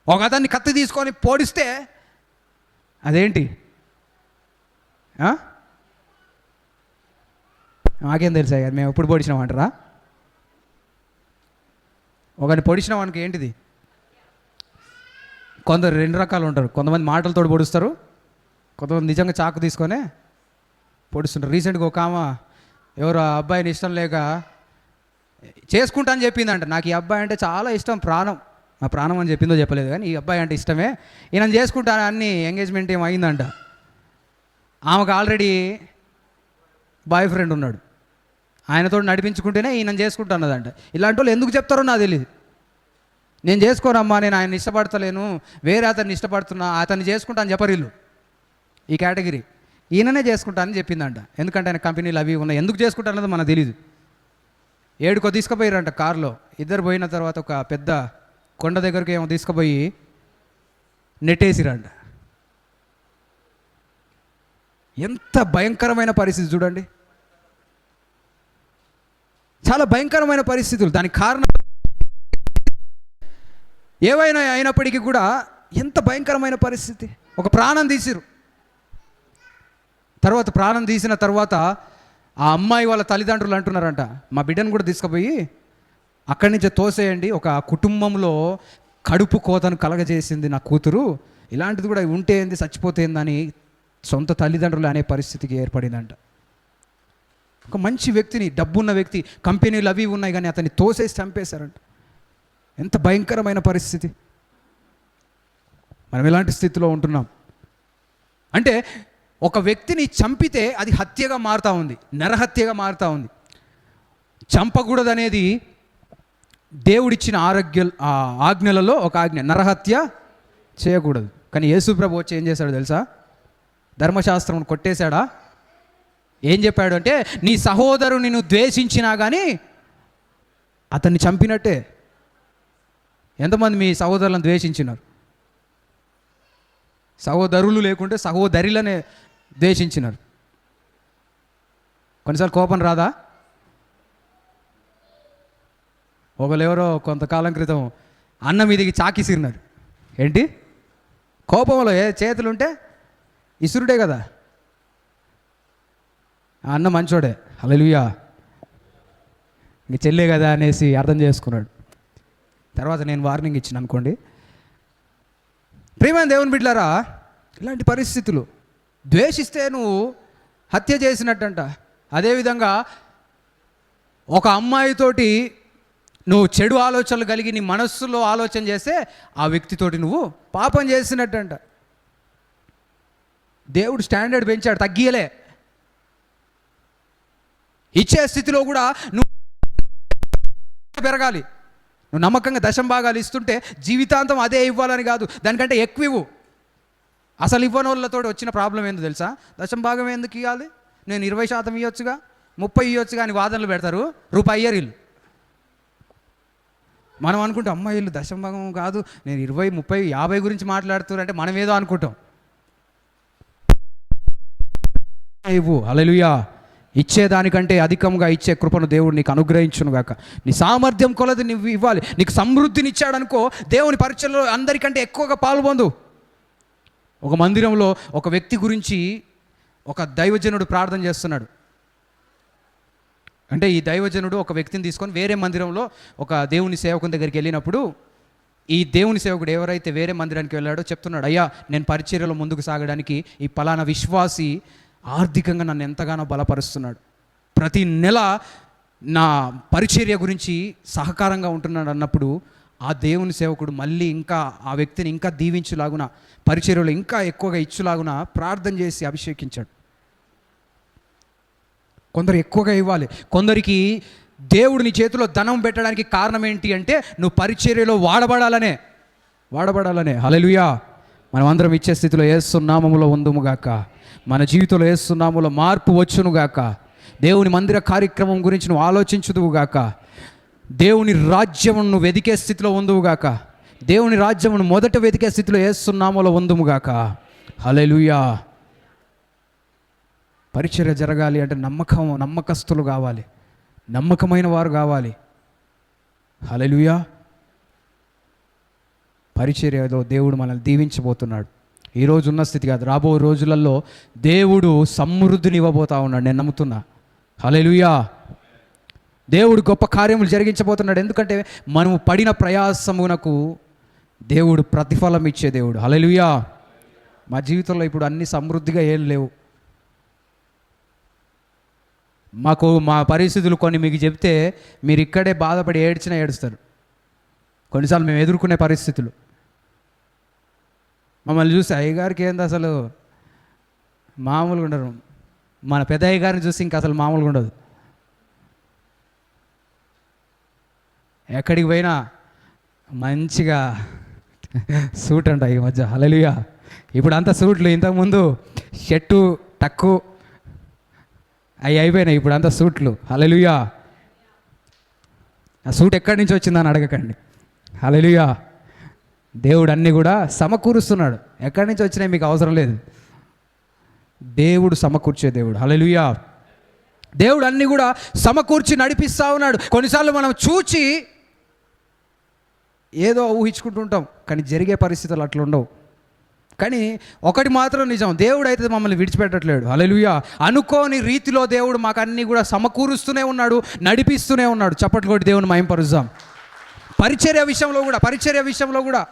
ఒక అతన్ని కత్తి తీసుకొని పోడిస్తే అదేంటి, మాకేం తెలుసా మేము ఎప్పుడు పొడిచినామంటారా? ఒకరిని పొడిచినాం అనుకో ఏంటిది? కొందరు రెండు రకాలు ఉంటారు. కొంతమంది మాటలతో పొడుస్తారు, కొంతమంది నిజంగా చాకు తీసుకొని పొడుస్తుంటారు. రీసెంట్గా ఒక ఆమె ఎవరు అబ్బాయిని ఇష్టం లేక చేసుకుంటా అని చెప్పిందంట. నాకు ఈ అబ్బాయి అంటే చాలా ఇష్టం, ప్రాణం, మా ప్రాణం అని చెప్పిందో చెప్పలేదు, కానీ ఈ అబ్బాయి అంటే ఇష్టమే, ఈయన చేసుకుంటాను అన్ని ఎంగేజ్మెంట్ ఏం అయిందంట. ఆమెకు ఆల్రెడీ బాయ్ ఫ్రెండ్ ఉన్నాడు, ఆయనతో నడిపించుకుంటేనే ఈయన చేసుకుంటున్నదంట. ఇలాంటి వాళ్ళు ఎందుకు చెప్తారో నాకు తెలియదు. నేను చేసుకోనమ్మా, నేను ఆయన ఇష్టపడతలేను, వేరే అతన్ని ఇష్టపడుతున్నా, అతన్ని చేసుకుంటా అని చెప్పరు వీళ్ళు. ఈ కేటగిరీ ఈయననే చేసుకుంటా అని చెప్పిందంట. ఎందుకంటే ఆయన కంపెనీలు అవి ఉన్నాయి. ఎందుకు చేసుకుంటా అన్నది మనకు తెలియదు. ఏడుకో తీసుకుపోయారంట కారులో. ఇద్దరు పోయిన తర్వాత ఒక పెద్ద కొండ దగ్గరికి ఏమో తీసుకుపోయి నెట్టేసిరంట. ఎంత భయంకరమైన పరిస్థితి చూడండి, చాలా భయంకరమైన పరిస్థితులు. దానికి కారణం ఏవైనా అయినప్పటికీ కూడా ఎంత భయంకరమైన పరిస్థితి. ఒక ప్రాణం తీసిరు. తర్వాత ప్రాణం తీసిన తర్వాత ఆ అమ్మాయి వాళ్ళ తల్లిదండ్రులు అంటున్నారంట, మా బిడ్డను కూడా తీసుకుపోయి అక్కడి నుంచి తోసేయండి, ఒక కుటుంబంలో కడుపు కోతను కలగజేసింది నా కూతురు, ఇలాంటిది కూడా ఉంటే ఏంది, చచ్చిపోతేందని సొంత తల్లిదండ్రులు అనే పరిస్థితికి ఏర్పడిందంట. ఒక మంచి వ్యక్తిని, డబ్బున్న వ్యక్తి, కంపెనీలు అవి ఉన్నాయి, కానీ అతన్ని తోసేసి చంపేశారంట. ఎంత భయంకరమైన పరిస్థితి. మనం ఎలాంటి స్థితిలో ఉంటున్నాం అంటే, ఒక వ్యక్తిని చంపితే అది హత్యగా మారుతూ ఉంది, నరహత్యగా మారుతూ ఉంది. చంపకూడదనేది దేవుడిచ్చిన ఆజ్ఞలలో ఒక ఆజ్ఞ, నరహత్య చేయకూడదు. కానీ యేసు ప్రభు వచ్చి ఏం చేశాడు తెలుసా? ధర్మశాస్త్రం కొట్టేశాడా? ఏం చెప్పాడు అంటే, నీ సహోదరుని నువ్వు ద్వేషించినా కానీ అతన్ని చంపినట్టే. ఎంతమంది మీ సహోదరులను ద్వేషించినారు? సహోదరులు లేకుంటే సహోదరులనే ద్వేషించినారు. కొన్నిసార్లు కోపం రాదా? ఒకళ్ళెవరో కొంతకాలం క్రితం అన్న మీదికి చాకిసిరినారు. ఏంటి? కోపంలో చేతులుంటే ఇసురుడే కదా. ఆ అన్న మంచోడే, హల్లెలూయా, ఇంక చెల్లే కదా అనేసి అర్థం చేసుకున్నాడు. తర్వాత నేను వార్నింగ్ ఇచ్చిన అనుకోండి. ప్రియమైన దేవుని బిడ్డలారా, ఇలాంటి పరిస్థితులు, ద్వేషిస్తే నువ్వు హత్య చేసినట్టంట. అదేవిధంగా ఒక అమ్మాయితోటి నువ్వు చెడు ఆలోచనలు కలిగి నీ మనస్సులో ఆలోచన చేస్తే ఆ వ్యక్తితోటి నువ్వు పాపం చేసినట్టంట. దేవుడు స్టాండర్డ్ పెంచాడు, తగ్గియలే. ఇచ్చే స్థితిలో కూడా నువ్వు పెరగాలి. నువ్వు నమ్మకంగా దశంభాగాలు ఇస్తుంటే జీవితాంతం అదే ఇవ్వాలని కాదు, దానికంటే ఎక్కువ ఇవ్వు. అసలు ఇవ్వని వాళ్ళతో వచ్చిన ప్రాబ్లం ఏందో తెలుసా? దశంభాగం ఎందుకు ఇవ్వాలి, నేను 20% ఇవ్వచ్చుగా, 30 ఇవ్వచ్చుగా అని వాదనలు పెడతారు. రూపాయి ఇయ్యరు వీళ్ళు. మనం అనుకుంటాం, అమ్మ వీళ్ళు దశంభాగం కాదు, నేను 20, 30, 50 గురించి మాట్లాడుతున్నారంటే మనం ఏదో అనుకుంటాం. ఇవ్వు, హల్లెలూయా. ఇచ్చేదానికంటే అధికంగా ఇచ్చే కృపను దేవుడు నీకు అనుగ్రహించునుగాక. నీ సామర్థ్యం కొలది నువ్వు ఇవ్వాలి. నీకు సమృద్ధిని ఇచ్చాడనుకో, దేవుని పరిచయంలో అందరికంటే ఎక్కువగా పాల్పొందు. ఒక మందిరంలో ఒక వ్యక్తి గురించి ఒక దైవజనుడు ప్రార్థన చేస్తున్నాడు. అంటే ఈ దైవజనుడు ఒక వ్యక్తిని తీసుకొని వేరే మందిరంలో ఒక దేవుని సేవకుని దగ్గరికి వెళ్ళినప్పుడు, ఈ దేవుని సేవకుడు ఎవరైతే వేరే మందిరానికి వెళ్ళాడో చెప్తున్నాడు, అయ్యా నేను పరిచర్యలో ముందుకు సాగడానికి ఈ పలానా విశ్వాసి ఆర్థికంగా నన్ను ఎంతగానో బలపరుస్తున్నాడు, ప్రతి నెల నా పరిచర్య గురించి సహకారంగా ఉంటున్నాడు అన్నప్పుడు, ఆ దేవుని సేవకుడు మళ్ళీ ఇంకా ఆ వ్యక్తిని ఇంకా దీవించులాగున, పరిచర్యలో ఇంకా ఎక్కువగా ఇచ్చులాగున ప్రార్థన చేసి అభిషేకించాడు. కొందరు ఎక్కువగా ఇవ్వాలి. కొందరికి దేవుడు నీ చేతిలో ధనం పెట్టడానికి కారణం ఏంటి అంటే, నువ్వు పరిచర్యలో వాడబడాలనే. హల్లెలూయా. మనం అందరం ఇచ్చే స్థితిలో యేసు నామములో ఉందుముగాక. మన జీవితంలో యేసు నామములో మార్పు వచ్చునుగాక. దేవుని మందిర కార్యక్రమం గురించి నువ్వు ఆలోచించుదువుగాక. దేవుని రాజ్యమును వెదికే స్థితిలో ఉందువుగాక. దేవుని రాజ్యమును మొదట వెతికే స్థితిలో యేసు నామములో ఉందుముగాక. హల్లెలూయా. పరిచర్య జరగాలి అంటే నమ్మకస్తులు కావాలి, నమ్మకమైన వారు కావాలి. హల్లెలూయా. పరిచర్యలో దేవుడు మనల్ని దీవించబోతున్నాడు. ఈరోజు ఉన్న స్థితి కాదు, రాబో రోజులలో దేవుడు సమృద్ధిని ఇవ్వబోతా ఉన్నాడు, నేను నమ్ముతున్నా. హల్లెలూయా. దేవుడు గొప్ప కార్యములు జరిగించబోతున్నాడు. ఎందుకంటే మనము పడిన ప్రయాసమునకు దేవుడు ప్రతిఫలం ఇచ్చే దేవుడు. హల్లెలూయా. మా జీవితంలో ఇప్పుడు అన్ని సమృద్ధిగా ఏం లేవు. మా పరిస్థితులు కొన్ని మీకు చెప్తే మీరు ఇక్కడే బాధపడి ఏడ్చినా ఏడుస్తారు. కొన్నిసార్లు మేము ఎదుర్కొనే పరిస్థితులు మమ్మల్ని చూసి అయ్యగారికి ఏంది అసలు మామూలుగా ఉండరు, మన పెద్ద అయ్యగారిని చూసి ఇంకా అసలు మామూలుగా ఉండదు. ఎక్కడికి పోయినా మంచిగా సూట్ అంట ఈ మధ్య. హల్లెలూయా. ఇప్పుడు అంతా సూట్లు, ఇంతకుముందు షర్టు టక్కు అవి అయిపోయినాయి, ఇప్పుడు అంతా సూట్లు. హల్లెలూయా. ఆ సూట్ ఎక్కడి నుంచి వచ్చిందని అడగకండి. హల్లెలూయా. దేవుడు అన్నీ కూడా సమకూరుస్తున్నాడు. ఎక్కడి నుంచి వచ్చినాయి మీకు అవసరం లేదు, దేవుడు సమకూర్చే దేవుడు. హల్లెలూయా. దేవుడు అన్నీ కూడా సమకూర్చి నడిపిస్తూ ఉన్నాడు. కొన్నిసార్లు మనం చూచి ఏదో ఊహించుకుంటుంటాం, కానీ జరిగే పరిస్థితులు అట్లా ఉండవు. కానీ ఒకటి మాత్రం నిజం, దేవుడు అయితే మమ్మల్ని విడిచిపెట్టట్లేడు. హల్లెలూయా. అనుకోని రీతిలో దేవుడు మాకు అన్నీ కూడా సమకూరుస్తూనే ఉన్నాడు, నడిపిస్తూనే ఉన్నాడు. చప్పట్లు కొట్టి దేవుని మహిమపరుద్దాం. పరిచర్య విషయంలో కూడా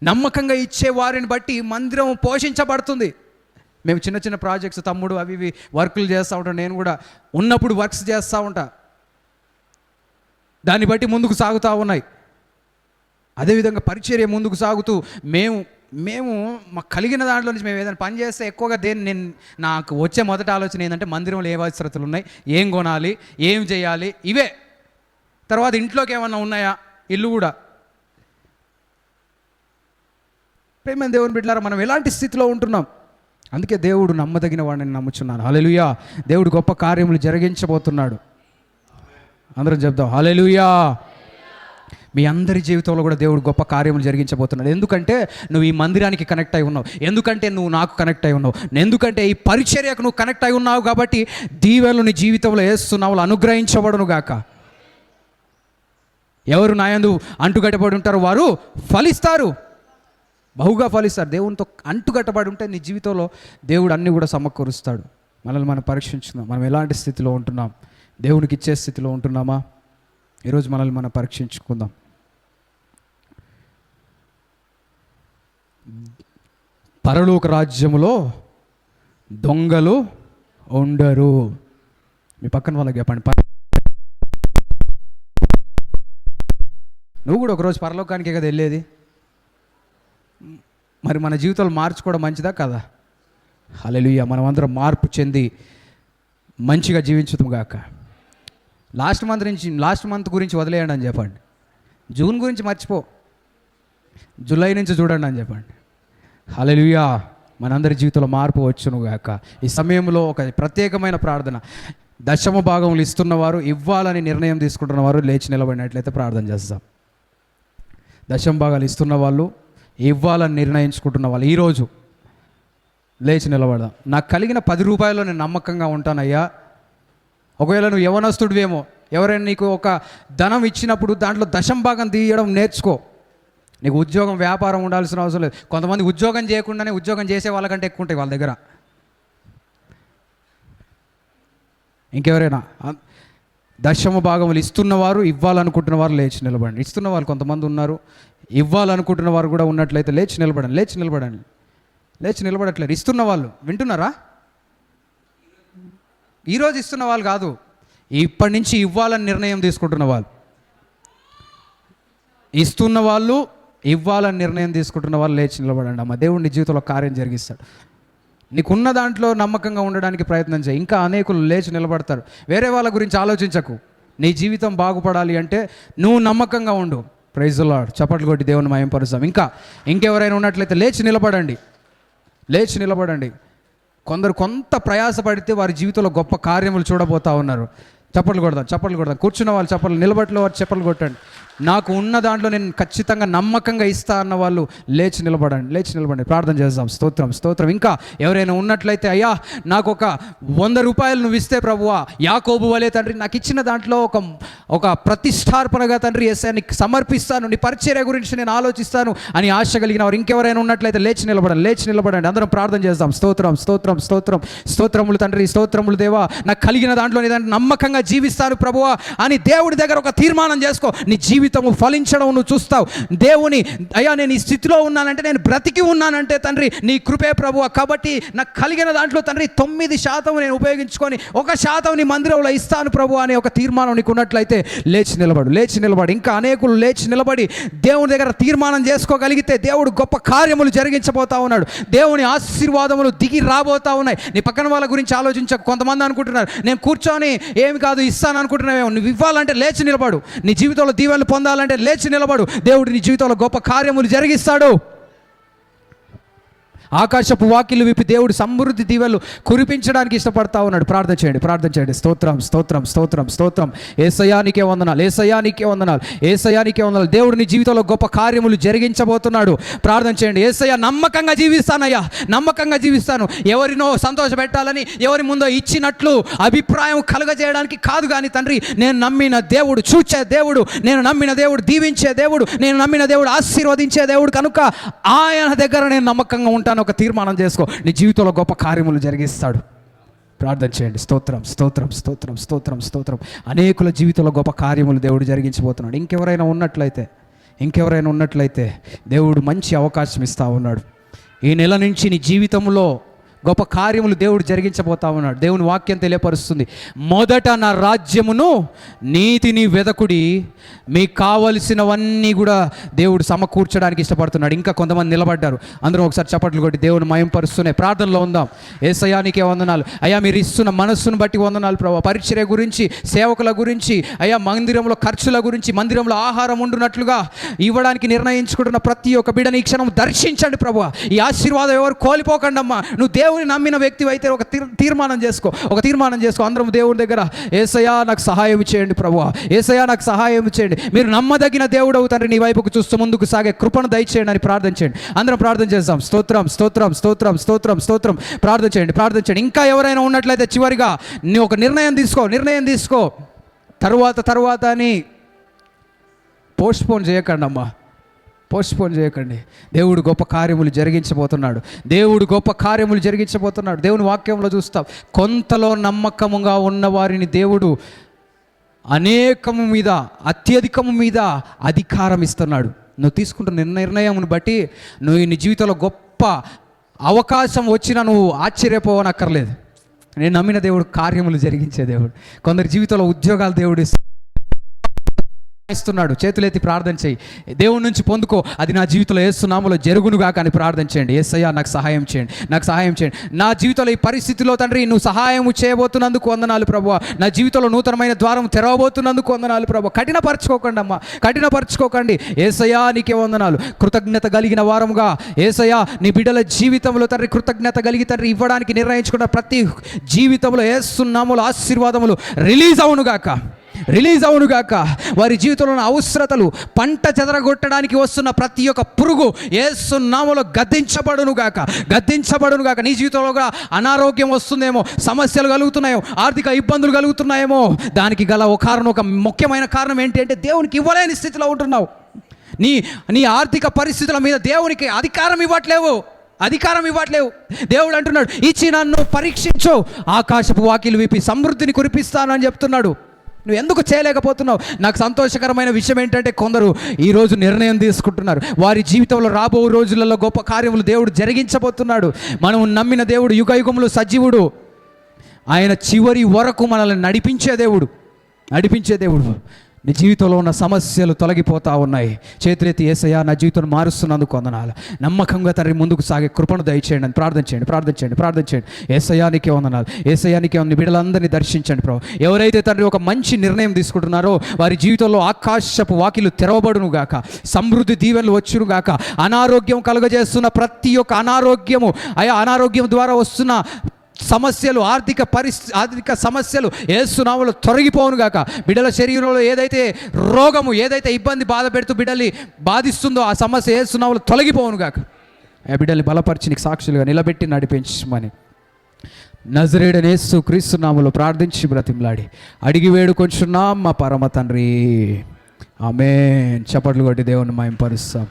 నమ్మకంగా ఇచ్చే వారిని బట్టి మందిరం పోషించబడుతుంది. మేము చిన్న చిన్న ప్రాజెక్ట్స్, తమ్ముడు అవి ఇవి వర్కులు చేస్తూ ఉంటాం, నేను కూడా ఉన్నప్పుడు వర్క్స్ చేస్తూ ఉంటా, దాన్ని బట్టి ముందుకు సాగుతూ ఉన్నాయి. అదేవిధంగా పరిచర్య ముందుకు సాగుతూ మేము మాకు కలిగిన దాంట్లో నుంచి మేము ఏదైనా పని చేస్తే ఎక్కువగా నాకు వచ్చే మొదటి ఆలోచన ఏంటంటే మందిరంలో ఏ అవసరతలు ఉన్నాయి, ఏం కొనాలి, ఏం చేయాలి, ఇవే. తర్వాత ఇంట్లోకి ఏమన్నా ఉన్నాయా, ఇల్లు కూడా. ప్రేమ దేవుని బిడ్డలారా, మనం ఎలాంటి స్థితిలో ఉంటున్నాం? అందుకే దేవుడు నమ్మదగిన వాడిని నమ్ముచున్నాను. హల్లెలూయా. దేవుడు గొప్ప కార్యములు జరిగించబోతున్నాడు. అందరం చెప్దాం హల్లెలూయా. మీ అందరి జీవితంలో కూడా దేవుడు గొప్ప కార్యములు జరిగించబోతున్నాడు. ఎందుకంటే నువ్వు ఈ మందిరానికి కనెక్ట్ అయి ఉన్నావు, ఎందుకంటే నువ్వు నాకు కనెక్ట్ అయి ఉన్నావు, ఎందుకంటే ఈ పరిచర్యకు నువ్వు కనెక్ట్ అయి ఉన్నావు. కాబట్టి దీవెనలు నీ జీవితంలో యేసునామములో అనుగ్రహించబడును గాక. ఎవరు నాయందు అంటుకట్టబడి ఉంటారో వారు ఫలిస్తారు, బహుగా ఫలిస్తారు. దేవునితో అంటుకట్టబడి ఉంటే నీ జీవితంలో దేవుడు అన్నీ కూడా సమకూరుస్తాడు. మనల్ని మనం పరీక్షించుకుందాం. మనం ఎలాంటి స్థితిలో ఉంటున్నాం? దేవునికి ఇచ్చే స్థితిలో ఉంటున్నామా? ఈరోజు మనల్ని మనం పరీక్షించుకుందాం. పరలోక రాజ్యములో దొంగలు ఉండరు. మీ పక్కన వాళ్ళకి చెప్పండి, నువ్వు కూడా ఒకరోజు పరలోకానికే కదా వెళ్ళేది. మరి మన జీవితాలు మార్చుకోవడం మంచిదా కదా? హల్లెలూయా. మనం అందరం మార్పు చెంది మంచిగా జీవించుదాం గాక. లాస్ట్ మంత్ గురించి వదిలేయండి అని చెప్పండి. జూన్ గురించి మర్చిపో, జూలై నుంచి చూడండి అని చెప్పండి. హల్లెలూయా. మనందరి జీవితంలో మార్పు వచ్చును గాక. ఈ సమయంలో ఒక ప్రత్యేకమైన ప్రార్థన, దశమ భాగములు ఇస్తున్నవారు, ఇవ్వాలని నిర్ణయం తీసుకుంటున్న వారు లేచి నిలబడినట్లయితే ప్రార్థన చేస్తాం. దశమ భాగాలు ఇస్తున్న వాళ్ళు, ఇవ్వాలని నిర్ణయించుకుంటున్న వాళ్ళు ఈరోజు లేచి నిలబడదాం. నాకు కలిగిన 10 రూపాయల్లో నేను నమ్మకంగా ఉంటానయ్యా. ఒకవేళ నువ్వు యవనస్తుడివేమో, ఎవరైనా నీకు ఒక ధనం ఇచ్చినప్పుడు దాంట్లో దశమ భాగం తీయడం నేర్చుకో. నీకు ఉద్యోగం, వ్యాపారం ఉండాల్సిన అవసరం లేదు. కొంతమంది ఉద్యోగం చేయకుండానే ఉద్యోగం చేసే వాళ్ళకంటే ఎక్కువ ఉంటాయి వాళ్ళ దగ్గర. ఇంకెవరైనా దశమ భాగములు ఇస్తున్నవారు, ఇవ్వాలనుకుంటున్న వారు లేచి నిలబడండి. ఇస్తున్న వాళ్ళు కొంతమంది ఉన్నారు, ఇవ్వాలనుకుంటున్న వారు కూడా ఉన్నట్లయితే లేచి నిలబడట్లేదు. ఇస్తున్న వాళ్ళు వింటున్నారా? ఈరోజు ఇస్తున్న వాళ్ళు కాదు, ఇప్పటి నుంచి ఇవ్వాలని నిర్ణయం తీసుకుంటున్న వాళ్ళు. ఇస్తున్న వాళ్ళు, ఇవ్వాలని నిర్ణయం తీసుకుంటున్న వాళ్ళు లేచి నిలబడండి. అమ్మ, దేవుడు నీ జీవితంలో కార్యం జరిగిస్తాడు. నీకున్న దాంట్లో నమ్మకంగా ఉండడానికి ప్రయత్నం చేయి. ఇంకా అనేకులు లేచి నిలబడతారు. వేరే వాళ్ళ గురించి ఆలోచించకు. నీ జీవితం బాగుపడాలి అంటే నువ్వు నమ్మకంగా ఉండు. Praise the Lord. చప్పట్లు కొట్టి దేవుని మహిమపరుస్తాం. ఇంకెవరైనా ఉన్నట్లయితే లేచి నిలబడండి. కొందరు కొంత ప్రయాసపడితే వారి జీవితంలో గొప్ప కార్యములు చూడబోతా ఉన్నారు. చప్పట్లు కొడదాం. కూర్చున్న వాళ్ళు చప్పట్లు, నిలబడిన వారు చప్పట్లు కొట్టండి. నాకు ఉన్న దాంట్లో నేను ఖచ్చితంగా నమ్మకంగా ఇస్తా అన్న వాళ్ళు లేచి నిలబడండి. ప్రార్థన చేద్దాం. స్తోత్రం. ఇంకా ఎవరైనా ఉన్నట్లయితే, అయ్యా నాకు ఒక 100 రూపాయలు నువ్వు ఇస్తే ప్రభువా, యాకోబు వలే తండ్రి నాకు ఇచ్చిన దాంట్లో ఒక ప్రతిష్టార్పణగా తండ్రి యేసయ్యా నీకు సమర్పిస్తాను, నీ పరిచర్య గురించి నేను ఆలోచిస్తాను అని ఆశ కలిగిన వారు ఇంకెవరైనా ఉన్నట్లయితే లేచి నిలబడండి. అందరం ప్రార్థన చేద్దాం. స్తోత్రములు తండ్రి, స్తోత్రములు దేవా, నాకు కలిగిన దాంట్లో నీ దాంట్లో నమ్మకంగా జీవిస్తాను ప్రభువా అని దేవుడి దగ్గర ఒక తీర్మానం చేసుకో. నీ జీవితము ఫలించడం నువ్వు చూస్తావు. దేవుని అయ్యా నేను ఈ స్థితిలో ఉన్నానంటే, నేను బ్రతికి ఉన్నానంటే తండ్రి నీ కృపే ప్రభువా. కాబట్టి నాకు కలిగిన దాంట్లో తండ్రి 9% నేను ఉపయోగించుకొని 1% నీ మందిరంలో ఇస్తాను ప్రభు అనే ఒక తీర్మానం నీకు ఉన్నట్లయితే లేచి నిలబడు. ఇంకా అనేకులు లేచి నిలబడి దేవుని దగ్గర తీర్మానం చేసుకోగలిగితే దేవుడు గొప్ప కార్యములు జరిగించబోతా ఉన్నాడు. దేవుని ఆశీర్వాదములు దిగి రాబోతా ఉన్నాయి. నీ పక్కన వాళ్ళ గురించి ఆలోచించక. కొంతమంది అనుకుంటున్నారు నేను కూర్చొని ఏమి కాదు ఇస్తాను అనుకుంటున్నావేమో. నువ్వు ఇవ్వాలంటే లేచి నిలబడు. నీ జీవితంలో దీవెనలు పొందాలంటే లేచి నిలబడు. దేవుడు నీ జీవితంలో గొప్ప కార్యములు జరిగిస్తాడు. ఆకాశపు వాకిలు విప్పి దేవుడు సమృద్ధి దీవెనలు కురిపించడానికి ఇష్టపడతా ఉన్నాడు. ప్రార్థన చేయండి. స్తోత్రం. యేసయ్యానికే వందనాలు. దేవుడు నీ జీవితంలో గొప్ప కార్యములు జరిగించబోతున్నాడు. ప్రార్థన చేయండి. యేసయ్యా నమ్మకంగా జీవిస్తాను. ఎవరినో సంతోష పెట్టాలని, ఎవరి ముందో ఇచ్చినట్లు అభిప్రాయం కలుగజేయడానికి కాదు కానీ తండ్రి, నేను నమ్మిన దేవుడు చూచే దేవుడు, నేను నమ్మిన దేవుడు దీవించే దేవుడు, నేను నమ్మిన దేవుడు ఆశీర్వదించే దేవుడు కనుక ఆయన దగ్గర నేను నమ్మకంగా ఉంటాను. ఒక తీర్మానం చేసుకో. నీ జీవితంలో గొప్ప కార్యములు జరిగిస్తాడు. ప్రార్థన చేయండి. స్తోత్రం. అనేకుల జీవితంలో గొప్ప కార్యములు దేవుడు జరిగించబోతున్నాడు. ఇంకెవరైనా ఉన్నట్లయితే దేవుడు మంచి అవకాశం ఇస్తా ఉన్నాడు. ఈ నెల నుంచి నీ జీవితంలో గొప్ప కార్యములు దేవుడు జరిగించబోతా ఉన్నాడు. దేవుని వాక్యం తెలియపరుస్తుంది. మొదట నా రాజ్యమును నీతిని వెదకుడి, మీకు కావలసినవన్నీ కూడా దేవుడు సమకూర్చడానికి ఇష్టపడుతున్నాడు. ఇంకా కొంతమంది నిలబడ్డారు. అందరం ఒకసారి చప్పట్లు కొట్టి దేవుని మయంపరుస్తూనే ప్రార్థనలో ఉందాం. యేసయ్యానికే వందనాలు అయ్యా, మీరు ఇస్తున్న మనస్సును బట్టి వందనాలు ప్రభావ. పరిచర్య గురించి, సేవకుల గురించి, అయ్యా మందిరంలో ఖర్చుల గురించి, మందిరంలో ఆహారం ఉండునట్లుగా ఇవ్వడానికి నిర్ణయించుకుంటున్న ప్రతి ఒక్క బిడ్డని ఈ క్షణం దర్శించండి ప్రభువా. ఈ ఆశీర్వాదం ఎవరు కోల్పోకండి అమ్మా. నువ్వు దేవుని నమ్మిన వ్యక్తి అయితే ఒక తీర్మానం చేసుకో. అందరం దేవుని దగ్గర యేసయ్యా నాకు సహాయం చేయండి ప్రభువా, యేసయ్యా నాకు సహాయం చేయండి. మీరు నమ్మదగిన దేవుడు తండ్రి, నీ వైపుకు చూస్తూ ముందుకు సాగే కృపను దయచేయండి అని ప్రార్థన చేయండి. అందరం ప్రార్థన చేద్దాం. స్తోత్రం. ప్రార్థన చేయండి. ఇంకా ఎవరైనా ఉన్నట్లయితే చివరిగా నీ ఒక నిర్ణయం తీసుకో. తరువాత అని పోస్ట్పోన్ చేయకండి. దేవుడు గొప్ప కార్యములు జరిగించబోతున్నాడు. దేవుని వాక్యంలో చూస్తాం, కొంతలో నమ్మకముగా ఉన్న వారిని దేవుడు అనేకము మీద, అత్యధికము మీద అధికారం ఇస్తున్నాడు. నువ్వు తీసుకుంటున్న నిర్ణయమును బట్టి నువ్వు నీ జీవితంలో గొప్ప అవకాశం వచ్చినా నువ్వు ఆశ్చర్యపోవనక్కర్లేదు. నేను నమ్మిన దేవుడు కార్యములు జరిగించే దేవుడు. కొందరి జీవితంలో ఉద్యోగాలు దేవుడు ఇస్తున్నాడు. చేతులెత్తి ప్రార్థన చేయి. దేవుడి నుంచి పొందుకో. అది నా జీవితంలో యేసు నామములో జరుగునుగా కానీ ప్రార్థన చేయండి. యేసయ్యా నాకు సహాయం చేయండి. నా జీవితంలో ఈ పరిస్థితిలో తండ్రి నువ్వు సహాయం చేయబోతున్నందుకు వందనాలు ప్రభువా. నా జీవితంలో నూతనమైన ద్వారం తెరవబోతున్నందుకు వందనాలు ప్రభువా. కఠినపరచుకోకండి. యేసయ్యా నీకే వందనాలు. కృతజ్ఞత కలిగిన వారముగా యేసయ్యా నీ బిడ్డల జీవితంలో తండ్రి కృతజ్ఞత కలిగి తండ్రి ఇవ్వడానికి నిర్ణయించుకున్న ప్రతి జీవితంలో యేసు నామములో ఆశీర్వాదములు రిలీజ్ అవునుగాక. వారి జీవితంలో అవసరతలు పంట చెదరగొట్టడానికి వస్తున్న ప్రతి ఒక్క పురుగు యేసు నామములో గద్దించబడునుగాక. నీ జీవితంలో కూడా అనారోగ్యం వస్తుందేమో, సమస్యలు కలుగుతున్నాయో, ఆర్థిక ఇబ్బందులు కలుగుతున్నాయేమో, దానికి గల ఒక ముఖ్యమైన కారణం ఏంటి అంటే దేవునికి ఇవ్వలేని స్థితిలో ఉంటున్నావు. నీ ఆర్థిక పరిస్థితుల మీద దేవునికి అధికారం ఇవ్వట్లేవు. దేవుడు అంటున్నాడు, ఇచ్చి నన్ను పరీక్షించు, ఆకాశపు వాకిలు విప్పి సమృద్ధిని కురిపిస్తానని చెప్తున్నాడు. నువ్వు ఎందుకు చేయలేకపోతున్నావు? నాకు సంతోషకరమైన విషయం ఏంటంటే కొందరు ఈరోజు నిర్ణయం తీసుకుంటున్నారు. వారి జీవితంలో రాబో రోజులలో గొప్ప కార్యములు దేవుడు జరిగించబోతున్నాడు. మనం నమ్మిన దేవుడు యుగయుగములు సజీవుడు. ఆయన చివరి వరకు మనల్ని నడిపించే దేవుడు. నీ జీవితంలో ఉన్న సమస్యలు తొలగిపోతూ ఉన్నాయి. చేతులెత్తి యేసయ్యా నా జీవితాన్ని మారుస్తున్నందుకు వందనాలు. నమ్మకంగా తండ్రి ముందుకు సాగే కృపను దయచేయండి అని ప్రార్థన చేయండి. యేసయ్యా నీకే వందనాలు. బిడ్డలందరినీ దర్శించండి ప్రభు. ఎవరైతే తండ్రి ఒక మంచి నిర్ణయం తీసుకుంటున్నారో వారి జీవితంలో ఆకాశపు వాకిలు తెరవబడును గాక, సమృద్ధి దీవెనలు వచ్చును గాక. అనారోగ్యం కలుగజేస్తున్న ప్రతి ఒక్క అనారోగ్యం ద్వారా వస్తున్న సమస్యలు, ఆర్థిక సమస్యలు యేసు నామములో తొలగిపోవును గాక. బిడ్డల శరీరంలో ఏదైతే రోగము, ఏదైతే ఇబ్బంది బాధ పెడుతూ బిడ్డల్ని బాధిస్తుందో ఆ సమస్య యేసు నామములో తొలగిపోవును గాక. ఆ బిడ్డల్ని బలపరిచి నీకు సాక్షులుగా నిలబెట్టి నడిపించమని నజరేయుడైన యేసు క్రీస్తు నామములో ప్రార్థించి బ్రతిమలాడి అడిగి వేడుకొంచున్నాం మా పరమ తండ్రి. ఆమేన్. చప్పట్లు కొట్టి దేవుని మహిమపరుస్తాం.